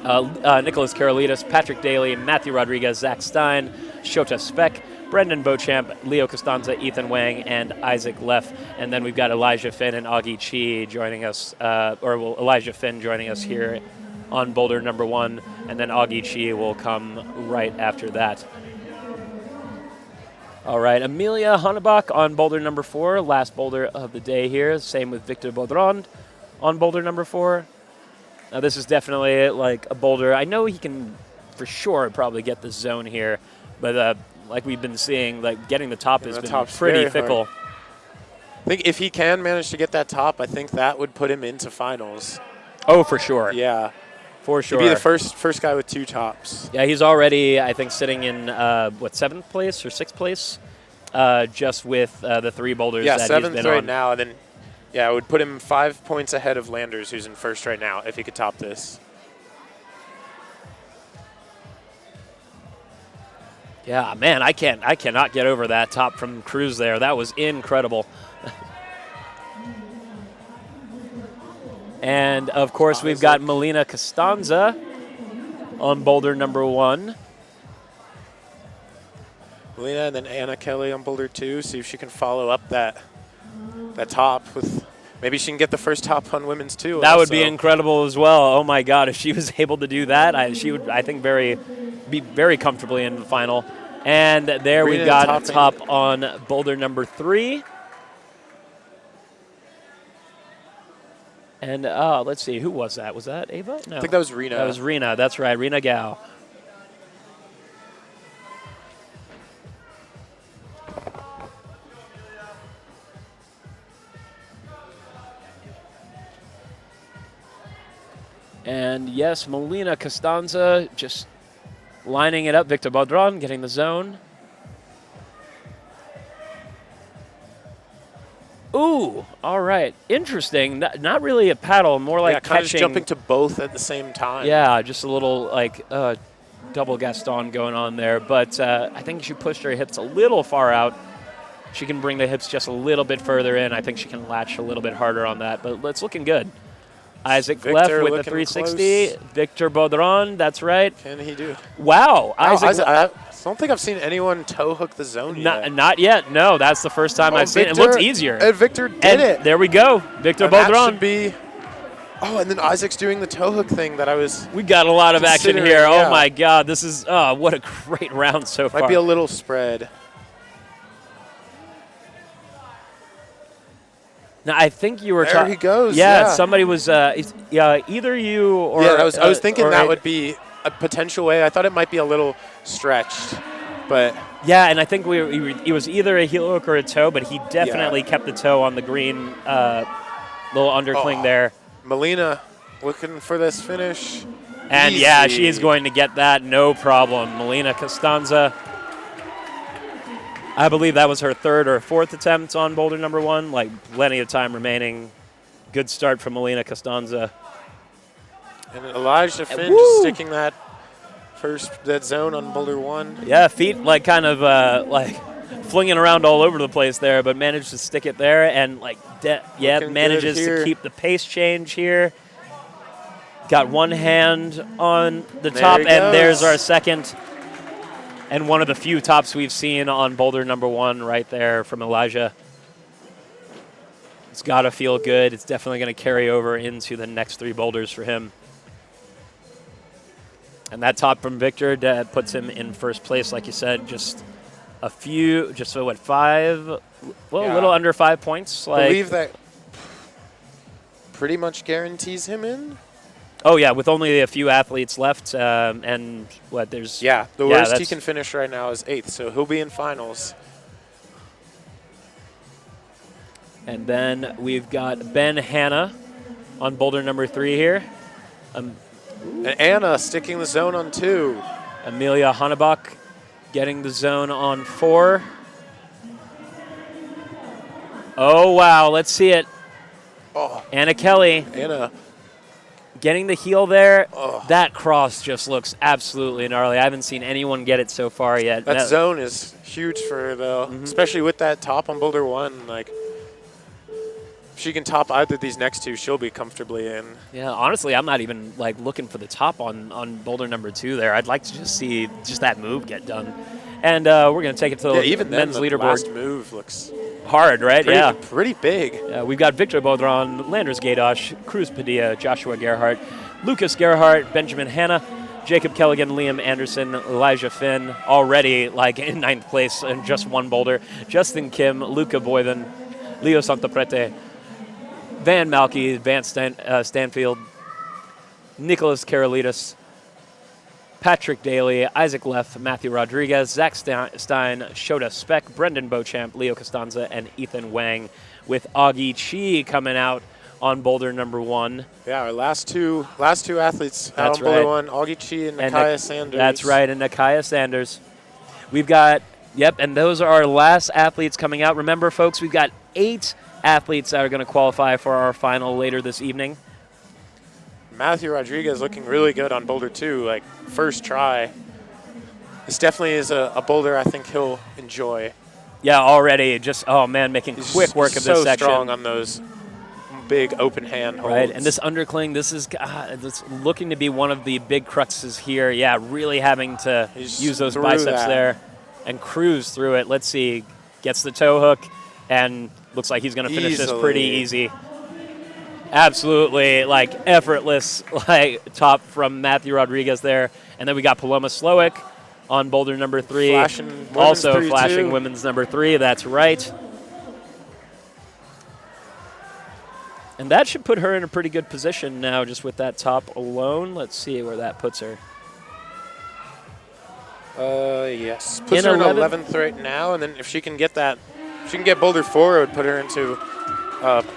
Nicholas Karolidis, Patrick Daly, Matthew Rodriguez, Zach Stein, Shota Speck, Brendan Beauchamp, Leo Costanza, Ethan Wang, and Isaac Leff. And then we've got Elijah Finn and Augie Chi joining us, Elijah Finn joining us here on boulder number 1, and then Augie Chi will come right after that. All right, Amelia Hannebach on boulder number 4, last boulder of the day here. Same with Victor Baudron on boulder number 4. Now this is definitely like a boulder. I know he can for sure probably get the zone here, but like we've been seeing, like getting the top has The been top's pretty very fickle. hard. I think if he can manage to get that top, I think that would put him into finals. Oh, for sure. Yeah. For sure. He'd be the first guy with 2 tops. Yeah, he's already, I think, sitting in, 7th place or 6th place? Just with the 3 boulders Yeah, that 7th he's been right on. now. And then, yeah, it would put him 5 points ahead of Landers, who's in first right now, if he could top this. Yeah, man, I cannot get over that top from Cruz there. That was incredible. And, of course, we've got Melina Costanza on boulder number 1. Melina and then Anna Kelly on boulder 2. See if she can follow up that top with maybe she can get the first top on women's too. That would be incredible as well. Oh my God, if she was able to do that, she would, I think, be very comfortably in the final. And there we've got top on boulder number 3. And let's see, who was that? Was that Ava? No, I think that was Rena. That was Rena. That's right, Rena Gao. And yes, Melina Costanza just lining it up. Victor Baudron getting the zone. Ooh, all right. Interesting. Not really a paddle, more like kind of catching. jumping to both at the same time. Yeah, just a little like double Gaston going on there. But I think she pushed her hips a little far out. She can bring the hips just a little bit further in. I think she can latch a little bit harder on that. But it's looking good. Isaac Victor Gleff with the 360. Close. Victor Baudron, that's right. Can he do it? Wow. Isaac I don't think I've seen anyone toe hook the zone yet. Not yet. No, that's the first time I've seen it. It looks easier. And Victor did it. There we go. Victor Baudron. That should be. Oh, and then Isaac's doing the toe hook thing that I was. We got a lot of action here. Yeah. Oh my God, this is what a great round so far. Might be a little spread. Now, I think you were There he goes. Yeah, somebody was either you or. Yeah, I was thinking that would be a potential way. I thought it might be a little stretched, but. Yeah, and I think it was either a heel hook or a toe, but he definitely kept the toe on the green, little undercling there. Melina looking for this finish. And Easy. yeah, she is going to get that, no problem. Melina Costanza. I believe that was her 3rd or 4th attempt on boulder number 1. Like, plenty of time remaining. Good start from Melina Costanza. And Elijah Finn just sticking that zone on boulder 1. Yeah, feet like kind of like flinging around all over the place there, but managed to stick it there and like manages to keep the pace change here. Got one hand on the top, and there's our second. And one of the few tops we've seen on boulder number 1 right there from Elijah. It's got to feel good. It's definitely going to carry over into the next 3 boulders for him. And that top from Victor puts him in first place, like you said, just a 5? Well, a little under 5 points. I believe that pretty much guarantees him in. Oh, yeah, with only a few athletes left, and there's... Yeah, the worst he can finish right now is 8th, so he'll be in finals. And then we've got Ben Hanna on boulder number 3 here. And Anna sticking the zone on 2. Amelia Hannebach getting the zone on 4. Oh, wow, let's see it. Oh. Anna Kelly. Anna. Getting the heel there, that cross just looks absolutely gnarly. I haven't seen anyone get it so far yet. That zone is huge for her, though, especially with that top on boulder 1. Like, if she can top either of these next 2, she'll be comfortably in. Yeah, honestly, I'm not even like looking for the top on boulder number 2 there. I'd like to just see just that move get done. And we're going to take it to the men's leaderboard. Last move looks hard, right? Pretty big. We've got Victor Baudron, Landers Gaydosh, Cruz Padilla, Joshua Gerhardt, Lucas Gerhardt, Benjamin Hanna, Jacob Kelligan, Liam Anderson, Elijah Finn, already like in 9th place in just 1 boulder. Justin Kim, Luca Boyden, Leo Santaprete, Van Malky, Van Stanfield, Nicholas Karolitis, Patrick Daly, Isaac Leff, Matthew Rodriguez, Zach Stein, Shota Speck, Brendan Beauchamp, Leo Costanza, and Ethan Wang with Augie Chi coming out on boulder number 1. Yeah, our last two athletes out That's on Boulder right. 1, Augie Chi and Nakaya Sanders. That's right, and Nakaya Sanders. We've got, and those are our last athletes coming out. Remember, folks, we've got 8 athletes that are going to qualify for our final later this evening. Matthew Rodriguez looking really good on Boulder 2, like first try. This definitely is a boulder I think he'll enjoy. Yeah, already just, making quick work of this so section. strong on those big open hand holds. Right, and this undercling, this is it's looking to be one of the big cruxes here. Yeah, really having to use those biceps there and cruise through it. Let's see, gets the toe hook, and looks like he's going to finish this pretty easy. Absolutely, like effortless, like top from Matthew Rodriguez there. And then we got Paloma Slowick on boulder number 3. Also flashing women's number 3, that's right. And that should put her in a pretty good position now just with that top alone. Let's see where that puts her. Yes. Puts her in 11th right now, and then if she can get boulder 4, it would put her into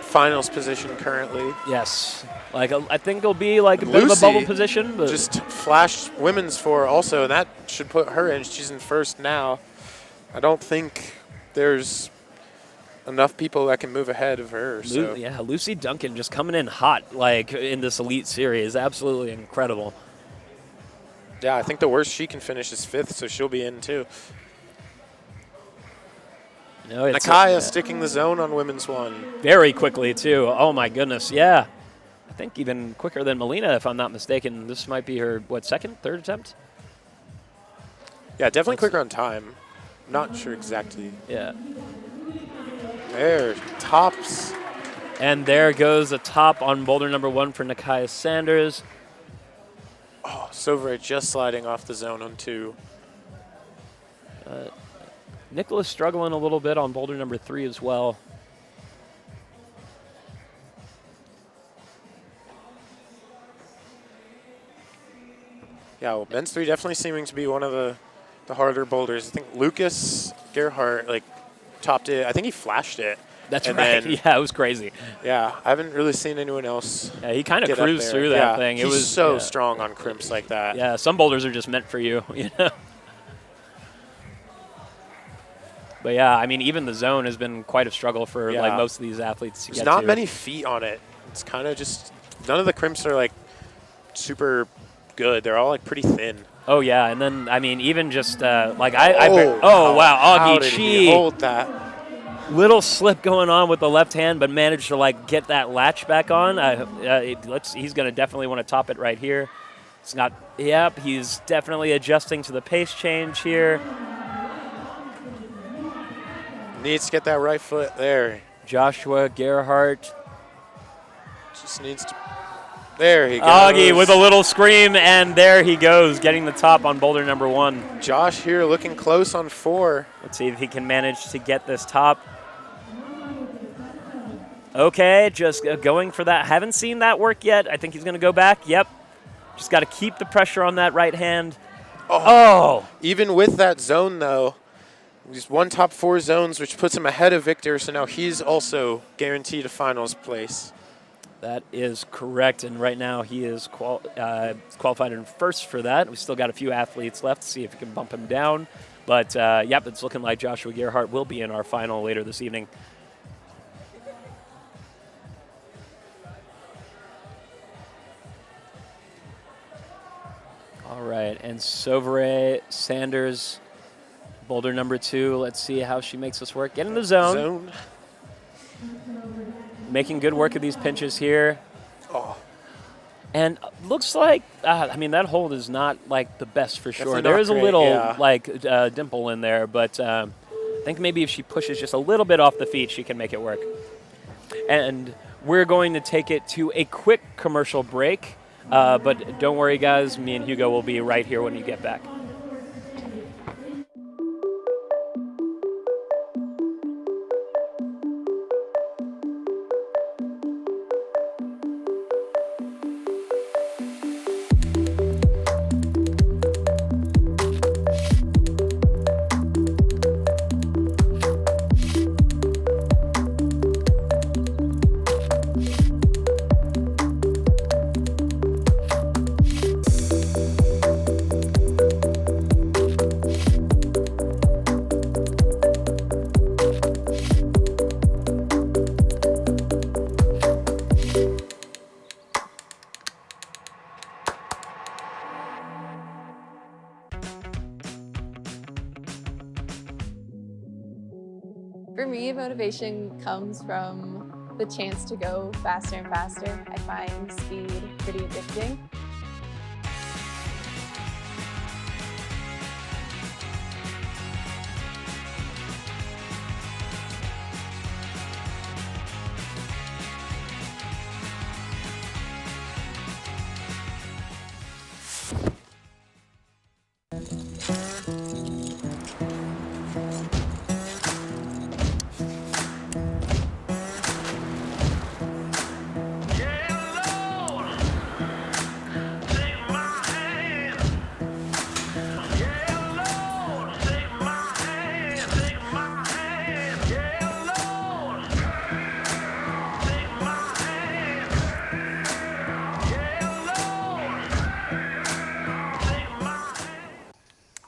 finals position currently. Yes. I think it'll be like a bit of a bubble position. But just flashed women's 4 also, and that should put her in. She's in first now. I don't think there's enough people that can move ahead of her. So. Yeah, Lucy Duncan just coming in hot in this Elite Series. Absolutely incredible. Yeah, I think the worst she can finish is 5th, so she'll be in too. Nakaya sticking the zone on women's 1. Very quickly too. Oh my goodness, yeah. I think even quicker than Melina, if I'm not mistaken. This might be her, second, third attempt? Yeah, definitely quicker on time. Not sure exactly. Yeah. There, tops. And there goes a top on boulder number 1 for Nakaya Sanders. Oh, Sovere just sliding off the zone on 2. Nicholas struggling a little bit on boulder number 3 as well. Yeah, well, men's 3 definitely seeming to be one of the harder boulders. I think Lucas Gerhardt topped it. I think he flashed it. That's right. Yeah, it was crazy. Yeah, I haven't really seen anyone else. Yeah, he kind of cruised through that thing. It was so strong on crimps like that. Yeah, some boulders are just meant for you, you know. But yeah, I mean, even the zone has been quite a struggle for most of these athletes to get to. There's not many feet on it. It's kind of just none of the crimps are super good. They're all pretty thin. Oh yeah, and then I mean, even just wow, How did Augie he Chi. hold that? Little slip going on with the left hand, but managed to get that latch back on. He's going to definitely want to top it right here. It's not. Yep, he's definitely adjusting to the pace change here. Needs to get that right foot there. Joshua Gerhardt just needs to. There he goes. Augie with a little scream, and there he goes, getting the top on boulder number 1. Josh here looking close on 4. Let's see if he can manage to get this top. Okay, just going for that. Haven't seen that work yet. I think he's going to go back. Yep. Just got to keep the pressure on that right hand. Oh! Even with that zone, though, he's one top 4 zones, which puts him ahead of Victor, so now he's also guaranteed a finals place. That is correct, and right now he is qualified in first for that. We still got a few athletes left to see if we can bump him down. But, it's looking like Joshua Gerhardt will be in our final later this evening. All right, and Sovere Sanders, boulder number 2. Let's see how she makes this work. Get in the zone. Making good work of these pinches here. Oh. And looks like, that hold is not the best for sure. Definitely there is a great, little dimple in there, but I think maybe if she pushes just a little bit off the feet, she can make it work. And we're going to take it to a quick commercial break. But don't worry, guys. Me and Hugo will be right here when you get back. me, motivation comes from the chance to go faster and faster. I find speed pretty addicting.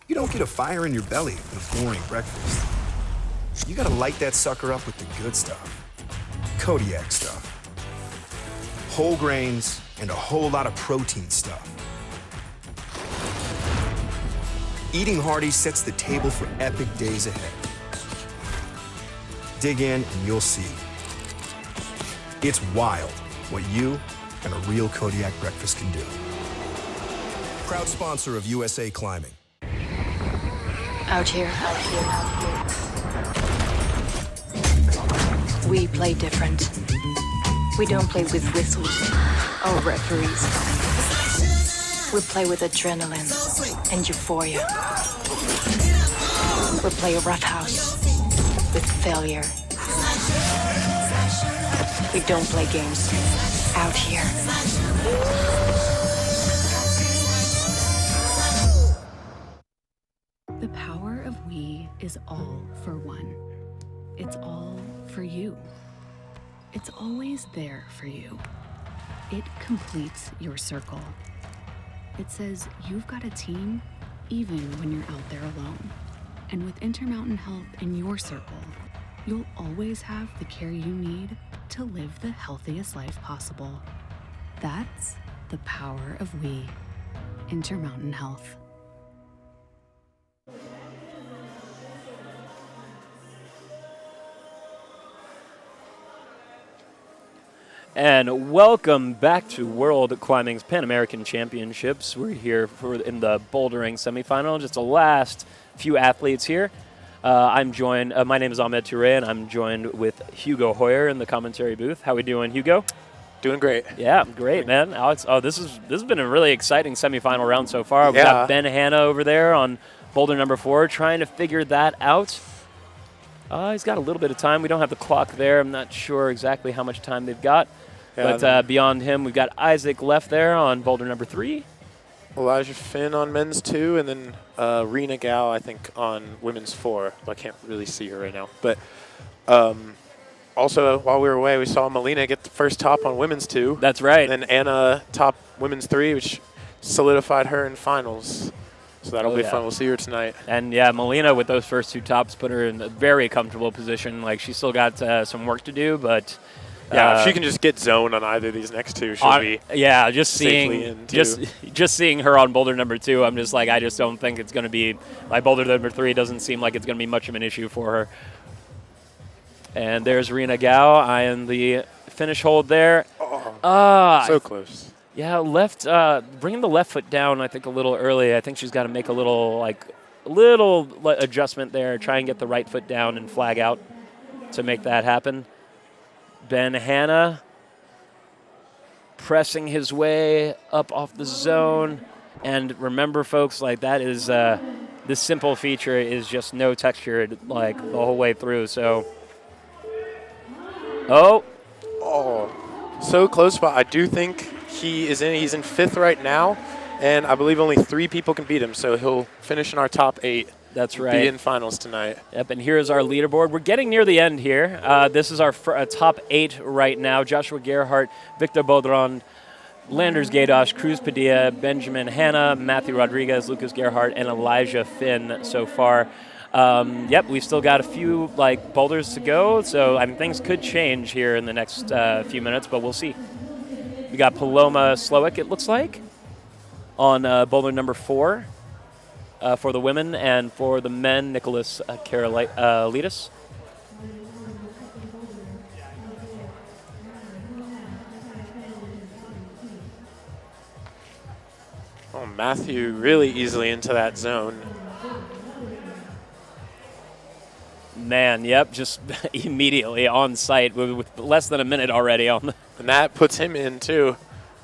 You don't get a fire in your belly with a boring breakfast. You gotta light that sucker up with the good stuff. Kodiak stuff. Whole grains and a whole lot of protein stuff. Eating hearty sets the table for epic days ahead. Dig in and you'll see. It's wild what you and a real Kodiak breakfast can do. Proud sponsor of USA Climbing. Out here, we play different. We don't play with whistles or referees. We play with adrenaline and euphoria. We play roughhouse with failure. We don't play games out here. The power of we is all for one. It's all for you. It's always there for you. It completes your circle. It says you've got a team even when you're out there alone. And with Intermountain Health in your circle, you'll always have the care you need to live the healthiest life possible. That's the power of we. Intermountain Health. And welcome back to World Climbing's Pan American Championships. We're here in the bouldering semifinal, just the last few athletes here. I'm joined, my name is Ahmed Touré, and I'm joined with Hugo Hoyer in the commentary booth. How we doing, Hugo? Doing great. Yeah, great, man. Alex, this has been a really exciting semifinal round so far. We've got Ben Hanna over there on boulder number 4 trying to figure that out. He's got a little bit of time. We don't have the clock there. I'm not sure exactly how much time they've got. Yeah, but beyond him, we've got Isaac left there on boulder number 3. Elijah Finn on men's 2, and then Rena Gal, I think, on women's 4. I can't really see her right now. But also, while we were away, we saw Melina get the first top on women's 2. That's right. And then Anna top women's 3, which solidified her in finals. So that'll be fun. We'll see her tonight. And, yeah, Melina with those first 2 tops put her in a very comfortable position. Like, she's still got some work to do, but yeah, if she can just get zoned on either of these next 2, she'll be just seeing her on boulder number 2, I'm just like, I just don't think it's going to be, like, boulder number 3 doesn't seem like it's going to be much of an issue for her. And there's Rena Gao eyeing the finish hold there. So close. Yeah, bringing the left foot down, I think, a little early. I think she's got to make a little adjustment there, try and get the right foot down and flag out to make that happen. Ben Hanna pressing his way up off the zone. And remember, folks, like that is this simple feature is just no texture like the whole way through. So, so close, but I do think he's in 5th right now, and I believe only 3 people can beat him, so he'll finish in our top 8. That's right. Be in finals tonight. Yep, and here's our leaderboard. We're getting near the end here. This is our top 8 right now. Joshua Gerhardt, Victor Baudron, Landers Gaydosh, Cruz Padilla, Benjamin Hanna, Matthew Rodriguez, Lucas Gerhardt, and Elijah Finn so far. We've still got a few boulders to go, so I mean things could change here in the next few minutes, but we'll see. We got Paloma Slowick, it looks like, on boulder number 4. For the women, and for the men, Nicholas Karolidis. Matthew really easily into that zone. Man, yep, just immediately on site with less than a minute already on the. And that puts him in, too,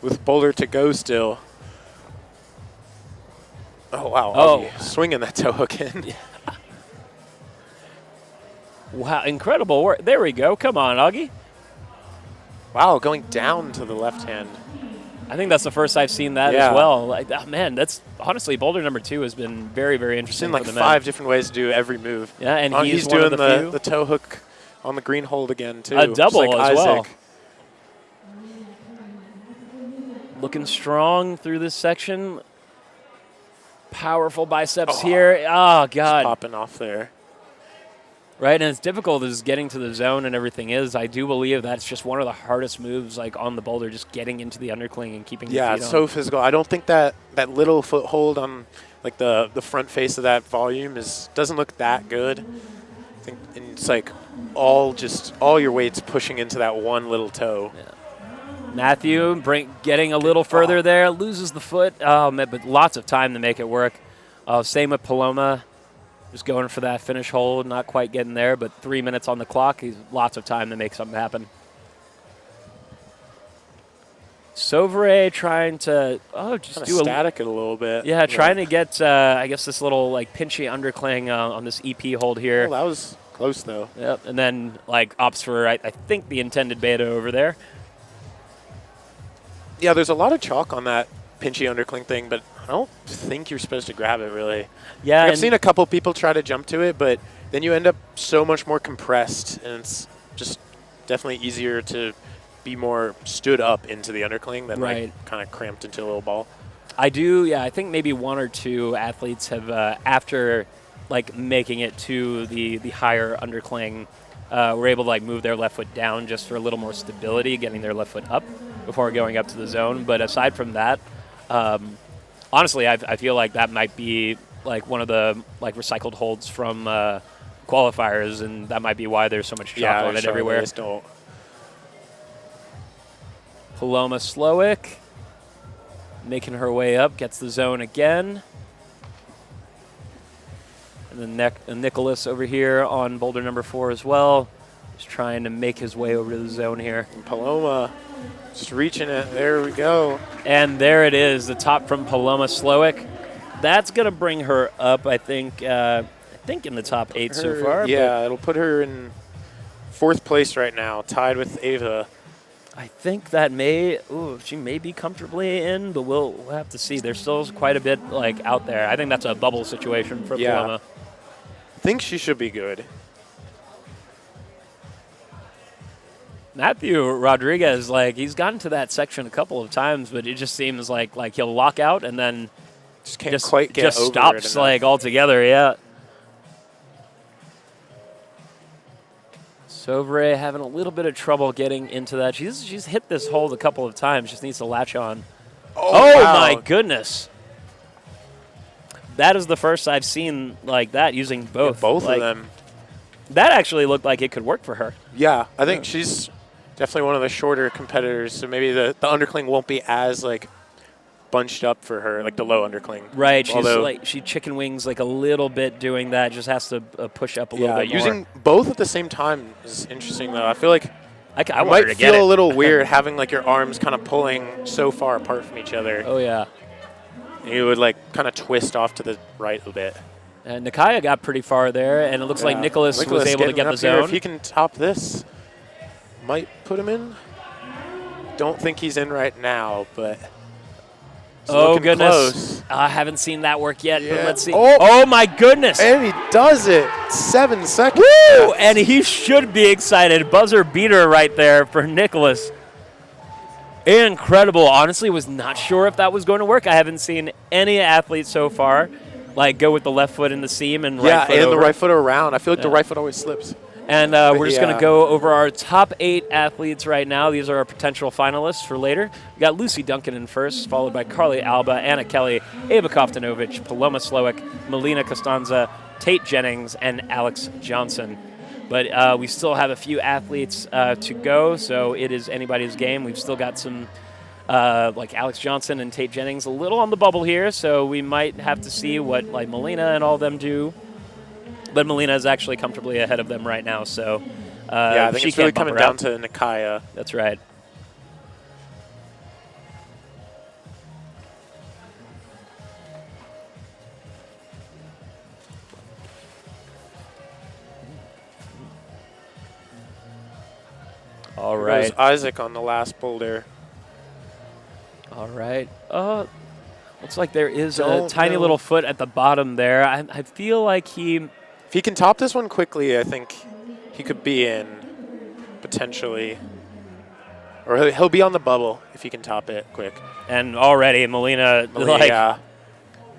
with Boulder to go still. Oh, wow. Oh. Augie swinging that toe hook in. Yeah. Wow, incredible work. There we go. Come on, Augie. Wow, going down to the left hand. I think that's the first I've seen that as well. Like, oh, man, that's honestly Boulder number 2 has been very, very interesting. Seen like for the 5 men. different ways to do every move. Yeah, and he's one doing of the few. the toe hook on the green hold again too. A double just like as Isaac. well. Looking strong through this section. Powerful biceps here. Oh, God. Just popping off there. Right, and as difficult as getting to the zone and everything is, I do believe that's just one of the hardest moves, like on the boulder, just getting into the undercling and keeping your feet it's on. so physical. I don't think that little foothold on like the front face of that volume doesn't look that good. I think it's like all your weight's pushing into that one little toe. Yeah. Matthew getting a little further there, loses the foot, but lots of time to make it work. Same with Paloma. Just going for that finish hold, not quite getting there, but 3 minutes on the clock. He's lots of time to make something happen. Sauvere trying to just Kinda do static it a little bit. Yeah, trying to get I guess this little like pinchy undercling on this EP hold here. Oh, that was close though. Yep, and then like opts for I think the intended beta over there. Yeah, there's a lot of chalk on that pinchy undercling thing, but I don't think you're supposed to grab it really. Yeah, I've seen a couple people try to jump to it, but then you end up so much more compressed, and it's just definitely easier to be more stood up into the undercling than like kind of cramped into a little ball. I think maybe one or two athletes have after like making it to the higher undercling were able to like move their left foot down just for a little more stability, getting their left foot up before going up to the zone. But aside from that, honestly, I feel like that might be like one of the like recycled holds from qualifiers, and that might be why there's so much chalk on it everywhere. Paloma Slowick making her way up, gets the zone again. And then Nicholas over here on boulder number 4 as well. Just trying to make his way over to the zone here. And Paloma just reaching it. There we go. And there it is, the top from Paloma Slowick. That's going to bring her up, I think in the top 8 so far. Yeah, it'll put her in 4th place right now, tied with Ava. I think that she may be comfortably in, but we'll have to see. There's still quite a bit like out there. I think that's a bubble situation for Paloma. I think she should be good. Matthew Rodriguez, like he's gotten to that section a couple of times, but it just seems like he'll lock out and then just can't quite get over stops it like altogether. Yeah. Sauvere having a little bit of trouble getting into that. She's hit this hold a couple of times. Just needs to latch on. Oh wow. My goodness. That is the first I've seen like that using both. Yeah, both of them. That actually looked like it could work for her. Yeah, I think she's definitely one of the shorter competitors, so maybe the undercling won't be as like bunched up for her, like the low undercling. Right, she chicken wings like a little bit doing that, just has to push up a little bit more. Using both at the same time is interesting though. I feel like I might feel a little weird having like your arms kind of pulling so far apart from each other. Oh yeah. And you would like kind of twist off to the right a bit. And Nakaya got pretty far there, and it looks like Nicholas was able to get the zone. If he can top this, might put him in. Don't think he's in right now, but oh goodness, close. I haven't seen that work yet. Yeah. But let's see. Oh my goodness! And he does it. 7 seconds. Woo! And he should be excited. Buzzer beater right there for Nicholas. Incredible. Honestly, was not sure if that was going to work. I haven't seen any athlete so far like go with the left foot in the seam and right foot over. The right foot around. I feel like the right foot always slips. And we're just going to go over our top 8 athletes right now. These are our potential finalists for later. We got Lucy Duncan in first, followed by Carly Alba, Anna Kelly, Ava Koftanovich, Paloma Slowick, Melina Costanza, Tate Jennings, and Alex Johnson. But we still have a few athletes to go, so it is anybody's game. We've still got some like Alex Johnson and Tate Jennings a little on the bubble here, so we might have to see what like Melina and all of them do. But Melina is actually comfortably ahead of them right now, so yeah, I think she it's really can't bump coming her down out. to Nakaya. That's right. All There right. goes Isaac on the last boulder. All right. Looks like there is a Don't tiny know. little foot at the bottom there. I feel like he. If he can top this one quickly, I think he could be in, potentially. Or he'll be on the bubble if he can top it quick. And already Melina, like yeah,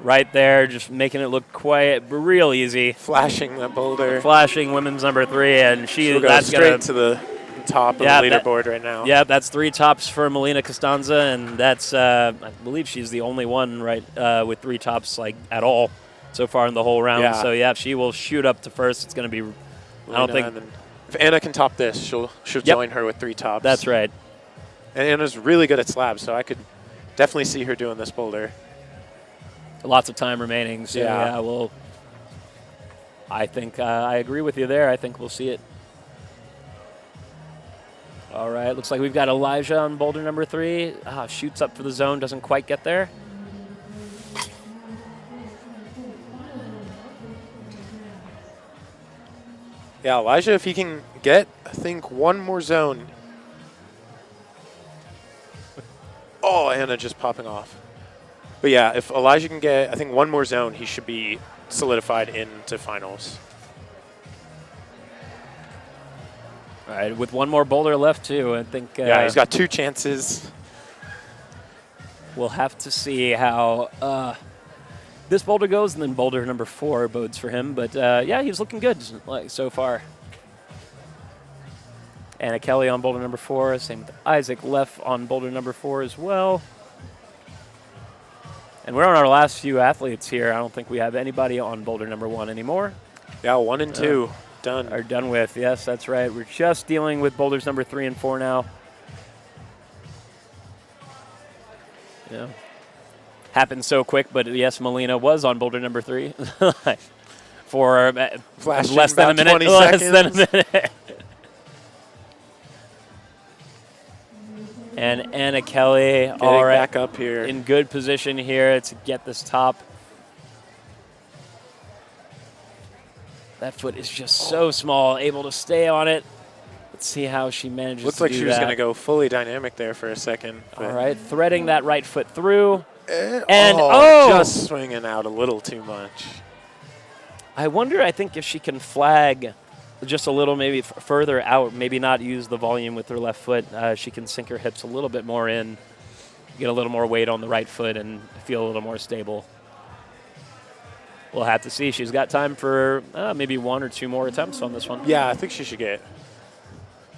right there, just making it look quite real easy. flashing the boulder. Flashing women's number 3, and She'll go that's straight gonna. to the top of Yeah, the that- leaderboard right now. Yeah, that's 3 tops for Melina Costanza, and that's I believe she's the only one right with 3 tops like at all so far in the whole round. Yeah. So yeah, if she will shoot up to first, it's going to be. I don't think And then if Anna can top this, she'll Yep. join her with 3 tops. that's right. And Anna's really good at slabs, so I could definitely see her doing this boulder. Lots of time remaining, so Yeah. yeah, we'll. I think I agree with you there. I think we'll see it. All right, looks like we've got Elijah on boulder number 3. Shoots up for the zone, doesn't quite get there. Yeah, Elijah, if he can get, I think, one more zone. Oh, Anna just popping off. But yeah, if Elijah can get, I think, one more zone, he should be solidified into finals. All right, with one more boulder left too, I think. Yeah, he's got 2 chances. We'll have to see how this boulder goes, and then boulder number 4 bodes for him. But yeah, he's looking good like so far. Anna Kelly on boulder number 4. Same with Isaac Leff on boulder number 4 as well. And we're on our last few athletes here. I don't think we have anybody on boulder number 1 anymore. Yeah, 1 and 2 done. Are done with. Yes, that's right. We're just dealing with boulders number 3 and 4 now. Yeah. Happened so quick, but yes, Melina was on boulder number 3 for Flashing less than a about minute. 20 Less seconds. than a minute. And Anna Kelly, all right, back up here. in good position here to get this top. That foot is just so small, able to stay on it. Let's see how she manages Looks to like do she was that. going to go fully dynamic there for a second. All right, threading that right foot through. And just swinging out a little too much. I wonder, I think if she can flag just a little maybe further out, maybe not use the volume with her left foot, she can sink her hips a little bit more in, get a little more weight on the right foot and feel a little more stable. We'll have to see. She's got time for maybe 1 or 2 more attempts on this one. Yeah, I think she should get,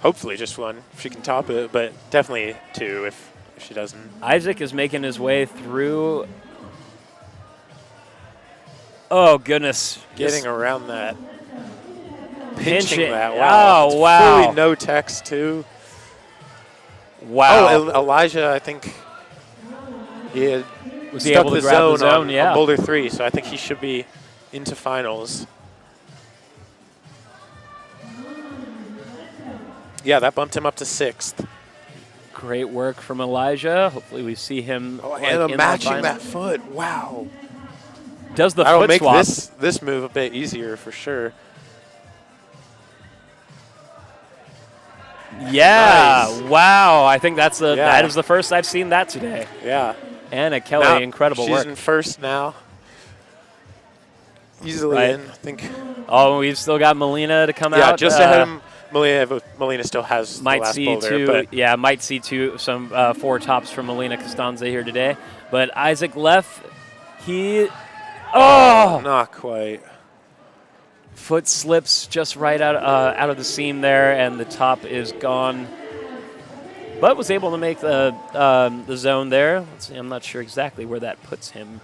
hopefully just 1 if she can top it, but definitely 2 if she doesn't. Isaac is making his way through. Oh, goodness. Getting around that. Pinching. That. Wow. Oh, It's wow. Fully no text, too. Wow. Oh, Elijah, I think he Was he stuck able to the grab the zone zone? on Yeah. boulder 3, so I think he should be into finals. Yeah, that bumped him up to 6th. Great work from Elijah. Hopefully we see him. Oh, like, Anna in matching final. that foot. Wow. Does the That'll foot make swap. this move a bit easier for sure. Yeah. Nice. Wow. I think that's Yeah. that is the first I've seen that today. Yeah. Anna Kelly, Now, incredible she's work. in first now. Easily Right. in, I think. Oh, we've still got Melina to come out. Yeah, just ahead of Melina. Melina still has the Might last see boulder, two. but Yeah, might see some 4 tops from Melina Costanza here today. But Isaac Leff, he. Oh! not quite. Foot slips just right out of the seam there, and the top is gone. But was able to make the zone there. Let's see, I'm not sure exactly where that puts him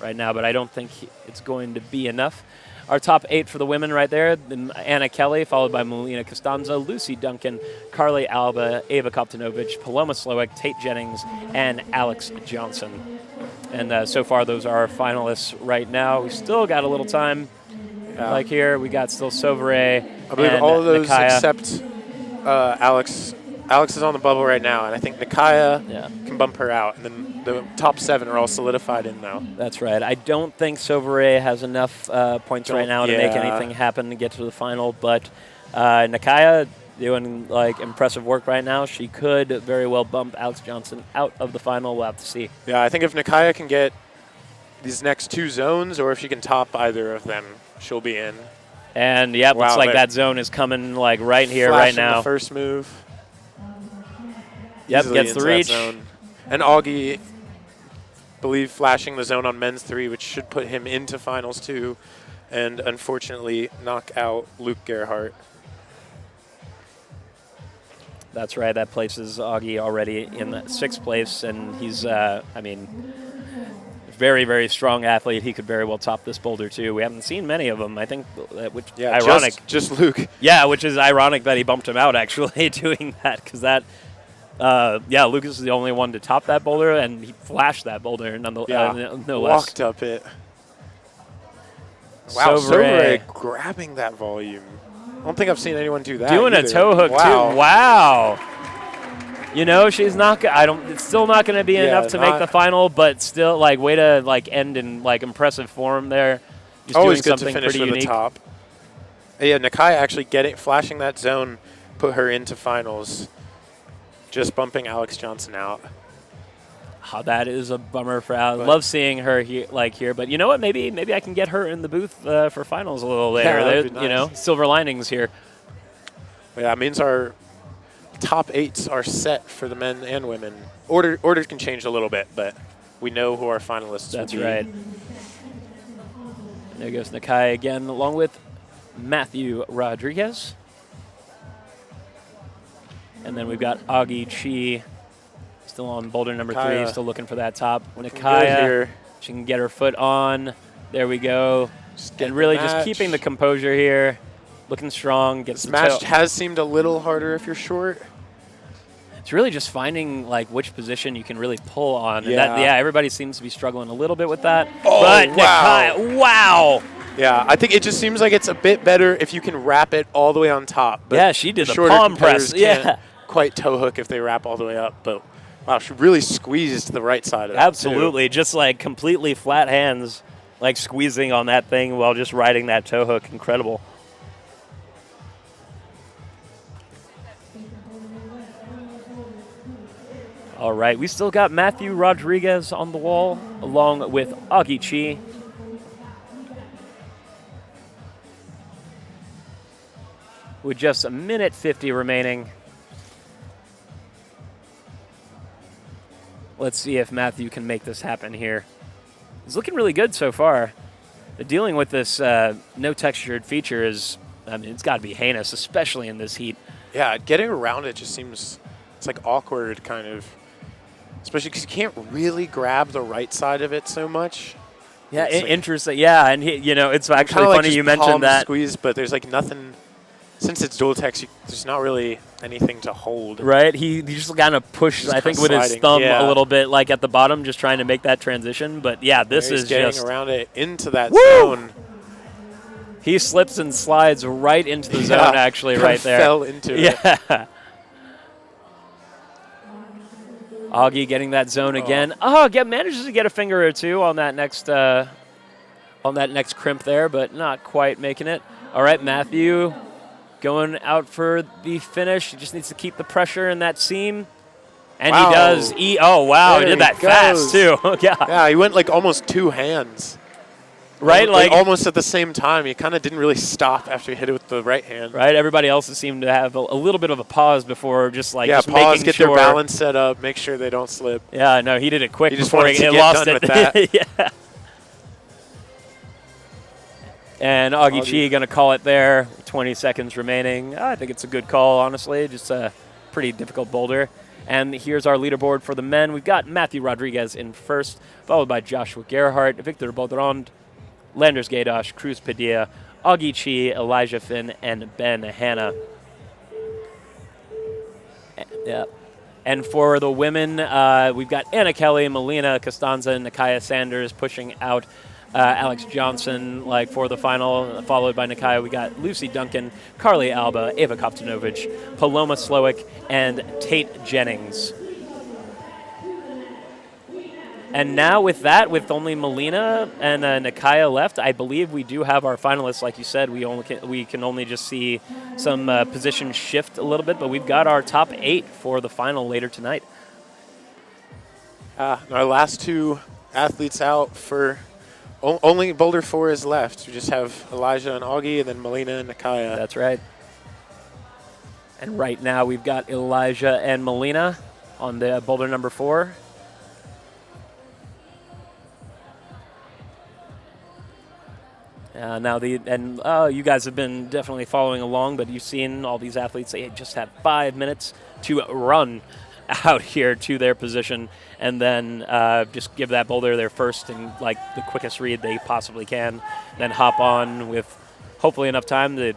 right now, but I don't think it's going to be enough. our top 8 for the women right there. Anna Kelly, followed by Melina Costanzo, Lucy Duncan, Carly Alba, Ava Koptanovich, Paloma Slowick, Tate Jennings, and Alex Johnson. And so far, those are our finalists right now. We still got a little time. Like here, we got still Sauvere. I believe and all of those Nikaya. except Alex. Alex is on the bubble right now, and I think Nikaya can bump her out. And then the top 7 are all solidified in now. That's right. I don't think Sauvere has enough points right now to make anything happen to get to the final. But Nikaya doing like impressive work right now. She could very well bump Alex Johnson out of the final. We'll have to see. Yeah, I think if Nikaya can get these next 2 zones, or if she can top either of them, she'll be in. And yeah, looks like that zone is coming like right here, right now. The first move. Yep, gets the reach. And Augie, believe, flashing the zone on men's 3, which should put him into finals 2, and unfortunately knock out Luke Gerhardt. That's right. That places Augie already in the 6th place, and he's, I mean, very, very strong athlete. He could very well top this boulder too. We haven't seen many of them. I think, which ironic. Just Luke. Yeah, which is ironic that he bumped him out actually doing that, because that. Lucas is the only one to top that boulder, and he flashed that boulder no less. Walked up it. Wow, Sauvere grabbing that volume. I don't think I've seen anyone do that. Doing either. A toe hook too. Wow. You know, she's not. It's still not going to be enough to make the final, but still, like, way to like end in like impressive form there. Just always doing good something to finish pretty with unique. the top. Yeah, Nikaya actually flashing that zone, put her into finals. Just bumping Alex Johnson out. Oh, that is a bummer for Alex. Love seeing her here, but you know what? Maybe I can get her in the booth for finals a little later. Yeah, that'd be nice. You know, silver linings here. Yeah, it means our top 8s are set for the men and women. Orders can change a little bit, but we know who our finalists That's will be. right. And there goes Nakai again, along with Matthew Rodriguez. And then we've got Augie Chi, still on boulder number 3, still looking for that top. Nikaya, she can get her foot on. There we go. And really just keeping the composure here. Looking strong. Gets this match has seemed a little harder if you're short. It's really just finding like which position you can really pull on. Yeah. And everybody seems to be struggling a little bit with that. Oh, but wow. Nikaya, wow. Yeah, I think it just seems like it's a bit better if you can wrap it all the way on top. But yeah, she did the shorter palm press. competitors Yeah. can't quite toe hook if they wrap all the way up. But wow, she really squeezed the right side of it. Absolutely. Just like completely flat hands, like squeezing on that thing while just riding that toe hook. Incredible. All right, we still got Matthew Rodriguez on the wall, along with Augie Chi. With just a minute 50 remaining. Let's see if Matthew can make this happen here. He's looking really good so far. Dealing with this no textured feature is, I mean, it's got to be heinous, especially in this heat. Yeah, getting around it just seems, it's like awkward kind of. Especially because you can't really grab the right side of it so much. Yeah, like interesting. Yeah, and it's actually like funny just you palm mentioned that. Squeeze, but there's like nothing. Since it's dual text, there's not really anything to hold. Right, he just kind of pushed, I think, with his sliding. thumb Yeah. a little bit, like at the bottom, just trying to make that transition. But yeah, this He's is getting just around it into that Woo! zone. He slips and slides right into the zone, actually, kinda right there. Fell into it. Yeah. Augie getting that zone again. Manages to get a finger or two on that next crimp there, but not quite making it. All right, Matthew going out for the finish. He just needs to keep the pressure in that seam. And Wow. he does. Oh, wow. There He did that he fast, too. Yeah. Yeah, he went like almost 2 hands. Right? Like Like, almost at the same time. He kind of didn't really stop after he hit it with the right hand. right? Everybody else seemed to have a little bit of a pause before just like just pause, making get sure. their balance set up, make sure they don't slip. Yeah, no, he did it quick He just before wanted to it get lost done it. with that. Yeah. And Augie Chi going to call it there. 20 seconds remaining. I think it's a good call, honestly. Just a pretty difficult boulder. And here's our leaderboard for the men. We've got Matthew Rodriguez in first, followed by Joshua Gerhardt, Victor Baudrond, Landers Gaydosh, Cruz Padilla, Augie Chi, Elijah Finn, and Ben Hanna. Yeah. And for the women, we've got Anna Kelly, Melina Costanza, and Nakaya Sanders pushing out Alex Johnson for the final, followed by Nakaya. We got Lucy Duncan, Carly Alba, Ava Koptanovich, Paloma Slowick, and Tate Jennings. And now with that, with only Melina and Nakaya left, I believe we do have our finalists. Like you said, we can only just see some position shift a little bit, but we've got our top 8 for the final later tonight. Our last 2 athletes out for only Boulder 4 is left. We just have Elijah and Augie, and then Melina and Nakaya. That's right. And right now we've got Elijah and Melina on the Boulder number 4. You guys have been definitely following along, but you've seen all these athletes. They just have 5 minutes to run out here to their position, and then just give that boulder their first and the quickest read they possibly can. Then hop on with hopefully enough time to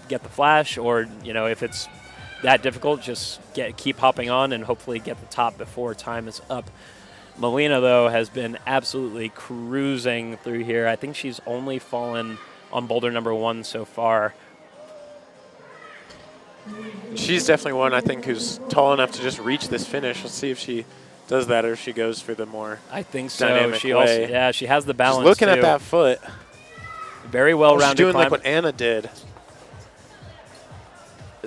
get the flash, or if it's that difficult, just keep hopping on and hopefully get the top before time is up. Melina, though, has been absolutely cruising through here. I think she's only fallen on boulder number 1 so far. She's definitely one, I think, who's tall enough to just reach this finish. Let's see if she does that or if she goes for the more I think so. dynamic She way. also, she has the balance. Just looking too. at that foot. Very well-rounded She's doing climb. like what Anna did.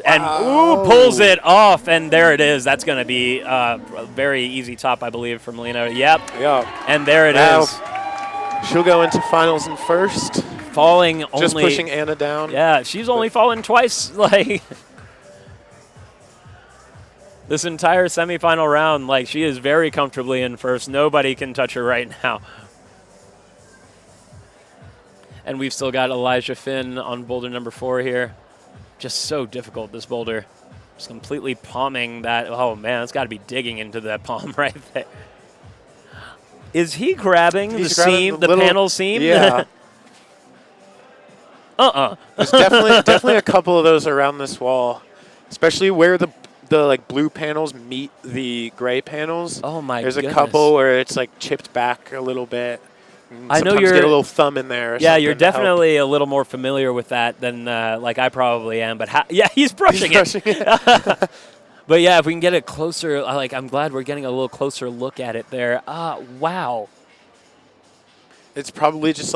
And pulls it off, and there it is. That's going to be a very easy top, I believe, for Melina. Yep. And there it is. She'll go into finals in first. Falling just only. Pushing Anna down. Yeah, she's only fallen twice. This entire semifinal round, she is very comfortably in first. Nobody can touch her right now. And we've still got Elijah Finn on boulder number 4 here. Just so difficult, this boulder. Just completely palming that. Oh, man, it's got to be digging into that palm right there. Is he grabbing the seam, the panel seam? Yeah. There's definitely a couple of those around this wall, especially where the blue panels meet the gray panels. Oh, my There's goodness. a couple where it's chipped back a little bit. I know Sometimes you're get a little thumb in there. Yeah, you're definitely a little more familiar with that than I probably am. But he's brushing it. But yeah, if we can get it closer, I'm glad we're getting a little closer look at it there. Wow. It's probably just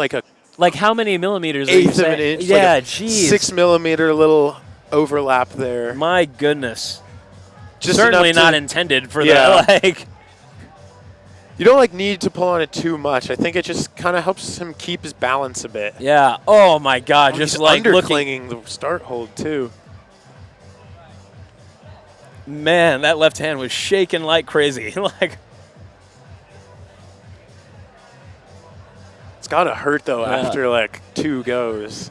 how many millimeters? Are you eighth of an saying? inch. Yeah, a geez. 6 millimeter little overlap there. My goodness. Just certainly not intended for that. You don't need to pull on it too much. I think it just kind of helps him keep his balance a bit. Yeah. Oh my God. Just underclinging the start hold too. Man, that left hand was shaking like crazy. It's gotta hurt though after 2 goes.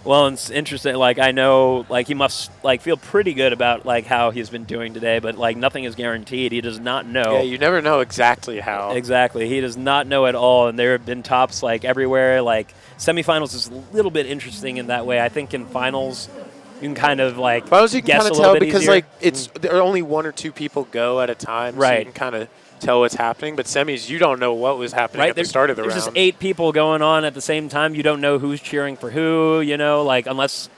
Well, it's interesting. I know, he must feel pretty good about how he's been doing today, but nothing is guaranteed. He does not know. Yeah, you never know exactly how. Exactly, he does not know at all. And there have been tops everywhere. Semifinals is a little bit interesting in that way. I think in finals, you can kind of finals you can guess kind of a little tell bit because easier. there are only 1 or 2 people go at a time, right? So you can kind of tell what's happening. But semis, you don't know what was happening at the start of the round. There's just 8 people going on at the same time. You don't know who's cheering for who, unless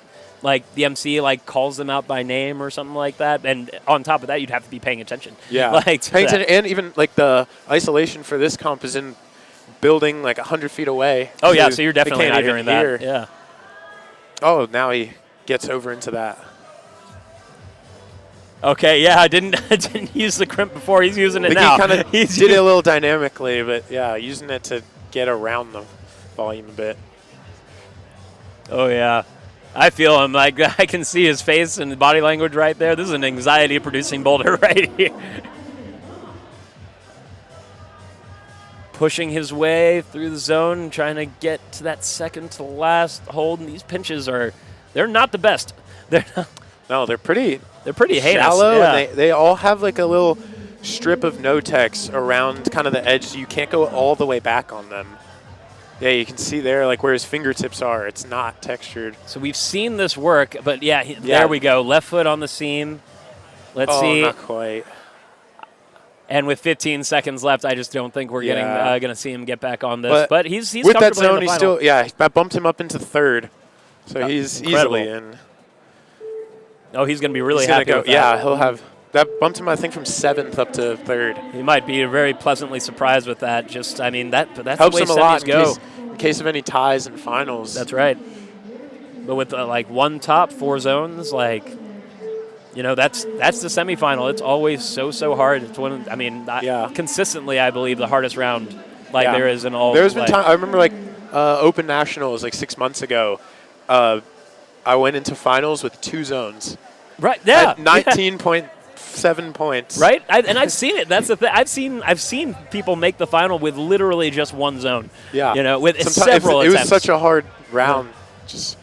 the MC calls them out by name or something like that. And on top of that, you'd have to be paying attention. Yeah, paying attention, and even the isolation for this comp is in building 100 feet away. Oh yeah, so you're definitely can't not even hearing hear. that. Yeah. Oh, now he gets over into that. Okay, yeah, I didn't use the crimp before. He's using it now. He kind of did it a little dynamically, but yeah, using it to get around the volume a bit. Oh, yeah. I feel him. I can see his face and body language right there. This is an anxiety-producing boulder right here. Pushing his way through the zone, trying to get to that second to last hold. And these pinches they're not the best. They're not. No, they're pretty heinous. Shallow, Yeah. and they all have a little strip of no-tex around kind of the edge, so you can't go all the way back on them. Yeah, you can see there, like where his fingertips are. It's not textured. So we've seen this work, but yeah, there we go. Left foot on the seam. Let's see. Not quite. And with 15 seconds left, I just don't think we're going to see him get back on this. But he's with that comfortably in zone, the he's final. still that bumped him up into third. So he's incredible. easily in. Oh, he's going to be really He's gonna happy go, with that. yeah, he'll have that bumped him, I think, from 7th up to 3rd. He might be very pleasantly surprised with that. Just, I mean, that's helps the way him a lot semis go. in case of any ties and finals. That's right. But with like one top, 4 zones, like, you know, that's the semifinal. It's always so hard. It's one. I mean, consistently, I believe the hardest round there is in all. There's been time. I remember like Open Nationals like 6 months ago. I went into finals with 2 zones. Right. Yeah. At 19.7 points. Right. And I've seen it. That's the thing. I've seen people make the final with literally just 1 zone. Yeah. You know, with Sometimes several it attempts. was such a hard round. Just.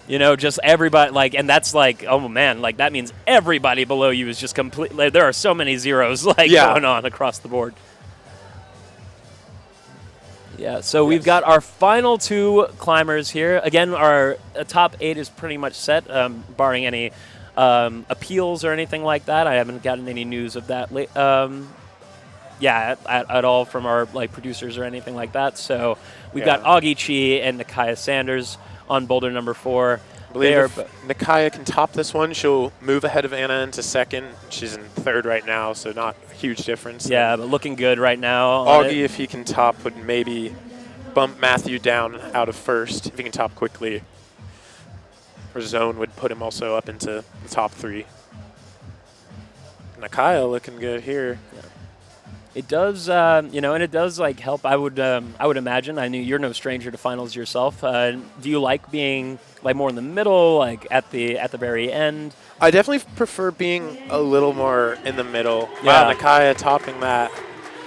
You know, just everybody, like, and that's like, oh man, like that means everybody below you is just complete. Like, there are so many zeros going on across the board. Yeah, so we've got our final 2 climbers here. Again, our top 8 is pretty much set, barring any appeals or anything like that. I haven't gotten any news of that at all from our producers or anything like that. So we've got Augie Chi and Nakaya Sanders on boulder number 4. I believe if Nakaya can top this one, she'll move ahead of Anna into 2nd. She's in 3rd right now, so not a huge difference. Yeah, but looking good right now. Augie, if he can top, would maybe bump Matthew down out of 1st, if he can top quickly. Or zone would put him also up into the top 3. Nakaya looking good here. Yeah. It does, and it does help. I would imagine. I mean, you're no stranger to finals yourself. Do you like being more in the middle, at the very end? I definitely prefer being a little more in the middle. Yeah. Wow, Nakaya topping that.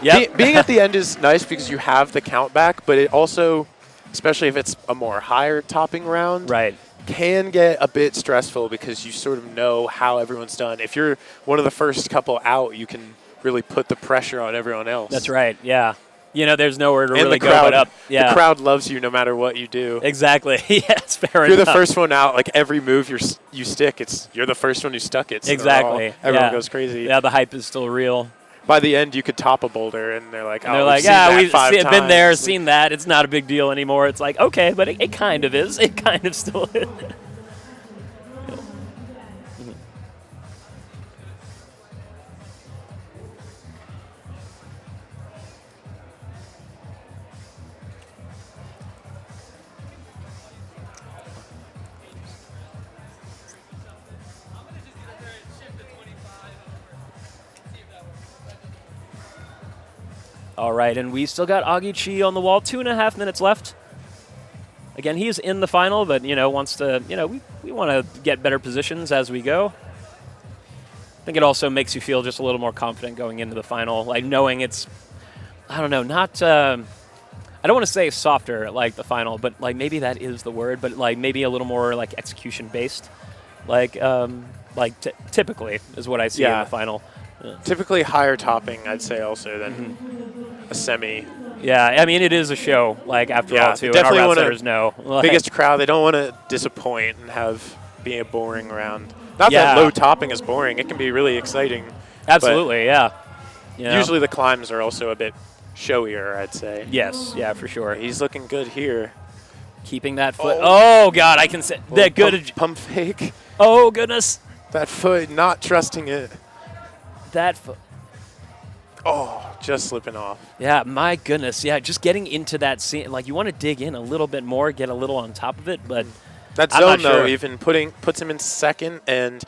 Yeah. Being at the end is nice because you have the count back, but it also, especially if it's a more higher topping round, right, can get a bit stressful because you sort of know how everyone's done. If you're one of the first couple out, you can really put the pressure on everyone else. That's right, yeah. You know, there's nowhere to and really the crowd, go but up. Yeah. The crowd loves you no matter what you do. Exactly. Yes, fair enough. You're the first one out. Every move you stick, you're the first one who stuck it. So exactly. Everyone goes crazy. Yeah, the hype is still real. By the end, you could top a boulder, and they're like, we've been there, times. seen that. It's not a big deal anymore. It's like, okay, but it kind of is. It kind of still is. All right, and we still got Augie Chi on the wall. 2.5 minutes left. Again, he's in the final, but, wants to, we want to get better positions as we go. I think it also makes you feel just a little more confident going into the final, knowing it's, I don't know, not, I don't want to say softer like the final, but, maybe that is the word, but, maybe a little more, execution-based. Typically is what I see in the final. Yeah. Typically higher topping, I'd say, also than a semi. Yeah, I mean, it is a show, after all, too, and our wrestlers know. Biggest crowd, they don't want to disappoint and have be a boring round. Not that low topping is boring. It can be really exciting. Absolutely, yeah. Usually the climbs are also a bit showier, I'd say. Yes, yeah, for sure. He's looking good here. Keeping that foot. Oh, God, I can say that good. Pump fake. Oh, goodness. That foot, not trusting it. That foot. Oh, just slipping off. Yeah, my goodness. Yeah, just getting into that scene. You want to dig in a little bit more, get a little on top of it, but that zone, though, even puts him in 2nd, and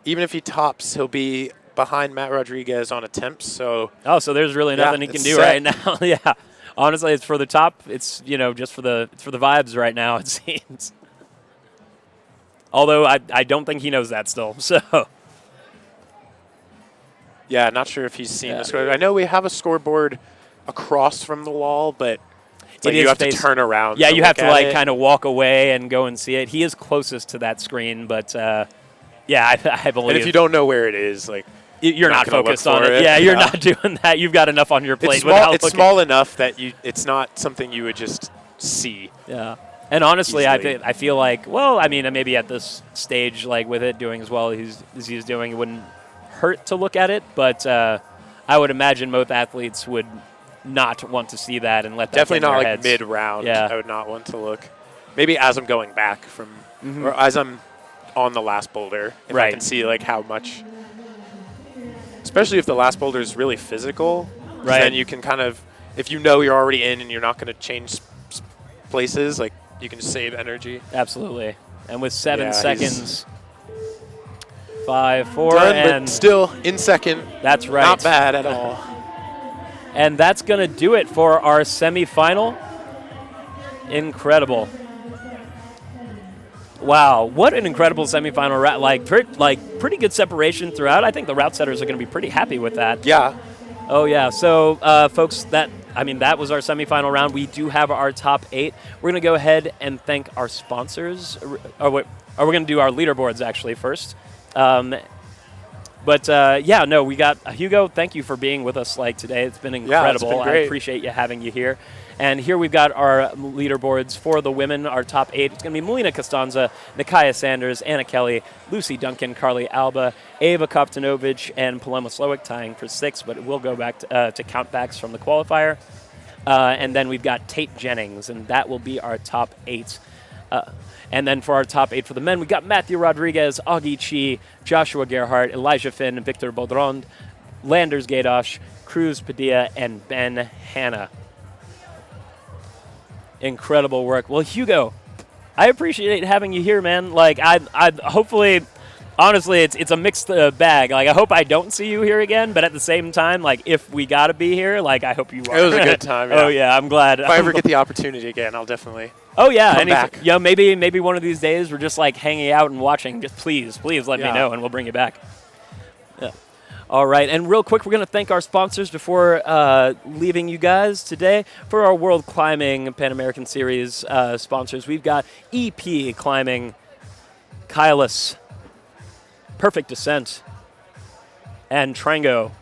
even if he tops, he'll be behind Matt Rodriguez on attempts. So there's really nothing he can do right now. Yeah, honestly, it's for the top. It's just for the vibes right now. It seems. Although I don't think he knows that still. So. Yeah, not sure if he's seen the score. I know we have a scoreboard across from the wall, but you have to turn around. Yeah, you have to kind of walk away and go and see it. He is closest to that screen, but I believe. And if you don't know where it is, you're not focused on it. Yeah, you're not doing that. You've got enough on your plate. It's small enough that it's not something you would just see. Yeah. And honestly, Easily. I feel like, well, I mean, maybe at this stage, like with it doing as well as he's doing, it wouldn't hurt to look at it. But I would imagine most athletes would not want to see that and let that Definitely get in not their like heads. mid-round. Yeah. I would not want to look. Maybe as I'm going back from, or as I'm on the last boulder, if I Right. can see like how much. Especially if the last boulder is really physical, 'cause Right. then you can kind of, if you know you're already in and you're not going to change places, like you can just save energy. Absolutely. And with 7 Yeah, seconds, 5, 4, Done, and but still in second. that's right. Not bad at all. And that's going to do it for our semifinal. Incredible. Wow, what an incredible semifinal route. Like pretty good separation throughout. I think the route setters are going to be pretty happy with that. Yeah. Oh, yeah. So, folks, that was our semifinal round. We do have our top 8. We're going to go ahead and thank our sponsors. Or we're going to do our leaderboards, actually, first. We got Hugo, thank you for being with us today. It's been incredible. it's been great. I appreciate you having you here. And here we've got our leaderboards for the women, our top 8. It's going to be Melina Costanza, Nikaya Sanders, Anna Kelly, Lucy Duncan, Carly Alba, Ava Koptanovich, and Paloma Slowick tying for 6, but we'll go back to countbacks from the qualifier. And then we've got Tate Jennings, and that will be our top 8. And then for our top 8 for the men, we got Matthew Rodriguez, Augie Chi, Joshua Gerhardt, Elijah Finn, Victor Baudrond, Landers Gadosh, Cruz Padilla, and Ben Hanna. Incredible work. Well, Hugo, I appreciate having you here, man. I hopefully, honestly, it's a mixed bag. I hope I don't see you here again, but at the same time, if we gotta be here, I hope you are. It was a good time. Yeah. Oh yeah, I'm glad. If I ever get the opportunity again, I'll definitely. Oh yeah, come back. Yeah, maybe one of these days we're just hanging out and watching. Just please let me know, and we'll bring you back. Yeah. All right, and real quick, we're going to thank our sponsors before leaving you guys today. For our World Climbing Pan American Series sponsors, we've got EP Climbing, Kylus, Perfect Descent, and Trango.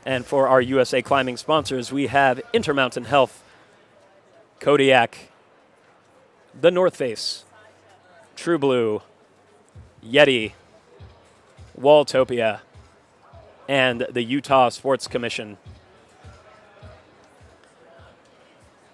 And for our USA Climbing sponsors, we have Intermountain Health, Kodiak, The North Face, True Blue, Yeti, Walltopia, and the Utah Sports Commission.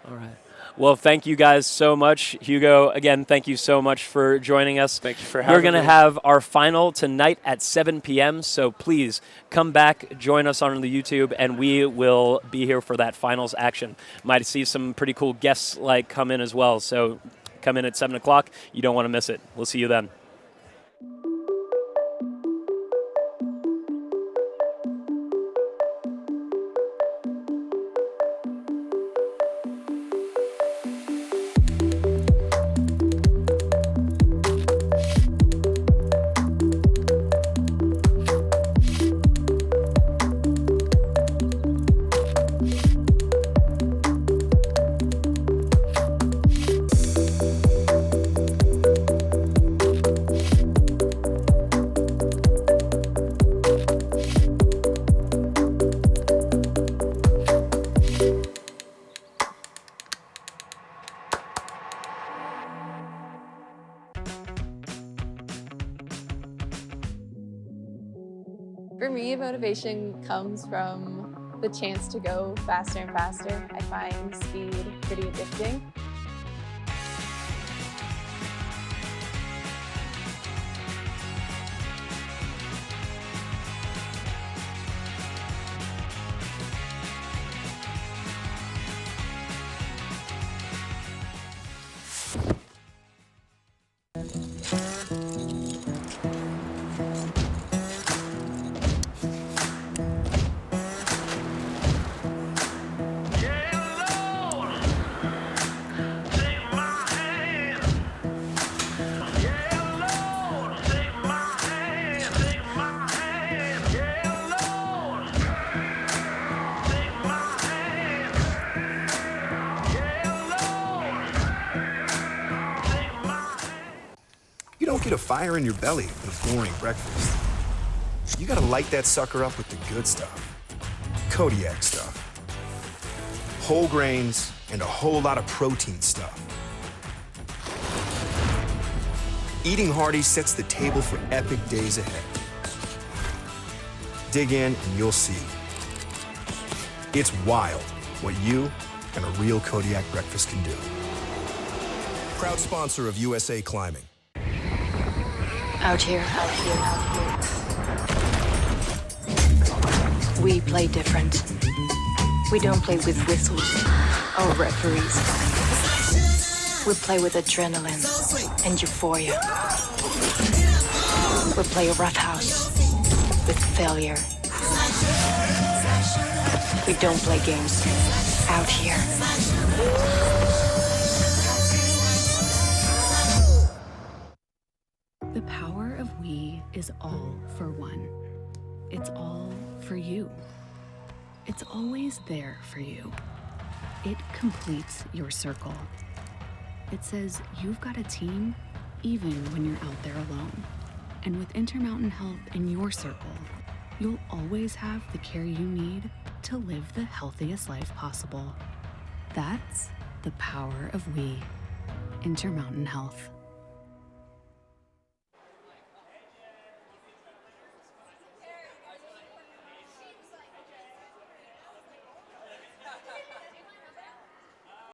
All right. Well, thank you guys so much. Hugo, again, thank you so much for joining us. Thank you for having me. We're going to have our final tonight at 7 p.m., so please come back, join us on the YouTube, and we will be here for that finals action. Might see some pretty cool guests come in as well, so come in at 7 o'clock. You don't want to miss it. We'll see you then. For me, motivation comes from the chance to go faster and faster. I find speed pretty addicting. You don't get a fire in your belly with a boring breakfast. You gotta light that sucker up with the good stuff. Kodiak stuff. Whole grains and a whole lot of protein stuff. Eating hearty sets the table for epic days ahead. Dig in and you'll see. It's wild what you and a real Kodiak breakfast can do. Proud sponsor of USA Climbing. Out here, we play different. We don't play with whistles or referees. We play with adrenaline and euphoria. We play a roughhouse with failure. We don't play games out here. The power of we is all for one. It's all for you. It's always there for you. It completes your circle. It says you've got a team even when you're out there alone. And with Intermountain Health in your circle, you'll always have the care you need to live the healthiest life possible. That's the power of we. Intermountain Health.